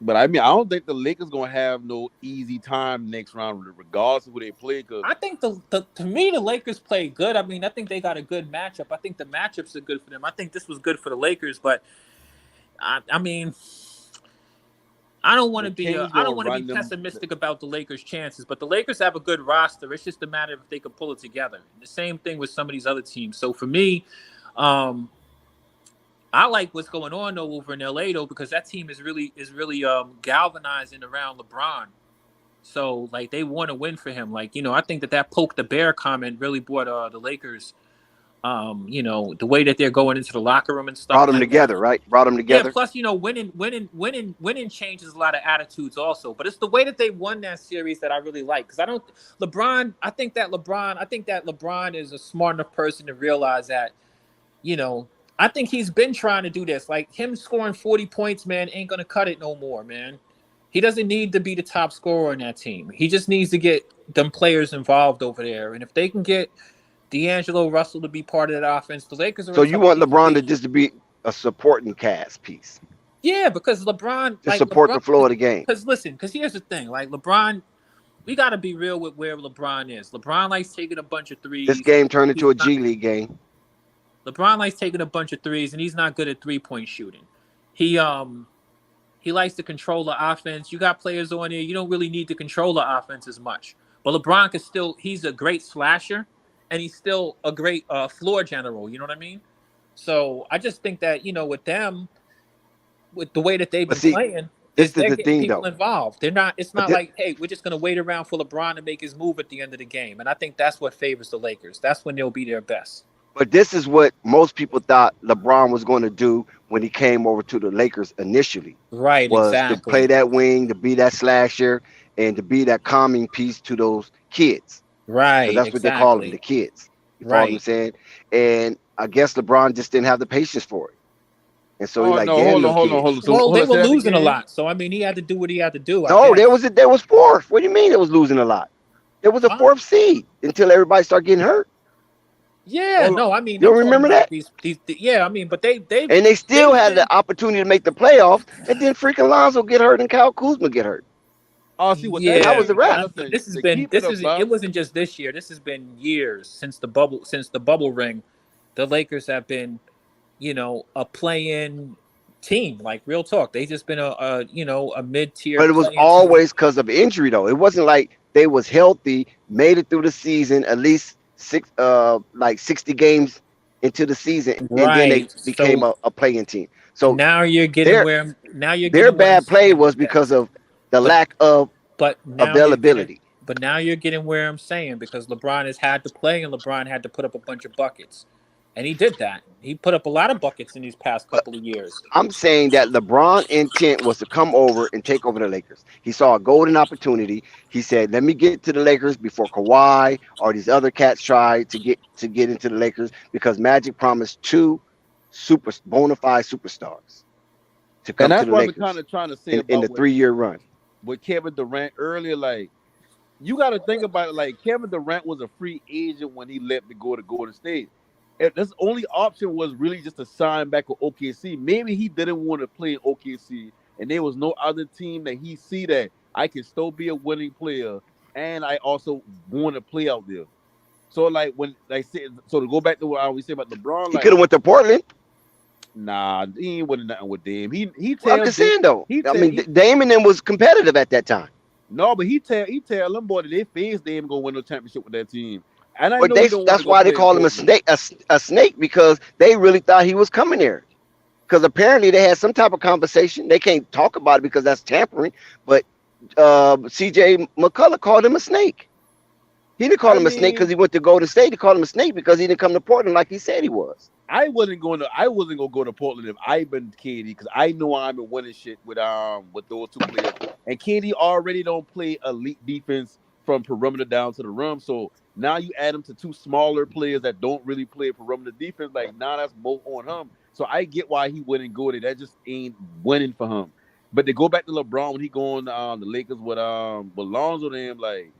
But I mean, I don't think the Lakers gonna have no easy time next round, regardless of who they play. Cause I think to me the Lakers play good. I mean, I think they got a good matchup. I think the matchups are good for them. I think this was good for the Lakers, but I mean, I don't want to be pessimistic about the Lakers' chances. But the Lakers have a good roster. It's just a matter of if they can pull it together. The same thing with some of these other teams. So for me, I like what's going on though over in LA though because that team is really galvanizing around LeBron. So they want to win for him. I think that poke the bear comment really brought the Lakers. The way that they're going into the locker room and stuff. Brought them together, right? Brought them together. Yeah. Plus, winning changes a lot of attitudes also. But it's the way that they won that series that I really like because I think that LeBron is a smart enough person to realize that, I think he's been trying to do this. Like him scoring 40 points, man, ain't gonna cut it no more, man. He doesn't need to be the top scorer on that team. He just needs to get them players involved over there. And if they can get D'Angelo Russell to be part of that offense, the Lakers are So in you some want decent LeBron to shape. just to be a supporting cast piece Yeah, because LeBron, to support the flow of the game. Because here's the thing, like LeBron, we got to be real with where LeBron is. LeBron likes taking a bunch of threes. This game turned into a G League game. LeBron likes taking a bunch of threes, and he's not good at 3-point shooting. He likes to control the offense. You got players on there. You don't really need to control the offense as much. But LeBron can still, he's a great slasher, and he's still a great floor general. You know what I mean? So I just think that, with them, with the way that they've been playing, this is they're the getting thing, people though. involved. It's not like, hey, we're just going to wait around for LeBron to make his move at the end of the game. And I think that's what favors the Lakers. That's when they'll be their best. But this is what most people thought LeBron was going to do when he came over to the Lakers initially. Right, was exactly. to play that wing, to be that slasher, and to be that calming piece to those kids. Right, that's what they call them, the kids. You follow what I'm saying? And I guess LeBron just didn't have the patience for it. And so hold on. Well, they were losing a lot. So, I mean, he had to do what he had to do. No, there was fourth. What do you mean it was losing a lot? There was a fourth seed until everybody started getting hurt. Yeah, no, I mean, you don't remember that? Yeah, I mean, but they still had the opportunity to make the playoffs, and then freaking Lonzo get hurt and Kyle Kuzma get hurt. Oh, see what that was the wrap. It wasn't just this year. This has been years since the bubble ring. The Lakers have been, a play-in team. Like real talk, they just been a mid-tier. But it was always because of injury, though. It wasn't like they was healthy, made it through the season, at least 60 games into the season, and then they became a playing team. So now you're getting their bad play was because of the lack of availability. But now you're getting where I'm saying, because LeBron has had to play and LeBron had to put up a bunch of buckets. And he did that. He put up a lot of buckets in these past couple of years. I'm saying that LeBron's intent was to come over and take over the Lakers. He saw a golden opportunity. He said, let me get to the Lakers before Kawhi or these other cats try to get into the Lakers, because Magic promised two bona fide superstars to come to the Lakers. And that's what I'm kind of trying to say in the 3-year run. With Kevin Durant earlier, like, you got to think about it. Like, Kevin Durant was a free agent when he left to go to Golden State. And his only option was really just to sign back with OKC. Maybe he didn't want to play in OKC, and there was no other team that he see that I can still be a winning player, and I also want to play out there. So, like, to go back to what I always say about LeBron, he could have went to Portland. Nah, he ain't winning nothing with Dame. I'm just saying though. Dame and them was competitive at that time. No, but he tell them boy that they face Dame gonna win no championship with that team. And I but know that's why they call him a snake, because they really thought he was coming there. Because apparently they had some type of conversation. They can't talk about it because that's tampering. But CJ McCullough called him a snake. He didn't call him a snake because he went to Golden State. He called him a snake because he didn't come to Portland like he said he was. I wasn't gonna go to Portland if I been KD, because I know I'm been winning shit with those two players. And KD already don't play elite defense from perimeter down to the rim. So now you add him to two smaller players that don't really play perimeter defense. Like, now that's both on him. So I get why he wouldn't go there. That just ain't winning for him. But to go back to LeBron when he going the Lakers with Lonzo and him, like,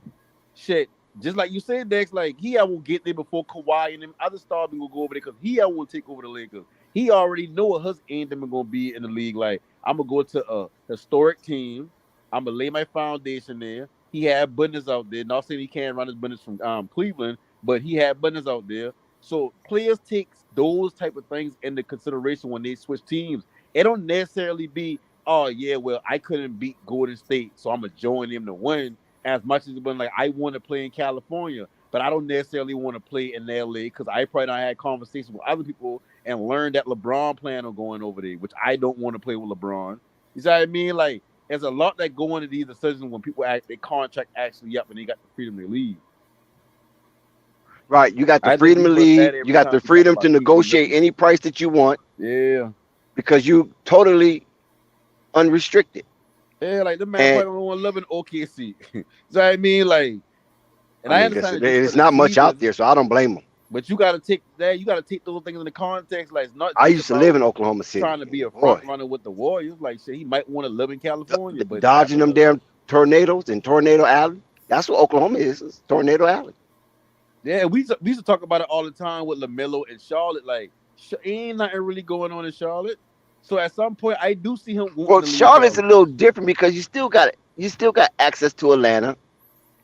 shit. Just like you said, Dex, like, I will get there before Kawhi and them other stars will go over there, because I want to take over the Lakers. He already know what his anthem is going to be in the league. Like, I'm going to go to a historic team. I'm going to lay my foundation there. He had business out there. Not saying he can't run his business from Cleveland, but he had business out there. So players take those type of things into consideration when they switch teams. It don't necessarily be, oh, yeah, well, I couldn't beat Golden State, so I'm going to join them to win. As much as it's been like, I want to play in California, but I don't necessarily want to play in LA, because I probably not had conversations with other people and learned that LeBron plan on going over there, which I don't want to play with LeBron. You see what I mean? Like, there's a lot that go into these decisions when people their contract actually up and they got the freedom to leave. Right, you got the freedom to leave. You got the freedom to negotiate any price that you want. Yeah, because you totally unrestricted. Yeah, like the man probably want to live in OKC. So I mean, like, and I understand it's not much out there, so I don't blame him. But you gotta take that. You gotta take those things in the context. Like it's not I just used to about live in Oklahoma City. trying to be a Boy, front runner with the Warriors. Like shit, he might want to live in California, but that's dodging them damn tornadoes in Tornado Alley. That's what Oklahoma is Tornado Alley. yeah. We used to talk about it all the time with LaMelo and Charlotte. Like ain't nothing really going on in Charlotte. So at some point, I do see him wanting Well, to leave Charlotte's a Charlotte. little different because you still got access to Atlanta.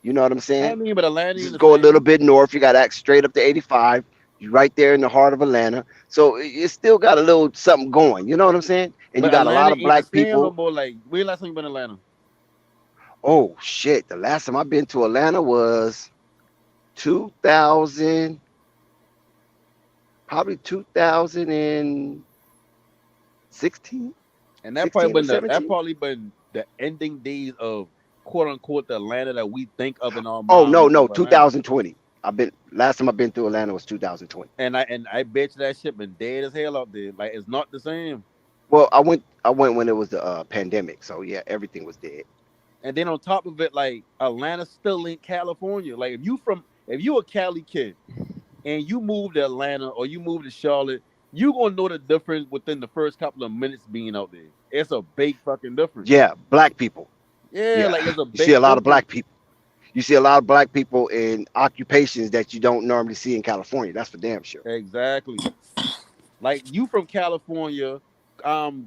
You know what I'm I saying? mean, but Atlanta ain't Just the go a little same. bit north. You got access straight up to 85. You're right there in the heart of Atlanta. So it still got a little something going. You know what I'm saying? And you But got a lot Atlanta of ain't the black same no people. more. Like when last time you been in Atlanta? Oh shit! The last time I've been to Atlanta was 2000, probably 2016, And 16 or that 17. probably been the ending days of quote unquote the Atlanta that we think of in our Oh mind when no, we think no, of Atlanta. 2020. Last time I've been to Atlanta was 2020. And I bet you that shit been dead as hell out there. Like it's not the same. Well, I went when it was the pandemic. So yeah, everything was dead. And then on top of it, like Atlanta still ain't California. Like if you a Cali kid and you move to Atlanta or you move to Charlotte, you gonna know the difference within the first couple of minutes being out there. It's a big fucking difference. Yeah, black people. Yeah, Yeah, like it's a you see a big lot of difference. black people. You see a lot of black people in occupations that you don't normally see in California. That's for damn sure. Exactly. Like you from California,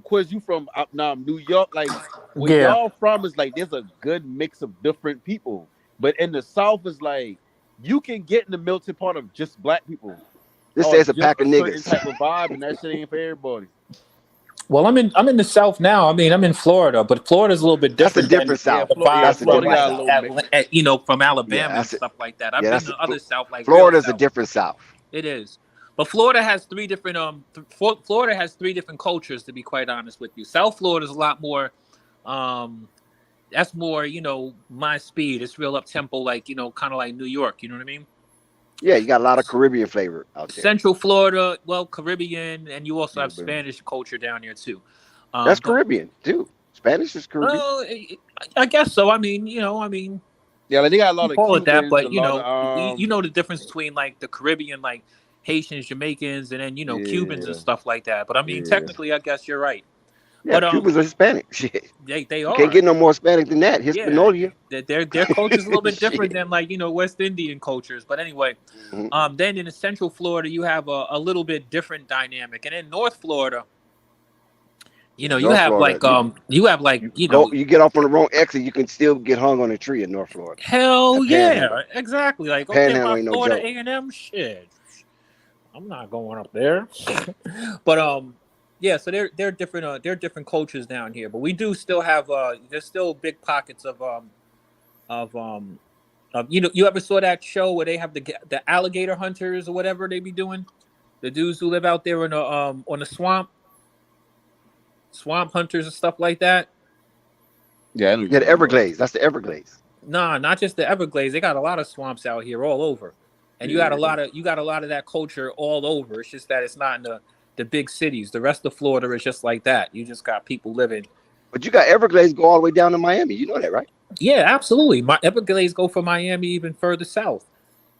Quiz, you from up now New York. Like where Yeah. y'all from is like there's a good mix of different people. But in the South is like you can get in the melting pot of just black people This or says a just pack a of certain niggas. type of vibe, and that shit ain't for everybody. Well, I'm in the South now. I mean, I'm in Florida, but Florida's a little bit That's a different than different South. the vibe That's a from Florida different got a like South. little mix. From Yeah, Alabama and that's it. stuff like that. I've Yeah, been that's to other South, like real Florida's a South. different South. It is. But Florida has three different Florida has three different cultures, to be quite honest with you. South Florida's a lot more that's more, my speed. It's real up tempo, like, kind of like New York, you know what I mean? Yeah, you got a lot of Caribbean flavor out there. Central Florida, well, Caribbean, and you also Yeah, have baby. Spanish culture down there too. That's But Caribbean too. Spanish is Caribbean. I guess so. I mean, Yeah, like they got a you lot of call it that, Cubans, a but lot of you know the difference between like the Caribbean, like Haitians, Jamaicans, and then Cubans and yeah, stuff like that. But I mean, yeah. technically, I guess you're right. Yeah, But Cubans are Hispanic. Shit, they you can't are. get no more Hispanic than that. Yeah, Hispaniola. their culture is a little bit different Shit. than like West Indian cultures. But anyway, Mhm. then in the Central Florida, you have a little bit different dynamic, and in North Florida, you North have Florida, like you have like you get off on the wrong exit, you can still get hung on a tree in North Florida. hell The Panhandle. yeah, exactly. Like Panhandle my ain't no Florida joke. A&M shit. I'm not going up there. But yeah, so they're different cultures down here, but we do still have there's still big pockets of you ever saw that show where they have the alligator hunters or whatever they be doing, the dudes who live out there in the on the swamp hunters and stuff like that. Yeah, I know Yeah, the Everglades. That's the Everglades. Nah, not just the Everglades. They got a lot of swamps out here all over, and you got a lot of that culture all over. It's just that it's not in the big cities. The rest of Florida is just like that. You just got people living. But you got Everglades go all the way down to Miami. You know that, right? Yeah, absolutely. My Everglades go from Miami even further south,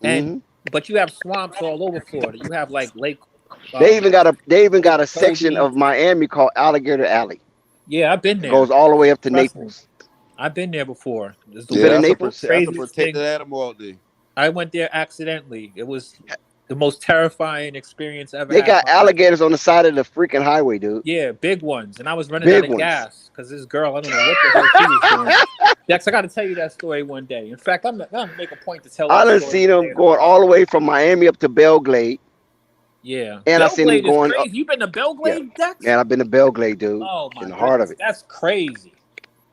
and but you have swamps all over Florida. You have like Lake. They even got a section Cody. of Miami called Alligator Alley. Yeah, I've been It there. goes all the way up to Trust me. Naples. I've been there before. It's the You been in that's Naples? that's a craziest protected thing. animal out there. I went there accidentally. It was the most terrifying experience ever. They got alligators on the side of the freaking highway, dude. Yeah, big ones. And I was running Big out of ones. gas because this girl, I don't know what the hell she was doing. Dex, I got to tell you that story one day. In fact, I'm gonna make a point to tell. I that done story seen one them day. going all the way from Miami up to Belglade. Yeah, And I seen them Belglade going is up. crazy. You been to Belglade, Dex? Man, I've been to Belglade, dude. Oh my In the heart of goodness, it. that's crazy.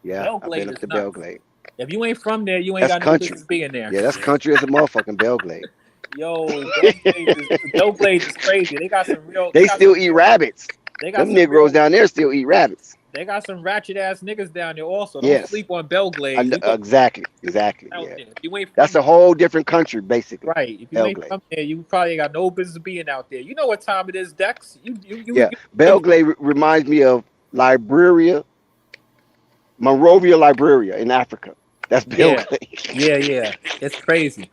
Yeah, I've Belglade been up is to nuts. Belglade. If you ain't from there, you ain't That's got no country. business being there. Yeah, that's country as a motherfucking Belglade. Yo, Belglade is crazy. They got some real. They still eat rabbits. They got Them some Negroes real, down there still eat rabbits. They got some ratchet ass niggas down there also. Don't Yes. sleep on Belglade. You go Exactly. out Yeah. there. If you ain't from That's a whole different country, basically. right. If you ain't Belglade. from there, you probably ain't got no business being out there. You know what time it is, Dex? Yeah. Belglade reminds me of Monrovia, Liberia in Africa. That's Belglade. Yeah. It's crazy.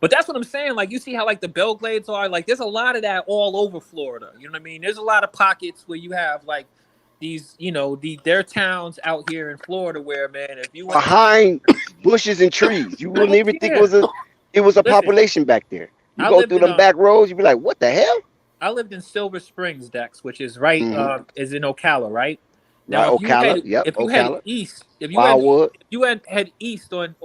But that's what I'm saying. Like, you see how like the Belgrades are. Like, there's a lot of that all over Florida. You know what I mean? There's a lot of pockets where you have like these, there are towns out here in Florida where, man, if you went Behind bushes and trees, you wouldn't even think yeah. it was a Listen, population back there. You I go lived through in them back roads, you be like, what the hell? I lived in Silver Springs, Dex, which is right is in Ocala, right? Right, Now, Ocala. Yep, if you head Ocala. east, Wildwood. head east on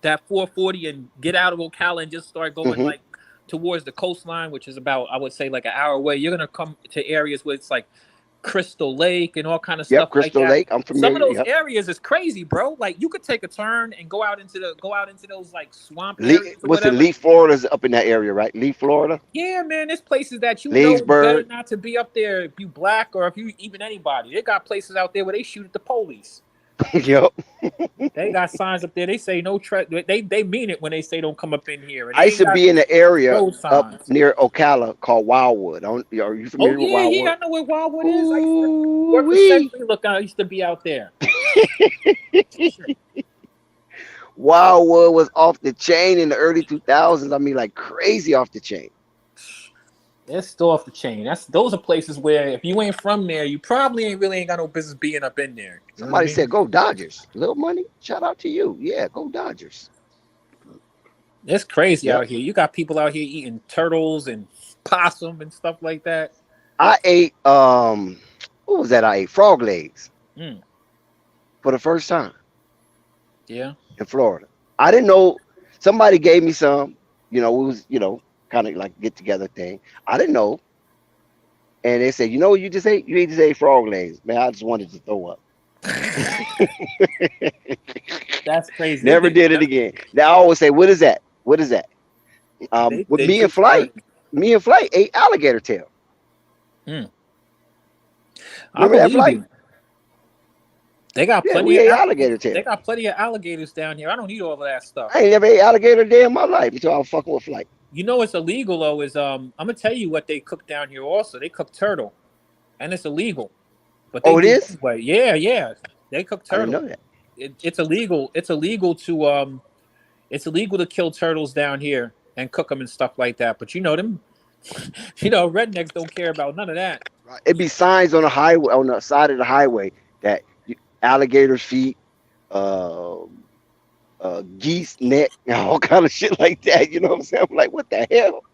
that 440 and get out of Ocala and just start going like towards the coastline, which is about, I would say, like an hour away, you're gonna come to areas where it's like Crystal Lake and all kind of stuff Crystal like that. Lake. I'm Some of familiar. those areas is crazy, bro. Like, you could take a turn and go out into those like swamp areas or What's it? whatever. Lee, Florida's up in that area, right? Lee, Florida. Yeah, man, there's places that you know better Leesburg. not to be up there if you black or if you even anybody. They got places out there where they shoot at the police. Yep. They got signs up there. They say no. They mean it when they say don't come up in here. And I used to be in the area road up signs. near Ocala called Wildwood. Are you familiar with Wildwood? Yeah, I know where Wildwood is. I used to work for Century. Look, I used to be out there. Wildwood was off the chain in the early 2000s. I mean, like crazy off the chain. It's still off the chain. Those are places where if you ain't from there, you probably ain't got no business being up in there. Somebody said, "Go Dodgers." Little money. Shout out to you. Yeah, go Dodgers. It's crazy out here. You got people out here eating turtles and possum and stuff like that. I ate what was that? I ate frog legs for the first time. Yeah. In Florida. I didn't know. Somebody gave me some. It was kind of like get together thing. I didn't know. And they said, you know what you just ate? You just ate frog legs. Man, I just wanted to throw up. That's crazy. Never did it again. Now I always say, what is that? What is that? Me and Flight ate alligator tail. Remember that, Flight? They got plenty of alligator tail. They got plenty of alligators down here. I don't eat all of that stuff. I ain't never ate alligator day in my life until I was fucking with Flight. You know what's illegal though is I'm gonna tell you what they cook down here also. They cook turtle, and it's illegal. But it is? Anyway. Yeah. They cook turtle. I didn't know that. It's illegal. It's illegal to kill turtles down here and cook them and stuff like that. But them, rednecks don't care about none of that. It'd be signs on the highway, on the side of the highway, that alligator feet, geese neck, all kind of shit like that. You know what I'm saying? I'm like, what the hell?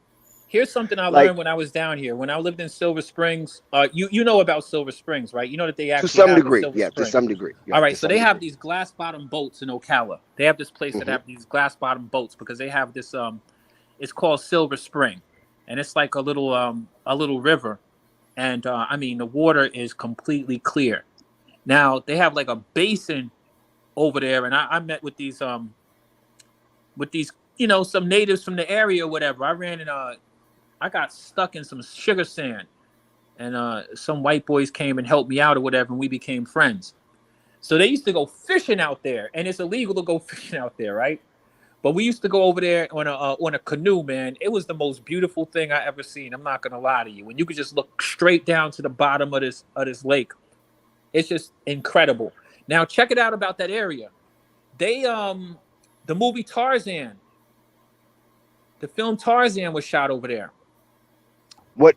Here's something I learned when I was down here. When I lived in Silver Springs, you know about Silver Springs, right? You know that they actually to some have degree, Silver Springs. To some degree. Yeah, all right, so they have these glass bottom boats in Ocala. They have this place that have these glass bottom boats because they have this. It's called Silver Spring, and it's like a little river, and I mean the water is completely clear. Now they have like a basin over there, and I met with these some natives from the area or whatever. I ran in I got stuck in some sugar sand, and some white boys came and helped me out or whatever, and we became friends. So they used to go fishing out there, and it's illegal to go fishing out there, right? But we used to go over there on a canoe, man. It was the most beautiful thing I ever seen. I'm not gonna lie to you. When you could just look straight down to the bottom of this lake, it's just incredible. Now check it out about that area. They the movie Tarzan, the film Tarzan was shot over there.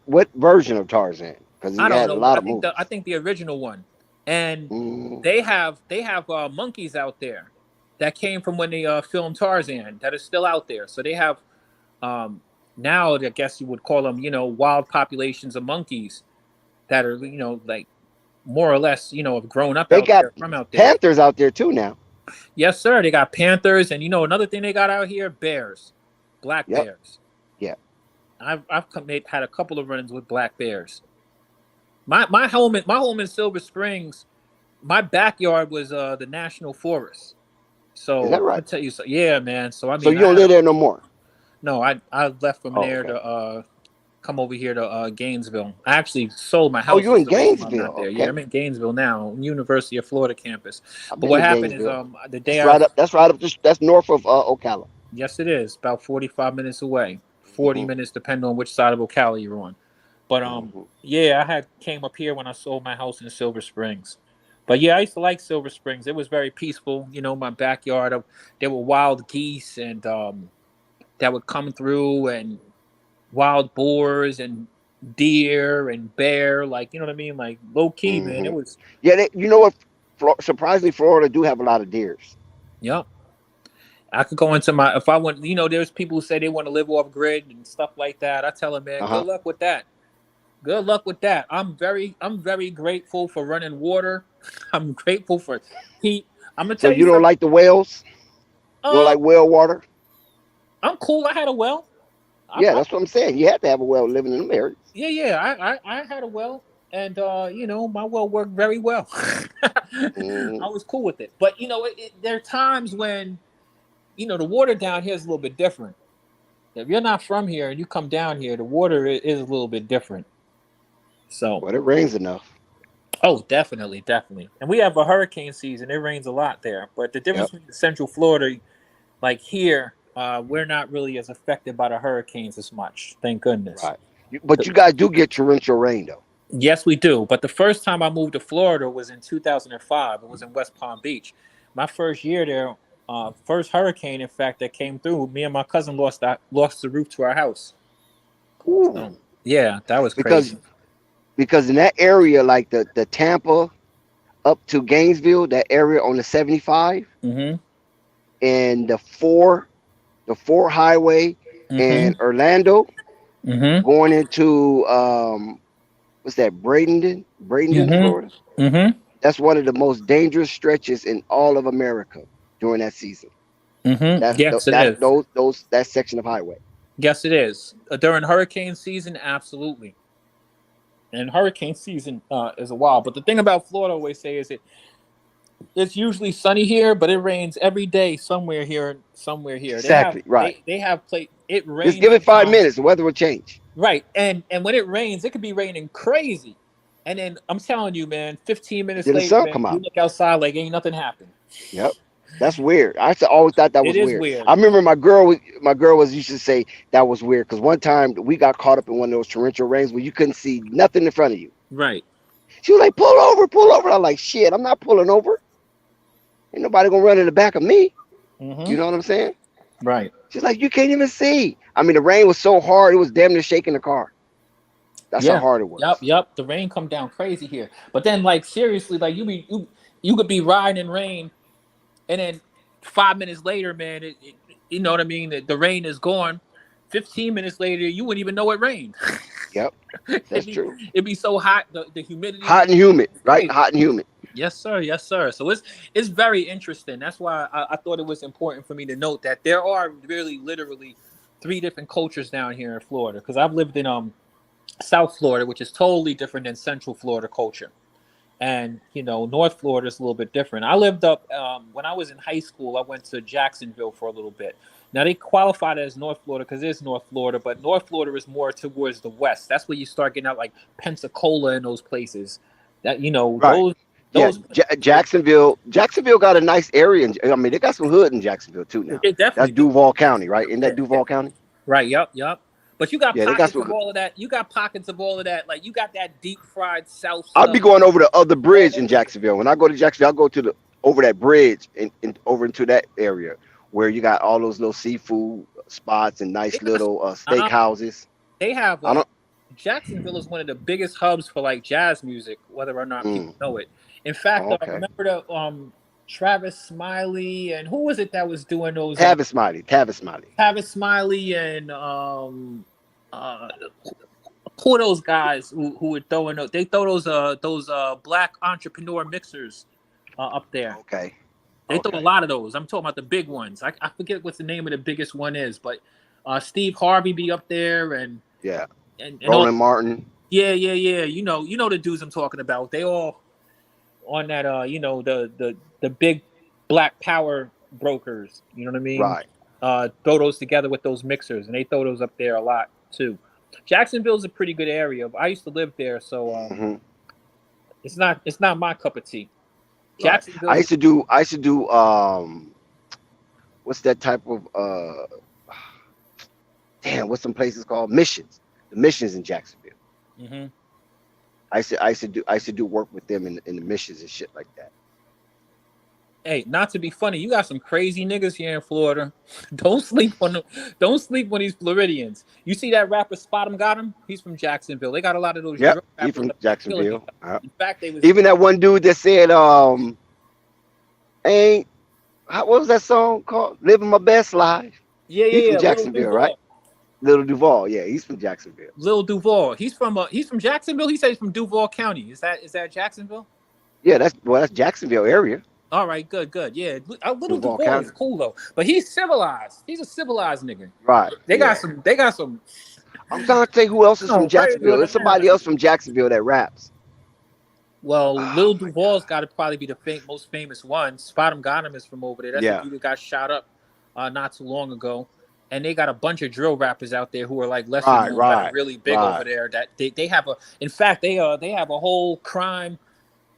What version of Tarzan? Because he had a lot of movies. I think the original one. And they have monkeys out there that came from when they filmed Tarzan that are still out there. So they have now I guess you would call them wild populations of monkeys that are like more or less have grown up out there. Panthers out there too now. Yes, sir. They got panthers, and another thing they got out here, bears, black bears. Yeah. I've had a couple of run-ins with black bears. My home in Silver Springs, my backyard was the National Forest. So is that right? I'll tell you so. Yeah, man. So I mean, so you don't live there no more? No, I left from there to come over here to Gainesville. I actually sold my house. Oh, you're in Gainesville? Okay. Yeah, I'm in Gainesville now, University of Florida campus. But what happened is the day that's north of Ocala. Yes, it is. About 45 minutes away. 40 minutes, depending on which side of Ocala you're on. But yeah, I came up here when I sold my house in Silver Springs. But yeah, I used to like Silver Springs. It was very peaceful. My backyard. There were wild geese and that would come through, and wild boars and deer and bear, like, you know what I mean? Like, low key, man. It was, Yeah, you know what? Surprisingly, Florida do have a lot of deers. yep. I could go into my, if I want, you know, there's people who say they want to live off grid and stuff like that. I tell them, man, good luck with that. Good luck with that. I'm very grateful for running water. I'm grateful for heat. I'm gonna So tell you you don't something. like the whales? You don't like well water? I'm cool. I had a well. Yeah, that's what I'm saying. You have to have a well living in them areas. Yeah. I had a well, and you know, my well worked very well. I was cool with it. But you know, there are times when, you know, the water down here is a little bit different. If you're not from here and you come down here, the water is a little bit different. So, but it rains enough. Oh, definitely. And we have a hurricane season. It rains a lot there. But the difference between Central Florida, like here, we're not really as affected by the hurricanes as much. Thank goodness. Right. But you guys do get torrential rain, though. Yes, we do. But the first time I moved to Florida was in 2005. It was in West Palm Beach. My first year there, first hurricane, in fact, that came through, me and my cousin lost the roof to our house. So, yeah, that was crazy. Because in that area, like the Tampa up to Gainesville, that area on the 75, and the 4 highway in Orlando, going into what's that, Bradenton, Florida. That's one of the most dangerous stretches in all of America during that season. Yes, it is. That section of highway. Yes, it is. During hurricane season, absolutely. And hurricane season is a while. But the thing about Florida, I always say, is it's usually sunny here, but it rains every day somewhere here. Exactly, right. They have it rains. Just give it 5 minutes, the weather will change. Right. And when it rains, it could be raining crazy. And then I'm telling you, man, 15 minutes later, the sun man, come out. You look outside like ain't nothing happened. Yep. That's weird. I always thought that was weird. I remember my girl used to say that was weird because one time we got caught up in one of those torrential rains where you couldn't see nothing in front of you. Right. She was like, pull over. I'm like, shit, I'm not pulling over. Ain't nobody gonna run in the back of me. You know what I'm saying? Right. She's like, you can't even see. I mean, the rain was so hard, it was damn near shaking the car. That's how hard it was. Yep. The rain come down crazy here. But then, like, seriously, like you could be riding in rain, and then 5 minutes later, man, you know what I mean? The rain is gone. 15 minutes later, you wouldn't even know it rained. Yep, that's true. It'd be so hot, the humidity. Hot and humid, right? Hot and humid. Yes, sir. So it's very interesting. That's why I thought it was important for me to note that there are really literally 3 different cultures down here in Florida. Because I've lived in South Florida, which is totally different than Central Florida culture. And, you know, North Florida is a little bit different. I lived up, when I was in high school, I went to Jacksonville for a little bit. Now, they qualified as North Florida because it's North Florida, but North Florida is more towards the west. That's where you start getting out like Pensacola and those places. That, you know, right. Jacksonville got a nice area. I mean, they got some hood in Jacksonville, too, now. That's Duval County, right? Isn't that Duval County? Right, yep. But you got pockets of all of that. You got pockets of all of that. Like, you got that deep fried South stuff. I'll be going over the other bridge in Jacksonville. When I go to Jacksonville, I'll go over that bridge and over into that area where you got all those little seafood spots and nice little steak houses. They have Jacksonville is one of the biggest hubs for like jazz music, whether or not people know it. In fact, remember the Travis Smiley and who was it that was doing those? Tavis Smiley and who are those guys who were throwing those? They throw those black entrepreneur mixers up there. Okay. They throw a lot of those. I'm talking about the big ones. I forget what the name of the biggest one is, but Steve Harvey be up there and Roland Martin. Yeah. You know the dudes I'm talking about. They all on that the big black power brokers. You know what I mean? Right. Throw those together with those mixers, and they throw those up there a lot too. Jacksonville's a pretty good area. I used to live there, so it's not my cup of tea. Jacksonville. I used to do what's that type of what's some places called missions? The missions in Jacksonville. I used to do work with them in the missions and shit like that. Hey, not to be funny, you got some crazy niggas here in Florida. Don't sleep on them. Don't sleep on these Floridians. You see that rapper Spot 'em Got 'em? He's from Jacksonville. They got a lot of those drill Yep, he rappers from up there killing each Jacksonville. other. In fact, they was Even that one dude that said, ain't what was that song called? Living My Best Life. yeah, He's from yeah, yeah. Little Jacksonville, right? Duval. Little Duval. Yeah, he's from Jacksonville. Lil Duval. He's from Jacksonville. He says he's from Duval County. Is that Jacksonville? Yeah, that's Jacksonville area. All right, good. Yeah, Little Duval Duval County. is cool though, but he's civilized. He's a civilized nigga. Right. They yeah. got some. I'm trying to tell you who else is No, from Jacksonville. There's somebody else from Jacksonville that raps. Well, Lil Duval's got to probably be the most famous one. Spot 'em Got 'em is from over there. That's the dude that got shot up not too long ago. And they got a bunch of drill rappers out there who are like lesser known, that are really big over there. That they have in fact they have a whole crime.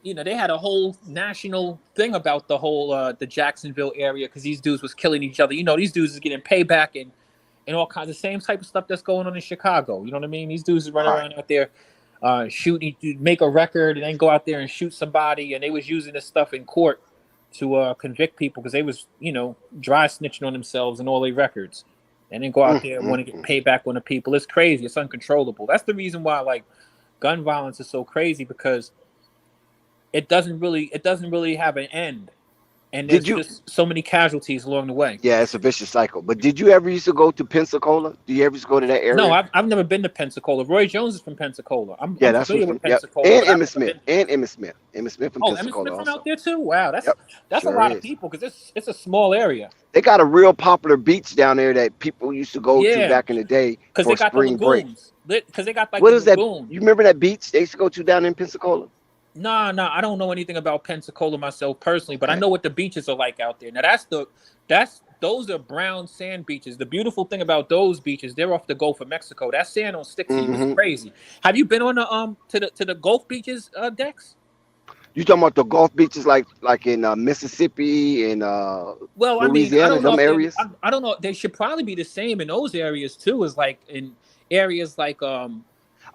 You know, they had a whole national thing about the whole the Jacksonville area because these dudes was killing each other. You know, these dudes is getting payback and all kinds of same type of stuff that's going on in Chicago. You know what I mean? These dudes is running around out there shooting, make a record and then go out there and shoot somebody. And they was using this stuff in court to convict people because they was, you know, dry snitching on themselves and all their records. And then go out there and want to get payback on the people. It's crazy. It's uncontrollable. That's the reason why like gun violence is so crazy because it doesn't really have an end. And there's just so many casualties along the way. Yeah, it's a vicious cycle. But did you ever used to go to Pensacola? Do you ever used to go to that area? No, I've never been to Pensacola. Roy Jones is from Pensacola. I'm that's familiar from with Pensacola. And Emmitt Smith. And Emmitt Smith. Emmitt Smith from Emmitt Pensacola Smith from also. out there too? Wow, that's Sure a lot is. of people because it's a small area. They got a real popular beach down there that people used to go to back in the day for they got spring the break. Because they got like what is that? lagoon. You remember that beach they used to go to down in Pensacola? No, I don't know anything about Pensacola myself personally, but I know what the beaches are like out there. Now those are brown sand beaches. The beautiful thing about those beaches, they're off the Gulf of Mexico. That sand don't stick to you. It's crazy. Have you been on the to the Gulf beaches, Dex? You talking about the Gulf beaches like in Mississippi and Louisiana, them areas? I don't know. They should probably be the same in those areas too. As like in areas like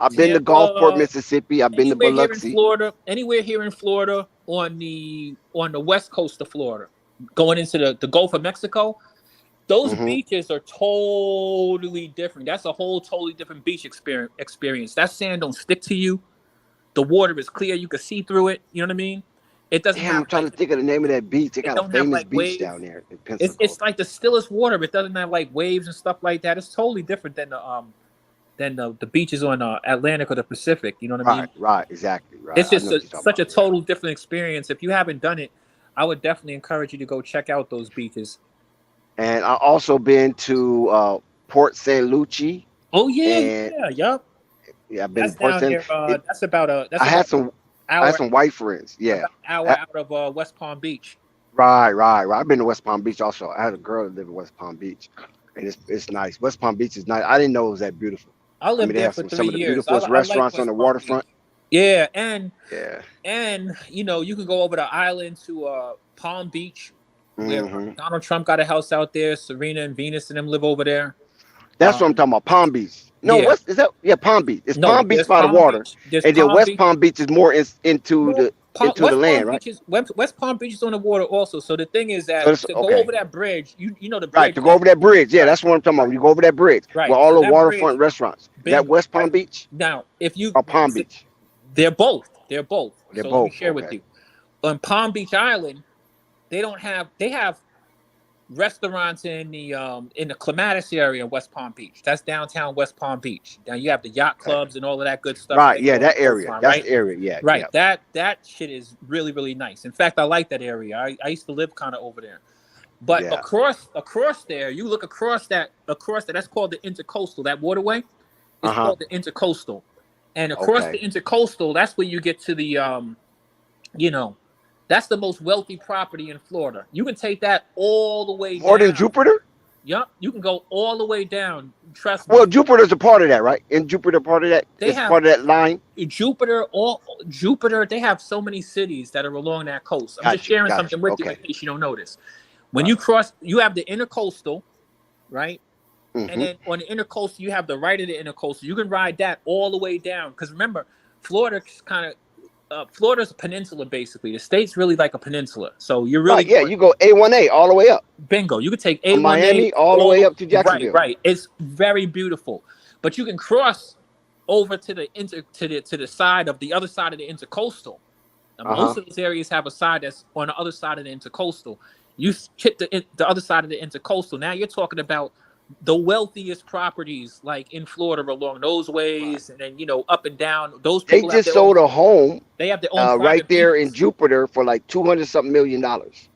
I've been to Gulfport, Mississippi. I've been to Biloxi. Anywhere here in Florida on the west coast of Florida, going into the Gulf of Mexico, those beaches are totally different. That's a whole totally different beach experience. That sand don't stick to you. The water is clear. You can see through it. You know what I mean? It doesn't. I'm trying to think of the name of that beach. They got a famous beach down there in Pensacola. It's like the stillest water. It doesn't have like waves and stuff like that. It's totally different than the beaches on Atlantic or the Pacific. You know what I mean? Right, exactly. Right. It's just such a total different experience. If you haven't done it, I would definitely encourage you to go check out those beaches. And I also been to Port St. Lucie. Oh yeah. Yeah, I've been that's to Port down St. Here, that's about a. That's I had some white friends. Yeah, an hour out of West Palm Beach. Right. I've been to West Palm Beach also. I had a girl that lived in West Palm Beach, and it's nice. West Palm Beach is nice. I didn't know it was that beautiful. I lived there for 3 years. Some of the beautiful restaurants on the waterfront. Yeah, and you know you can go over the island to Palm Beach, where Donald Trump got a house out there. Serena and Venus and them live over there. That's what I'm talking about. Palm Beach. No, is that? Yeah, Palm Beach. It's Palm Beach by the water, and then West Palm Beach is more into the land, right? West Palm Beach is on the water also. So the thing is that to go over that bridge, you know the bridge. Right, to go over that bridge. Yeah, that's what I'm talking about. You go over that bridge, right? With all the waterfront restaurants. That West Palm Beach. Now, if you or Palm Beach, they're both. They're so both. Let me share with you. On Palm Beach Island, they have restaurants in the Clematis area in West Palm Beach. That's downtown West Palm Beach. Now you have the yacht clubs and all of that good stuff. Right, yeah, that area. That's the area, yeah. Right. Yeah. That shit is really, really nice. In fact, I like that area. I used to live kind of over there. But across there, you look across that, that's called the Intercoastal, that waterway. It's called the Intercoastal. And across the Intercoastal, that's where you get to the that's the most wealthy property in Florida. You can take that all the way down. More than Jupiter? Yep. You can go all the way down. Trust me. Well, Jupiter's a part of that, right? Isn't Jupiter part of that? It's part of that line? Jupiter, they have so many cities that are along that coast. I'm just sharing something with you in case you don't notice. When you cross, you have the Intercoastal, right? And then on the Intercoastal, you have the right of the Intercoastal. You can ride that all the way down. Because remember, Florida's kind of Florida's a peninsula basically. The state's really like a peninsula, so you're Right, really yeah, you go A1A all the way up bingo. You could take from A1A Miami all the way up to Jacksonville. Right. It's very beautiful, but you can cross over to the side of the other side of the intercoastal. Now, most of those areas have a side that's on the other side of the intercoastal. You hit the other side of the intercoastal. Now you're talking about the wealthiest properties, like in Florida, along those ways, and then up and down. Those They people have just their own, sold a home they have their own right private there in beaches. Jupiter for like $200-something million.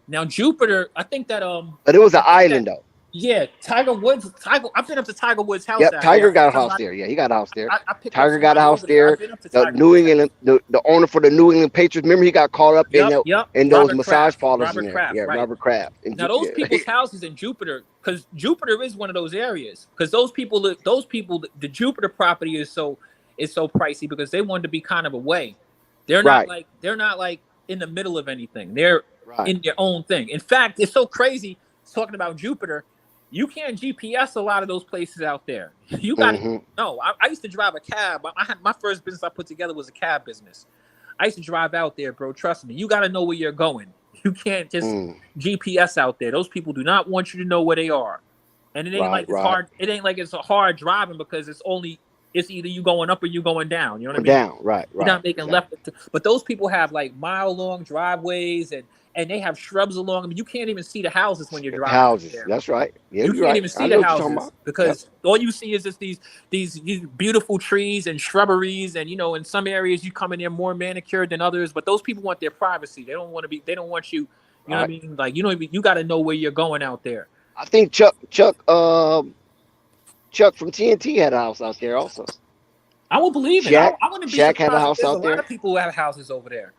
Now Jupiter, I think that But it was an island though. yeah, Tiger Woods. I've been up to Tiger Woods' house. Yep, out Tiger there. got a house there. Yeah, he got a house there. I picked Tiger up got a somebody house over there. there. I've been up to The Tiger New Woods' England, the owner for the New England Patriots. Remember, he got caught up in those Robert massage Kraft. parlors Robert in there. Kraft, Yeah, right. Robert Kraft. Now those people's houses in Jupiter, because Jupiter is one of those areas. Because those people, the Jupiter property is so pricey because they wanted to be kind of away. They're not like in the middle of anything. They're in their own thing. In fact, it's so crazy talking about Jupiter. You can't GPS a lot of those places out there. You got to know. I used to drive a cab. I had my first business I put together was a cab business. I used to drive out there, bro. Trust me. You got to know where you're going. You can't just GPS out there. Those people do not want you to know where they are. And it ain't like it's hard. It ain't like it's a hard driving because it's either you going up or you going down. You know what I mean? Down, right. You're not making left. But those people have like mile-long driveways and they have shrubs along them. You can't even see the houses when you're driving. Houses, that's right. Yeah, you can't even see the houses because all you see is just these beautiful trees and shrubberies, and in some areas you come in there more manicured than others. But those people want their privacy. They don't want to be. They don't want you. You know what I mean? Like you got to know where you're going out there. I think Chuck from TNT had a house out there also. I will believe it. I wouldn't be Shaq surprised. had a house There's out there. A lot of people who have houses over there.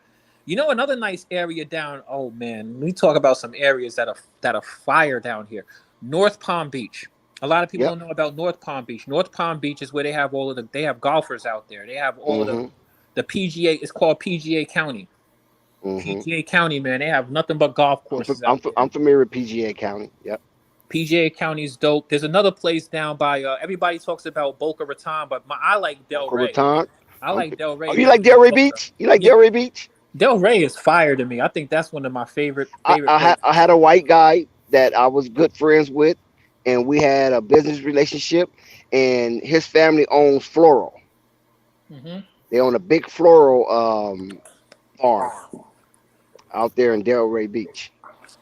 Another nice area down. Oh man, we talk about some areas that are fire down here. North Palm Beach. A lot of people don't know about North Palm Beach. North Palm Beach is where they have they have golfers out there. They have all of the PGA. It's called PGA County. PGA County, man. They have nothing but golf courses. I'm familiar with PGA County. Yep. PGA County is dope. There's another place down by. Everybody talks about Boca Raton, but I like Delray. I like Delray. Oh, you like Delray Beach? You like Delray Beach? Delray is fire to me. I think that's one of my favorite. I had a white guy that I was good friends with, and we had a business relationship. And his family owns floral. They own a big floral farm out there in Delray Beach.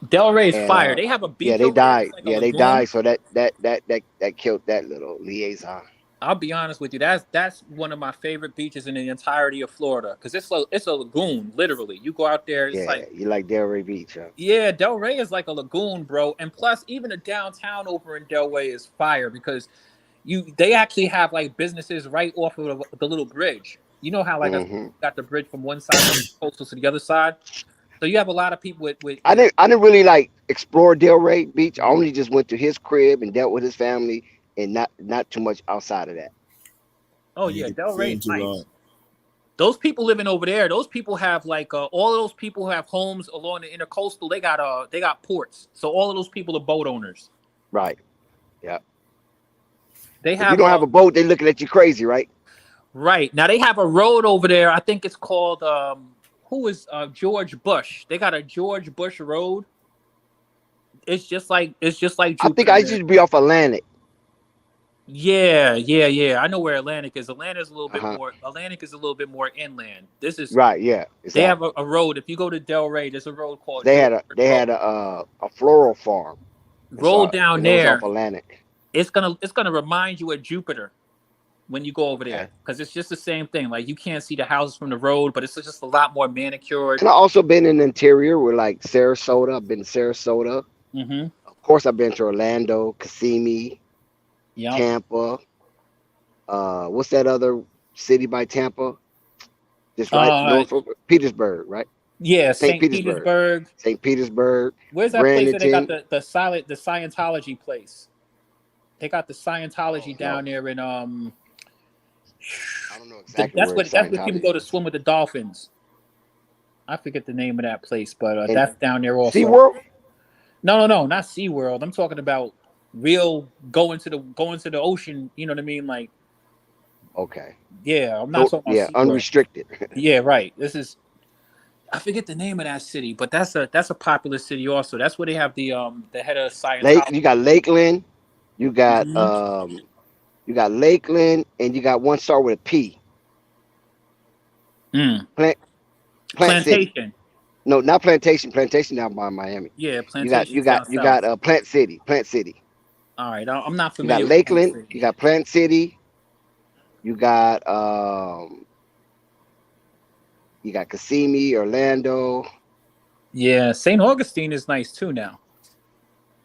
Delray is fire. They have a beach. Yeah, they died. They died. So that killed that little liaison. I'll be honest with you. That's one of my favorite beaches in the entirety of Florida because it's a lagoon. Literally, you go out there. It's like you like Delray Beach, huh? Yeah, Delray is like a lagoon, bro. And plus, even the downtown over in Delray is fire because they actually have like businesses right off of the little bridge. You know how like I got the bridge from one side of the coastal to the other side. So you have a lot of people with I didn't really like explore Delray Beach. I only just went to his crib and dealt with his family. And not too much outside of that. Oh yeah, Delray's nice. Those people living over there, those people have like all of those people who have homes along the intercoastal. They got ports, so all of those people are boat owners. Right. Yeah. They have. If you don't have a boat, they're looking at you crazy, right? Right now they have a road over there. I think it's called who is George Bush. They got a George Bush road. It's just like Jupiter, I think I used to be off Atlantic. Yeah. I know where Atlantic is. Atlantic is a little bit more. Atlantic is a little bit more inland. This is right. Yeah, exactly. They have a road. If you go to Delray, there's a road called. They had a floral farm. Roll down there. Off Atlantic. It's gonna remind you of Jupiter when you go over there because it's just the same thing. Like you can't see the houses from the road, but it's just a lot more manicured. And I also been in the interior with like Sarasota. I've been to Sarasota. Of course, I've been to Orlando, Kissimmee. Yep. Tampa. What's that other city by Tampa? Just right north of Petersburg, right? Yeah, St. Petersburg. St. Petersburg. Where's that place that they got the Scientology place? They got the Scientology down there in I don't know exactly. That's where people go to swim with the dolphins. I forget the name of that place, but that's down there also. SeaWorld? No, not SeaWorld. I'm talking about real going to the ocean, you know what I mean? Like Okay. Yeah, I'm not No, talking about yeah, SeaWorld. unrestricted. Yeah, right. This is I forget the name of that city, but that's a popular city also. That's where they have the head of You Scientology. got Lakeland, Hmm. you got Lakeland, and you got one star with a P. Mm. Plant Plant City. Plantation. No, not Plantation. Plantation down by Miami. Yeah, You got Plantation's down south. Plant City. Plant City. All right, I'm not You got familiar with Plant Lakeland. City. You got Plant City. You got Kissimmee, Orlando, Yeah, St. Augustine is nice too now.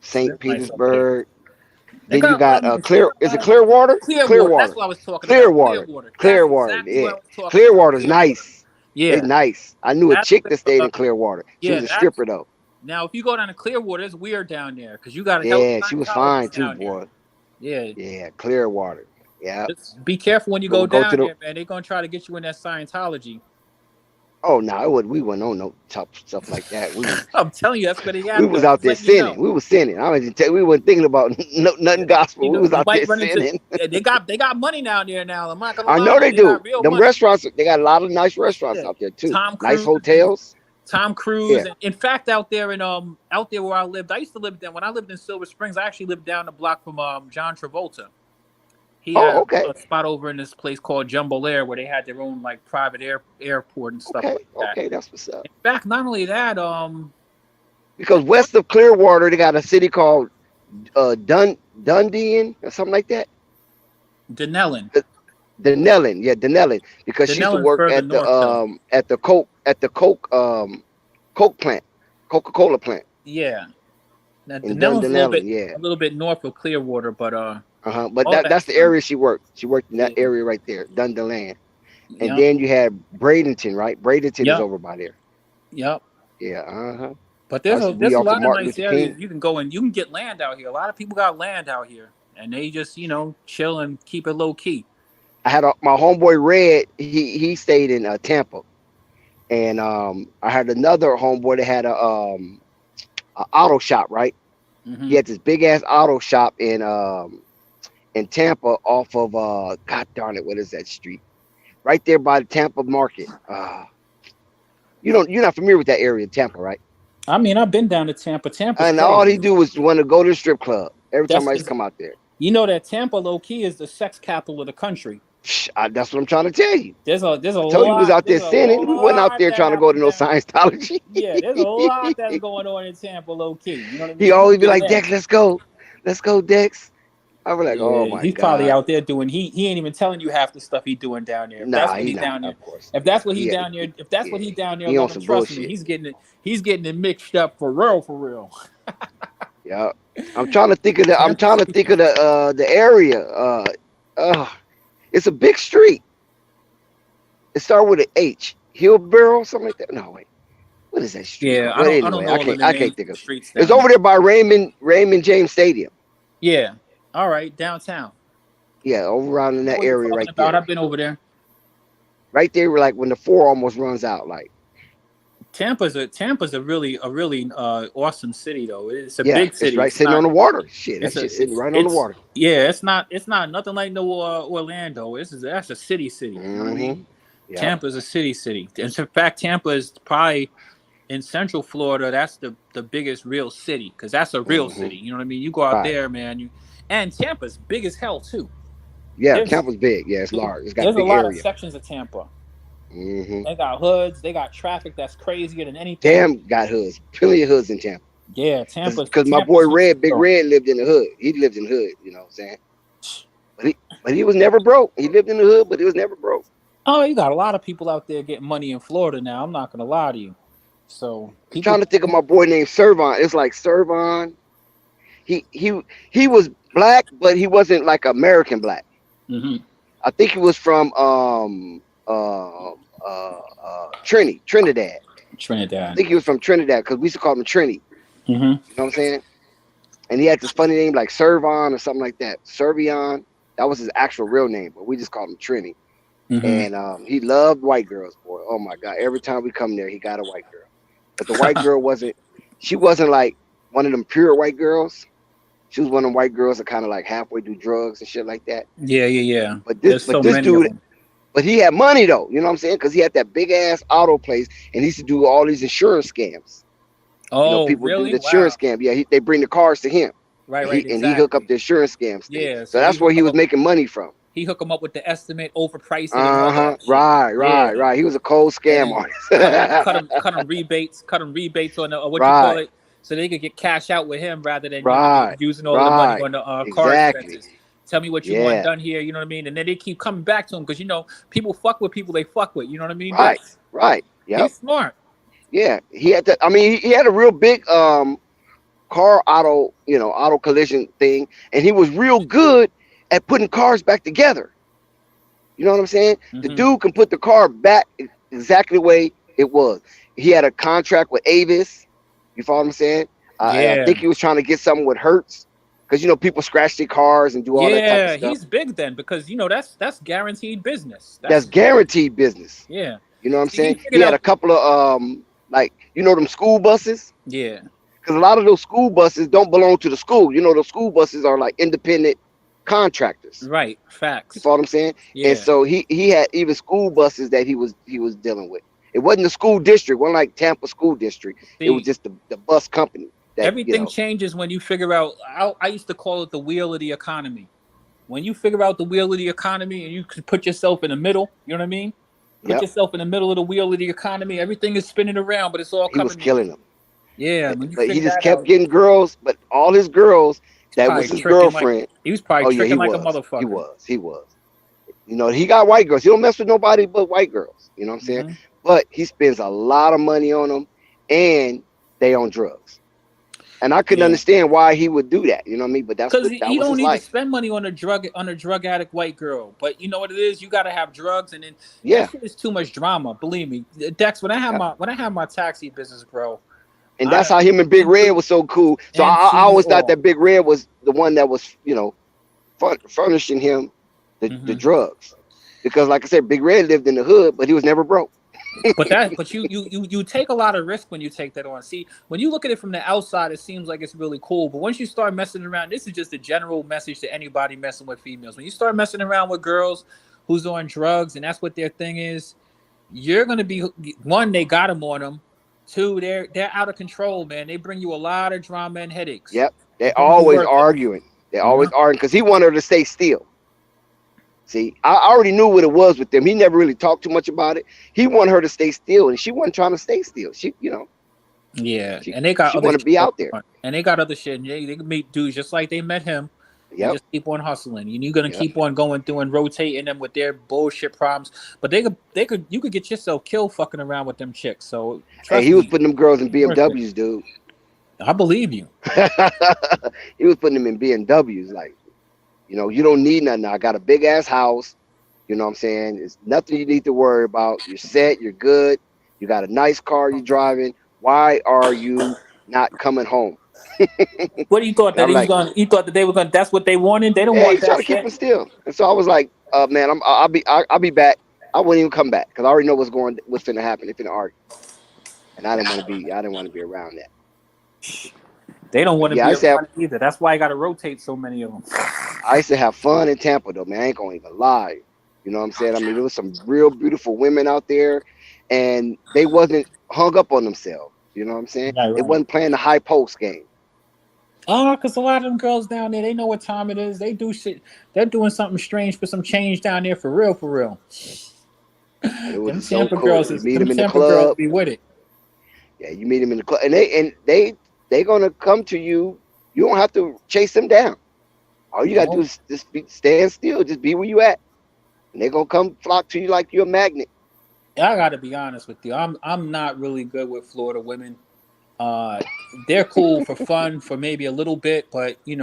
St. They're nice up there. Petersburg. They Then you got a lot got of nice. They Clear. got a Is lot it of Clearwater? Clearwater. That's Clearwater. what I was talking about. Clearwater. Clearwater. That's Clearwater. exactly what Yeah. I was talking about. Clearwater's Clearwater. nice. They Yeah, nice. I knew a that's chick that stayed in Clearwater. She yeah. was a That's stripper though. now if you go down to Clearwater, it's weird down there because you got a hell of Yeah, she was fine Scientologists too, down there. boy. Yeah, Yeah, Clearwater. Yeah. just be careful when you But go we go to down the. there, man. They're gonna try to get you in that Scientology. Oh no, we went on no tough stuff like that. I'm telling you, that's what they We have was though. out Just there letting you sinning. know. We was sinning. I was we weren't thinking about nothing gospel. We was You out there might run into. sinning. Yeah, they got money down there now. I'm not gonna I lie know to you. they They do. got real Them money. restaurants, they got a lot of nice restaurants Yeah. out there too. Tom Nice Cruise. hotels. Tom Cruise. Yeah. And in fact, out there where I lived, I used to live there. When I lived in Silver Springs, I actually lived down the block from John Travolta. He had Oh, okay. a spot over in this place called Jumbo Air where they had their own like private airport and stuff like that. Okay, that's what's up. In fact, not only that, Because west of Clearwater, they got a city called Dundee or something like that. Denellen. Denellen. Because she used to Denellen's work further north though. at the Coke plant, Coca-Cola plant. Yeah. Now In Denellen's Dundee, a little bit north of Clearwater, but But all that's the stuff. area she worked. She worked in that Yeah. area right there, Dundee. And Yep. then you had Bradenton, right? Bradenton is Yep. over by there. Yep. Yeah, But there's That's a off of lot of Martin nice Luther areas King. you can go and you can get land out here. A lot of people got land out here, and they just chill and keep it low key. I had my homeboy Red. He stayed in Tampa, and I had another homeboy that had a auto shop. Right, Hmm. he had this big ass auto shop in Tampa off of God darn it, what is that street? Right there by the Tampa Market. You're not familiar with that area in Tampa, right? I mean, I've been down to Tampa. Tampa's And all he crazy. do was want to go to the strip club every time That's I used to come out there. you know that Tampa low key is the sex capital of the country. That's what I'm trying to tell you. There's a I told you we was out there sinning. We wasn't out there that trying to go to no happens down. Scientology. Yeah, there's a lot that's going on in Tampa low key. You know what I mean? He always be Get like, in. Dex, let's go, Dex. I was like, oh Yeah, my he's probably god, out there doing. He ain't even telling you half the stuff he's doing down there. If that's nah, what he he's not. down there. Of course, If that's what he yeah, down there. If that's what he down there, he on let him some trust me. bullshit. He's getting it mixed up for real, for real. Yeah, I'm trying to think of the area. It's a big street. It started with an H, Hillsborough, something like that. No, wait, what is that street? Yeah, But I don't know all I the can't think of it. streets. It's down over there by Raymond James Stadium. Yeah. All right, downtown. Yeah, over around in that What you area talking right about? there. I've been over there. Right there, like when the 4 almost runs out. Like Tampa's a really awesome city though. It's a yeah, big city. it's right It's sitting not- on the water. Shit, it's that a- shit sitting it's- right on the it's- water. Yeah, it's not nothing like no Orlando. That's a city. You know what I mean? Yeah. Tampa's a city. In fact, Tampa is probably in Central Florida. That's the biggest real city because that's a real city. You know what I mean? You go out Right. there, man. And Tampa's big as hell too. Yeah, There's- Tampa's big. Yeah, it's large. It's got a There's a big lot area. of sections of Tampa. hmm They got hoods. They got traffic that's crazier than anything. Damn, got hoods. Plenty of hoods in Tampa. Yeah, Tampa. Because my boy Red, Big Red, lived in the hood. He lived in the hood. You know what I'm saying? But he was never broke. He lived in the hood, but he was never broke. Oh, you got a lot of people out there getting money in Florida now. I'm not gonna lie to you. So I'm trying to think of my boy named Servon. It's like Servon. He was black, but he wasn't like American black. Mhm. I think he was from Trinidad. I Trinidad. think he was from Trinidad because we used to call him Trini. Mhm. You know what I'm saying? And he had this funny name like Servon or something like that. Servion. That was his actual real name, but we just called him Trini. Mhm. And he loved white girls, boy. Oh my God. Every time we come there, he got a white girl. But the white girl wasn't like one of them pure white girls. She was one of them white girls that kind of like halfway do drugs and shit like that. Yeah. But There's so this many of dude, them. but he had money though. You know what I'm saying? Because he had that big ass auto place, and he used to do all these insurance scams. Oh, People do really? the insurance Wow. scam. Yeah, they bring the cars to him, Right, and he hook up exactly. the insurance scams thing. Yeah, So so that's where he was making money from. he hook them up with the estimate, overprice it, and all that shit. Right. He was a cold And scam then artist. cut them rebates on the, or what you call Right, it, so they could get cash out with him rather than right, using all the money right. on the car Exactly. expenses. Tell me what you want Yeah. done here, you know what I mean? And then they keep coming back to him because people fuck with people they fuck with, you know what I mean? Right. Right. Yep. He's smart. Yeah. He had that. I mean, he had a real big car auto collision thing, and he was real good at putting cars back together. You know what I'm saying? The dude can put the car back exactly the way it was. He had a contract with Avis. You follow what I'm saying? I think he was trying to get something with Hertz, because people scratch their cars and do all that type of stuff. He's big then, because that's guaranteed business. That's guaranteed business. Yeah. You know what I'm saying? He had a couple of them school buses. Yeah. Because a lot of those school buses don't belong to the school. Those school buses are like independent contractors. Right. Facts. You follow what I'm saying? Yeah. And so he had even school buses that he was dealing with. It wasn't the school district, wasn't like Tampa School District. It was just the bus company. Everything changes when you figure out. I used to call it the wheel of the economy. When you figure out the wheel of the economy and you can put yourself in the middle, you know what I mean? Put yourself in the middle of the wheel of the economy. Everything is spinning around, but it's all coming. He was killing them. Yeah, but he just kept getting girls. But all his girls, that was his girlfriend. He was probably tricking like a motherfucker. He was. He got white girls. He don't mess with nobody but white girls. You know what I'm saying? But he spends a lot of money on them, and they on drugs. And I couldn't understand why he would do that. You know what I mean? But that's because you don't need to spend money on a drug addict white girl. But you know what it is? You got to have drugs, and then that shit is too much drama. Believe me, Dex. When I have my taxi business, bro. And that's how him and Big Red was so cool. So I always thought that Big Red was the one that was, furnishing him the drugs. Because like I said, Big Red lived in the hood, but he was never broke. but you take a lot of risk when you take that on. See, when you look at it from the outside, it seems like it's really cool. But once you start messing around, this is just a general message to anybody messing with females. When you start messing around with girls who's on drugs and that's what their thing is, you're gonna be one, they got them on them. Two, they're out of control, man. They bring you a lot of drama and headaches. Yep. They're always arguing. They're always arguing because he wanted her to stay still. See, I already knew what it was with them. He never really talked too much about it. He wanted her to stay still, and she wasn't trying to stay still. Yeah, and they got. She want to be out there, and they got other shit. And they can meet dudes just like they met him. Yeah, just keep on hustling. And you're gonna keep on going through and rotating them with their bullshit problems. But you could get yourself killed fucking around with them chicks. So he was putting them girls in BMWs, dude. I believe you. He was putting them in BMWs, like. You don't need nothing. I got a big ass house. You know what I'm saying? It's nothing you need to worry about. You're set. You're good. You got a nice car you're driving. Why are you not coming home? What do you thought that he was going? You thought that they were going? That's what they wanted. They don't want that. Trying to keep him still. And so I was like, man, I'll be back. I wouldn't even come back because I already know what's finna happen. They're finna argue, and I didn't want to be around that. They don't want to be around either. That's why I got to rotate so many of them. I used to have fun in Tampa, though, man. I ain't gonna even lie. You know what I'm saying? I mean, there was some real beautiful women out there, and they wasn't hung up on themselves. You know what I'm saying? Right. They wasn't playing the high post game. Oh, because a lot of them girls down there, they know what time it is. They do shit. They're doing something strange for some change down there for real, for real. It was them so Tampa cool. girls, You meet them in the Tampa club. Girls be with it. Yeah, you meet them in the club, and they gonna come to you. You don't have to chase them down. All you gotta do is just stand still, just be where you at, and they're gonna come flock to you like you're a magnet. I gotta be honest with you. I'm not really good with Florida women. They're cool for fun for maybe a little bit, but you're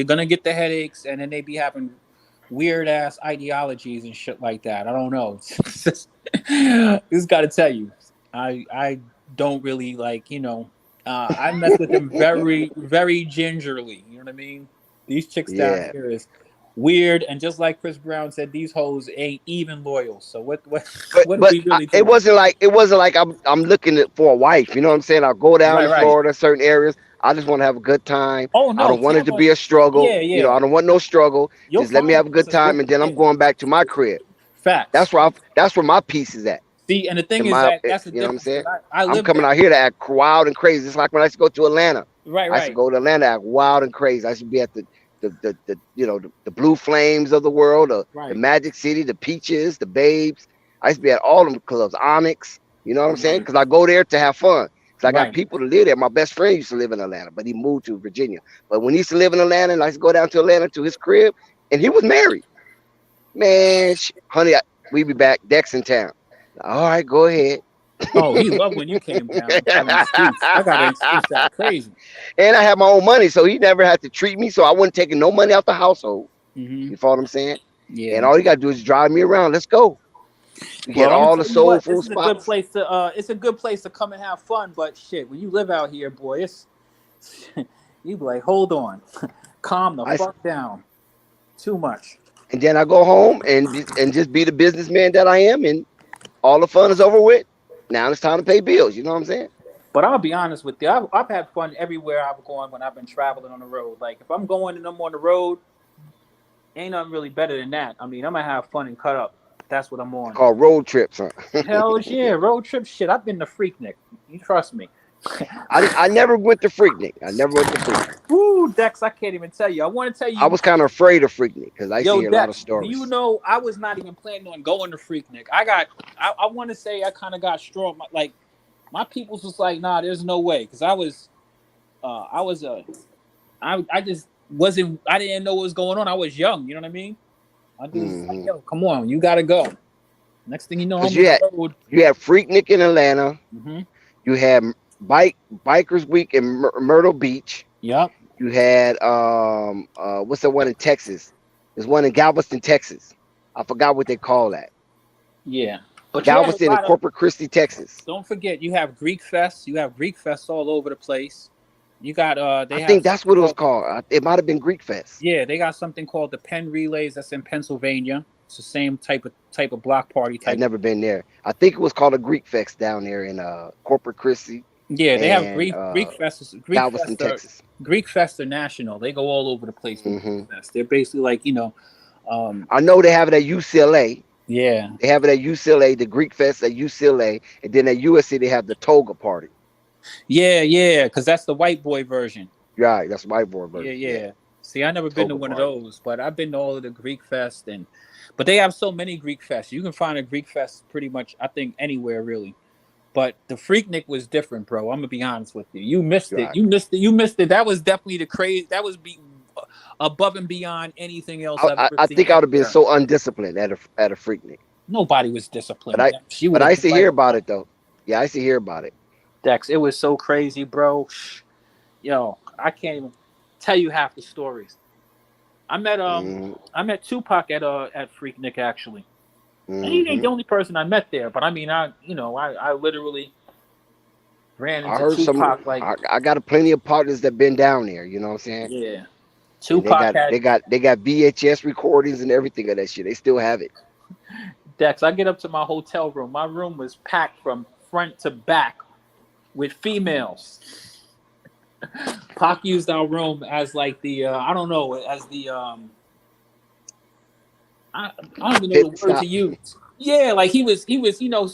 gonna get the headaches, and then they be having weird ass ideologies and shit like that. I don't know. Just gotta tell you, I don't really like. I mess with them very, very gingerly. You know what I mean? These chicks down here is weird, and just like Chris Brown said, these hoes ain't even loyal. So what we really doing? It wasn't like I'm looking for a wife. You know what I'm saying? I'll go down to Florida, certain areas. I just want to have a good time. Oh I no, don't want it to be Tampa. a struggle. Yeah, You know, yeah. I don't want no struggle. You'll Just let me find have a it's good a good. time, and then I'm Yeah. going back to my crib. Facts. That's where my peace is at. See, and the thing In is my, that that's the you know what I'm difference. 'Cause saying? I I'm lived coming down. out here to act wild and crazy. It's like when I used to go to Atlanta. Right, I used to right. go to Atlanta, act wild and crazy. I should be at the you know the Blue Flames of the world, the Right. Magic City, the Peaches, the Babes. I used to be at all them clubs, Onyx. You know what I'm saying? Because I go there to have fun. Because I got Right. people to live there. My best friend used to live in Atlanta, but he moved to Virginia. But when he used to live in Atlanta, and I used to go down to Atlanta to his crib, and he was married. Man, honey, we be back. Dex in town. All right, go ahead. Oh, he loved when you came down. Got an excuse. I got an excuse that crazy. And I had my own money, so he never had to treat me. So I wasn't taking no money out the household. Mm-hmm. You follow what I'm saying? Yeah. And all you gotta do is drive me around. Let's go. You get Well, I'm all gonna the tell you soul what. food This is a good spots. place to. It's a good place to come and have fun. But shit, when you live out here, boy, it's you be like, hold on, calm the fuck down. Too much. And then I go home and just be the businessman that I am, and all the fun is over with. Now it's time to pay bills. You know what I'm saying? But I'll be honest with you. I've had fun everywhere I've gone when I've been traveling on the road. Like if I'm going and I'm on the road, ain't nothing really better than that. I mean, I'm gonna have fun and cut up. That's what I'm on. It's called road trips, huh? Hell yeah, road trip shit. I've been to Freaknik. You trust me. I never went to Freaknik. I never went to Freaknik. Woo, Dex, I can't even tell you. I want to tell you. I was kind of afraid of Freaknik because I used to hear a lot of Dex, stories. do you know I was not even planning on going to Freaknik. I want to say I kind of got strong. Like my peoples was like, nah, there's no way. Because I just wasn't, I didn't know what was going on. I was young, you know what I mean? I just like, yo, come on, you got to go. Next thing you know, I'm on the road. You had Freaknik in Atlanta. Mm-hmm. You had Bikers Week in Myrtle Beach. Yep. You had what's the one in Texas? There's one in Galveston, Texas. I forgot what they call that. Yeah. But Galveston and Corpus Christi, Texas. Don't forget, you have Greek Fest. You have Greek Fest all over the place. You got I think that's what it was called. It might have been Greek Fest. Yeah, they got something called the Penn Relays. That's in Pennsylvania. It's the same type of block party type. I've never been there. I think it was called a Greek Fest down there in Corpus Christi. Yeah, they have Greek Fest. Galveston, Texas. Greek Fest are national. They go all over the place. Greek Fest. They're basically like, I know they have it at UCLA. Yeah. They have it at UCLA, the Greek Fest at UCLA, and then at USC they have the toga party. Yeah, because that's the white boy version. Right, that's the white boy version. Yeah. See, I never been to one of those, but I've been to all of the Greek Fest, but they have so many Greek Fests. You can find a Greek Fest pretty much, I think, anywhere really. But the Freaknik was different, bro. I'm gonna be honest with you. You missed it. You missed it. That was definitely the crazy. That was above and beyond anything else I've ever seen. I think I would have been so undisciplined at a Freaknik. Nobody was disciplined. But I used to hear about it though. Yeah, I used to hear about it. Dex, it was so crazy, bro. Yo, I can't even tell you half the stories. I met Tupac at Freaknik actually. And he ain't the only person I met there, but I mean, I literally ran into Tupac. I got plenty of partners that been down there. You know what I'm saying? Yeah. Tupac they got VHS recordings and everything of that shit. They still have it. Dex, I get up to my hotel room. My room was packed from front to back with females. Pac used our room as like the I don't know, as the I don't even know the word to use. Yeah, like he was,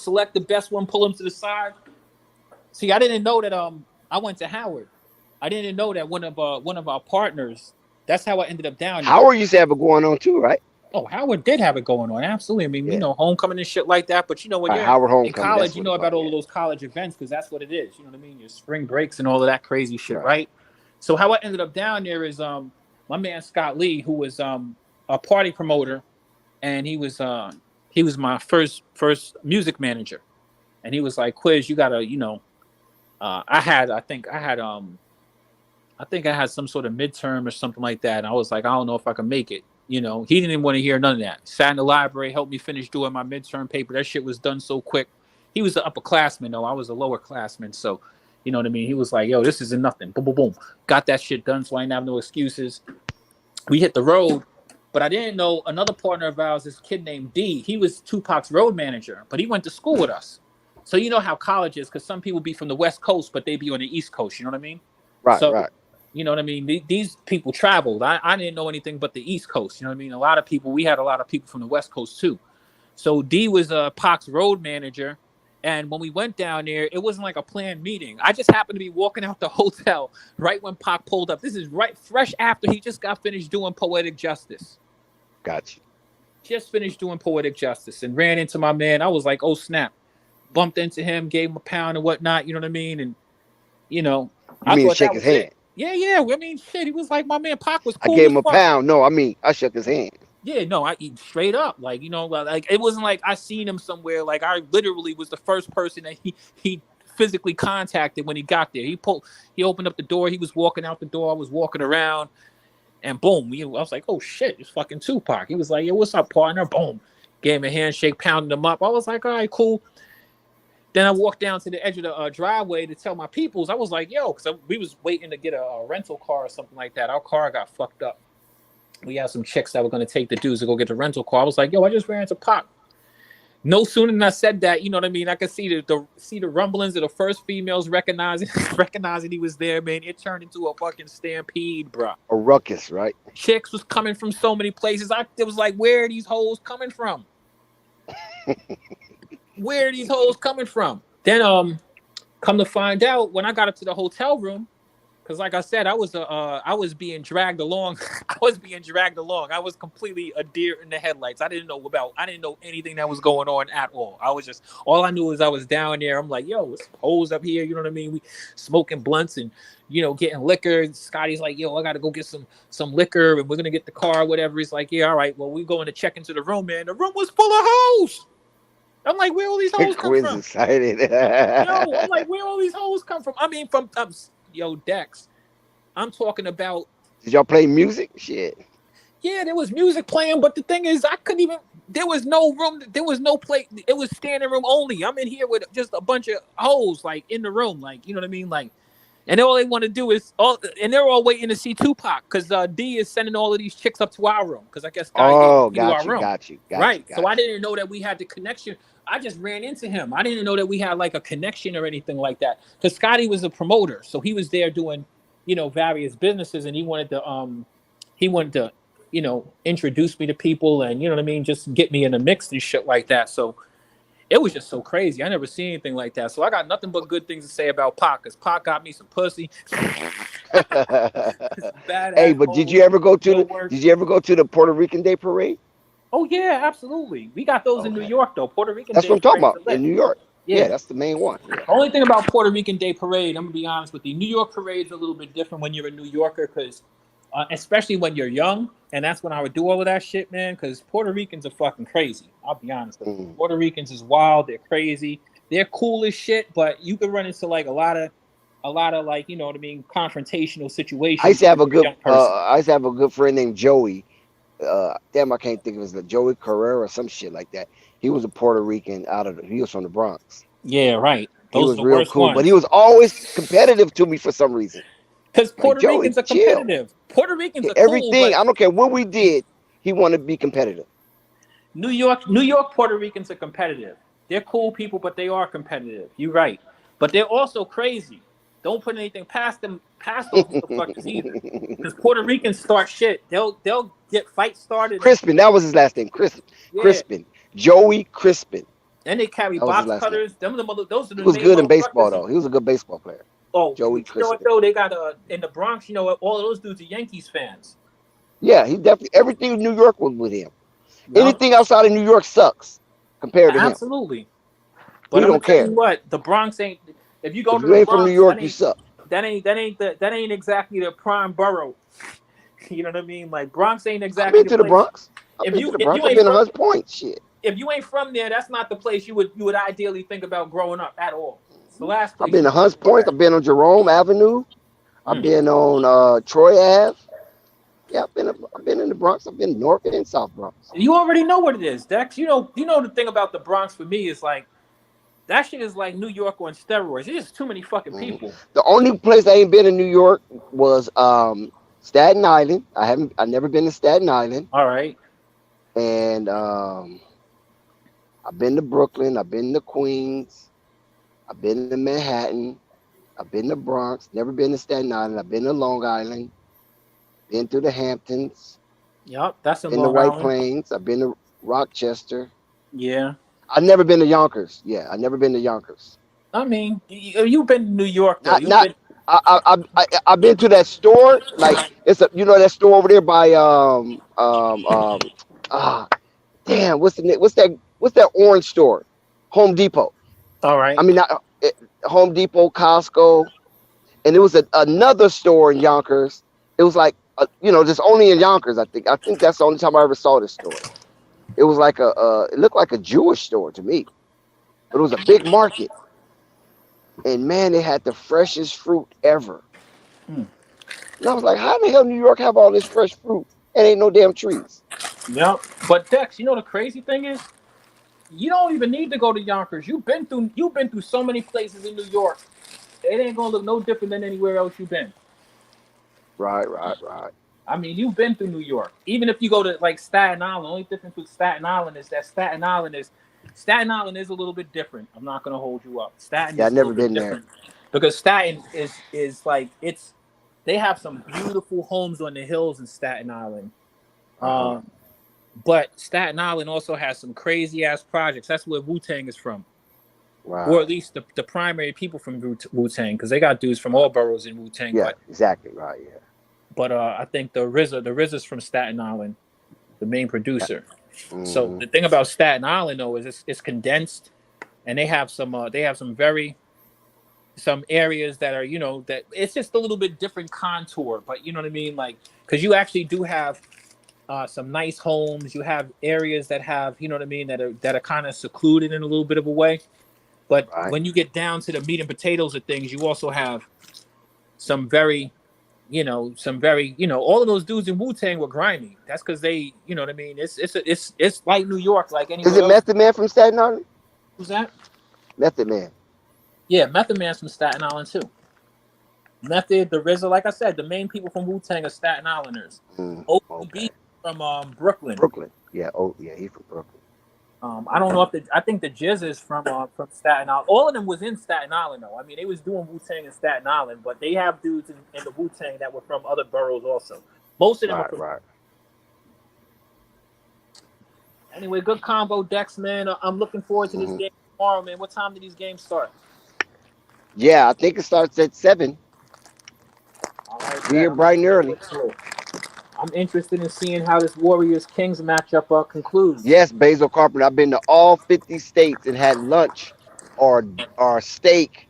select the best one, pull him to the side. See, I didn't know that I went to Howard. I didn't know that one of our partners, that's how I ended up down there. Howard used to have it going on too, right? Oh, Howard did have it going on. Absolutely. I mean, homecoming and shit like that. But when you're in college, you know about all of those college events because that's what it is. You know what I mean? Your spring breaks and all of that crazy shit, right? So how I ended up down there is my man Scott Lee, who was a party promoter, and he was my first music manager. And he was like, Quiz, you gotta, I think I had some sort of midterm or something like that. And I was like, I don't know if I can make it. He didn't want to hear none of that. Sat in the library, helped me finish doing my midterm paper. That shit was done so quick. He was the upperclassman, though. I was a lower classman. So, you know what I mean? He was like, yo, this isn't nothing. Boom, boom, boom. Got that shit done, so I didn't have no excuses. We hit the road, but I didn't know another partner of ours, this kid named D. He was Tupac's road manager, but he went to school with us. So you know how college is, because some people be from the West Coast, but they be on the East Coast. You know what I mean? Right, So, right. you know what I mean? These people traveled. I didn't know anything but the East Coast. You know what I mean? We had a lot of people from the West Coast too. So D was Pac's road manager. And when we went down there, it wasn't like a planned meeting. I just happened to be walking out the hotel right when Pac pulled up. This is right fresh after he just got finished doing Poetic Justice. Gotcha. Just finished doing Poetic Justice and ran into my man. I was like, oh snap. Bumped into him, gave him a pound and whatnot. You know what I mean? And, you know, You I mean thought shake that his was hand? it. Yeah. I mean, shit. He was like, my man Pac was I cool gave as him a fuck. pound. No, I mean I shook his hand. Yeah, no, I eat straight up. Like, you know, like it wasn't like I seen him somewhere. Like I literally was the first person that he physically contacted when he got there. He opened up the door, he was walking out the door, I was walking around, and boom, I was like, oh shit, it's fucking Tupac. He was like, yo, what's up, partner? Boom. Gave him a handshake, pounded him up. I was like, all right, cool. Then I walked down to the edge of the driveway to tell my peoples. I was like, yo, because we was waiting to get a rental car or something like that. Our car got fucked up. We had some chicks that were going to take the dudes to go get the rental car. I was like, yo, I just ran into Pac. No sooner than I said that, you know what I mean? I could see the rumblings of the first females recognizing he was there, man. It turned into a fucking stampede, bro. A ruckus, right? Chicks was coming from so many places. It was like, where are these hoes coming from? Where are these hoes coming from? Then come to find out, when I got up to the hotel room, because like I said, I was being dragged along. I was completely a deer in the headlights. I didn't know anything that was going on at all. All I knew is I was down there. I'm like, yo, it's hoes up here. You know what I mean? We smoking blunts and, you know, getting liquor. Scotty's like, yo, I got to go get some liquor and we're going to get the car, whatever. He's like, yeah, all right. Well, we going to check into the room, man. The room was full of hoes. I'm like, where all these hoes come from? Excited. Yo, I'm like, where all these hoes come from? I mean, from yo, Dex, I'm talking about. Did y'all play music? Shit. Yeah, there was music playing, but the thing is, I couldn't even. There was no room. There was no play. It was standing room only. I'm in here with just a bunch of hoes, like in the room, like, you know what I mean, like. And all they want to do is and they're all waiting to see Tupac because D is sending all of these chicks up to our room because I guess got you. Right. So I didn't know that we had the connection. I just ran into him. I didn't know that we had like a connection or anything like that because Scotty was a promoter, so he was there doing, you know, various businesses, and he wanted to, you know, introduce me to people and, you know what I mean, just get me in the mix and shit like that. So it was just so crazy. I never seen anything like that. So I got nothing but good things to say about Pac because Pac got me some pussy. Hey, but did you ever go to the Puerto Rican Day Parade? Oh yeah, absolutely. We got those in New York though. Puerto Rican That's Day what I'm talking Parade about. In New York. Yeah, that's the main one. Yeah. Only thing about Puerto Rican Day Parade, I'm gonna be honest with you. New York parade's a little bit different when you're a New Yorker because especially when you're young, and that's when I would do all of that shit, man, because Puerto Ricans are fucking crazy. I'll be honest with you. Puerto Ricans is wild, they're crazy, they're cool as shit, but you could run into like a lot of like, you know what I mean, confrontational situations. I used to have a good friend named Joey. Damn, I can't think of his name. Joey Carrera or some shit like that. He was a Puerto Rican he was from the Bronx. Yeah, right. Those he was are the real worst cool, ones. but he was always competitive to me for some reason. Because Puerto like, Ricans are competitive. Puerto Ricans are everything. Cool, but I don't care what we did. He wanted to be competitive. New York, Puerto Ricans are competitive. They're cool people, but they are competitive. You're right. But they're also crazy. Don't put anything past those motherfuckers either. Because Puerto Ricans start shit. They'll get fights started. Crispin, that was his last name. Crispin. Joey Crispin. And they carry box cutters. Those are the he was good in baseball though. He was a good baseball player. Oh, Joey Crispin. You know what though? They got in the Bronx, you know what? All of those dudes are Yankees fans. Yeah, he definitely everything in New York was with him. Yep. Anything outside of New York sucks compared to him. Absolutely. But we don't care. What the Bronx ain't. If you go if to you the ain't Bronx, from New York, you suck. That ain't exactly the prime borough. You know what I mean? Like Bronx ain't exactly. I've been to the Bronx. I've been to Hunts Point. Shit. If you ain't from there, that's not the place you would ideally think about growing up at all. It's the last place. I've been to Hunts Point. I've been on Jerome Avenue. I've been on Troy Ave. Yeah, I've been in the Bronx. I've been North and South Bronx. You already know what it is, Dex. You know the thing about the Bronx for me is like that shit is like New York on steroids. There's just too many fucking people. The only place I ain't been in New York was Staten Island. I've never been to Staten Island. All right. And I've been to Brooklyn. I've been to Queens. I've been to Manhattan. I've been to Bronx. Never been to Staten Island. I've been to Long Island. Been to the Hamptons. Yep, that's in Been to Long White Island. Plains. I've been to Rochester. Yeah. I've never been to Yonkers. Yeah, I've never been to Yonkers. I mean, you've been to New York though. Not You've not. been. I've been to that store. Like it's a that store over there by ah damn what's that orange store? Home Depot. All I right. mean not Home Depot, Costco, and it was another store in Yonkers. It was like just only in Yonkers. I think that's the only time I ever saw this store. It was like it looked like a Jewish store to me, but it was a big market. And man, they had the freshest fruit ever. Hmm. And I was like, how the hell New York have all this fresh fruit and ain't no damn trees? Yep. But Dex, you know the crazy thing is, you don't even need to go to Yonkers. You've been through so many places in New York. It ain't gonna look no different than anywhere else you've been. Right. I mean, you've been through New York. Even if you go to like Staten Island, the only difference with Staten Island is that Staten Island is a little bit different. I'm not gonna hold you up. Staten Yeah, is I've a little never bit been there. different because Staten is like they have some beautiful homes on the hills in Staten Island. Uh-huh. But Staten Island also has some crazy ass projects. That's where Wu-Tang is from. Wow. Or at least the primary people from Wu-Tang, because they got dudes from all boroughs in Wu-Tang. Yeah, exactly. Right, yeah. But I think the RZA's from Staten Island, the main producer. Mm-hmm. So the thing about Staten Island though is it's condensed, and they have some some areas that are that it's just a little bit different contour, but you know what I mean, like because you actually do have some nice homes. You have areas that have what I mean that are kind of secluded in a little bit of a way. But when you get down to the meat and potatoes of things, you also have some very all of those dudes in Wu-Tang were grimy. That's because they, you know what I mean. It's like New York, like anywhere Is it else. Method Man from Staten Island? Who's that? Method Man. Yeah, Method Man's from Staten Island too. Method, the RZA, like I said, the main people from Wu-Tang are Staten Islanders. ODB from Brooklyn. Yeah. Yeah, he's from Brooklyn. I don't know if I think the Jizz is from Staten Island. All of them was in Staten Island though. I mean, they was doing Wu-Tang in Staten Island, but they have dudes in the Wu-Tang that were from other boroughs also. Most of them are from. Right. Anyway, good combo, Dex, man. I'm looking forward to this game tomorrow, man. What time do these games start? Yeah, I think it starts at 7. All right, We're here bright and early. I'm interested in seeing how this Warriors-Kings matchup concludes. Yes, Basil Carpenter. I've been to all 50 states and had lunch or steak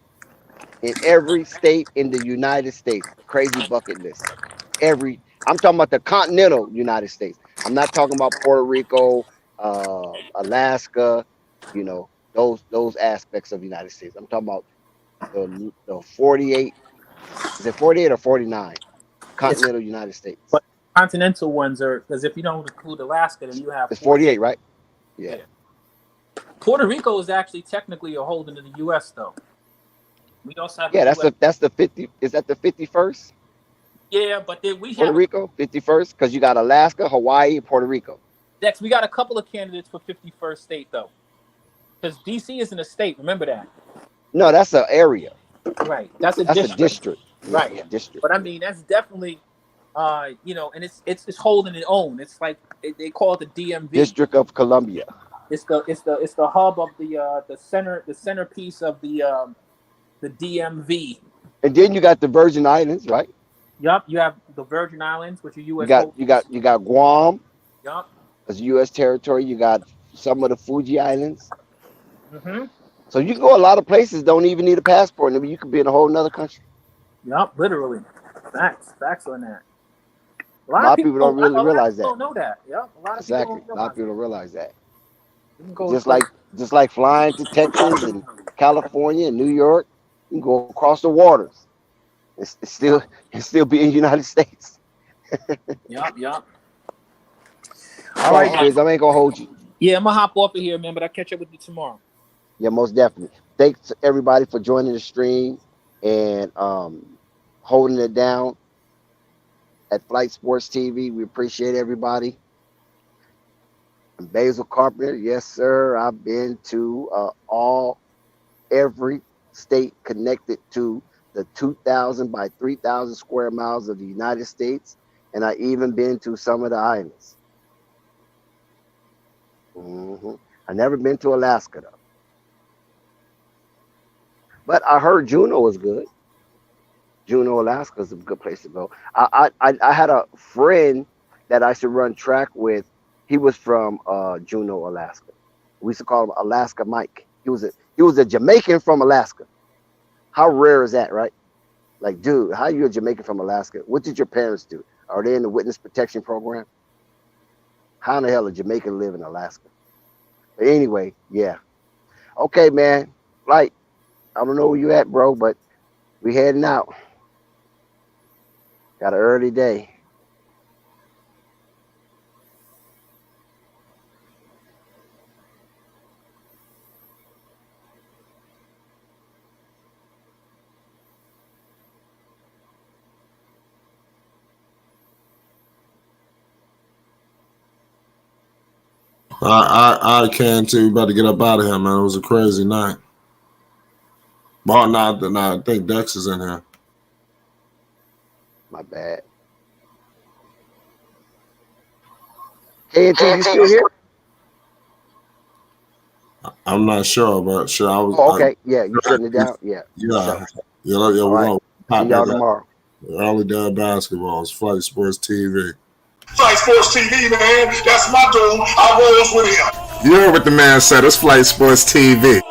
in every state in the United States. Crazy bucket list. I'm talking about the continental United States. I'm not talking about Puerto Rico, Alaska, those aspects of the United States. I'm talking about the 48. Is it 48 or 49? Continental United States. But continental ones are, because if you don't include Alaska, then you have. It's 48, right? Yeah. Puerto Rico is actually technically a holding of the U.S. though. We also have. Yeah, that's the 50. Is that the 51st? Yeah, but then we have Puerto Rico 51st because you got Alaska, Hawaii, and Puerto Rico. Dex, we got a couple of candidates for 51st state though, because DC isn't a state. Remember that? No, that's an area. Right. That's a district. Right. Yeah, district. But I mean, that's definitely, and it's holding its own. It's like they call it the DMV. District of Columbia. It's the hub of the centerpiece of the DMV. And then you got the Virgin Islands, right? Yup. You have the Virgin Islands, which are U.S. You got Guam. Yup. As U.S. territory. You got some of the Fuji Islands. Mm-hmm. So you can go a lot of places. Don't even need a passport. I mean, you could be in a whole nother country. Yup. Literally. Facts on that. A lot of people don't really realize that. Don't know that. Yup. Exactly. A lot of people don't realize that. Just like flying to Texas and California and New York, you can go across the waters. It's still be in the United States. Yup. All right, Chris, I ain't gonna hold you. Yeah, I'm gonna hop off of here, man, but I'll catch up with you tomorrow. Yeah, most definitely. Thanks to everybody for joining the stream and holding it down at Flight Sports TV. We appreciate everybody. And Basil Carpenter, yes, sir. I've been to every state connected to the 2,000 by 3,000 square miles of the United States, and I even been to some of the islands. I never been to Alaska though, but I heard Juneau is good. Juneau, Alaska is a good place to go. I had a friend that I used to run track with. He was from Juneau, Alaska. We used to call him Alaska Mike. He was a Jamaican from Alaska. How rare is that, right? Like, dude, how are you a Jamaican from Alaska? What did your parents do? Are they in the witness protection program? How in the hell a Jamaican live in Alaska? But anyway, yeah. Okay, man. Like, I don't know where you at, bro, but we heading out. Got an early day. I can too. We about to get up out of here, man. It was a crazy night. Well, I think Dex is in here. My bad. KNT, you still here? I'm not sure, but sure. I was. Oh, okay. Yeah, you shutting it down? Yeah. Yeah. So, We're all right. gonna pop See y'all back up. tomorrow. Early day basketball. It's Flight Sports TV. Flight Sports TV, man. That's my dude. I rolls with him. You heard what the man said. It's Flight Sports TV.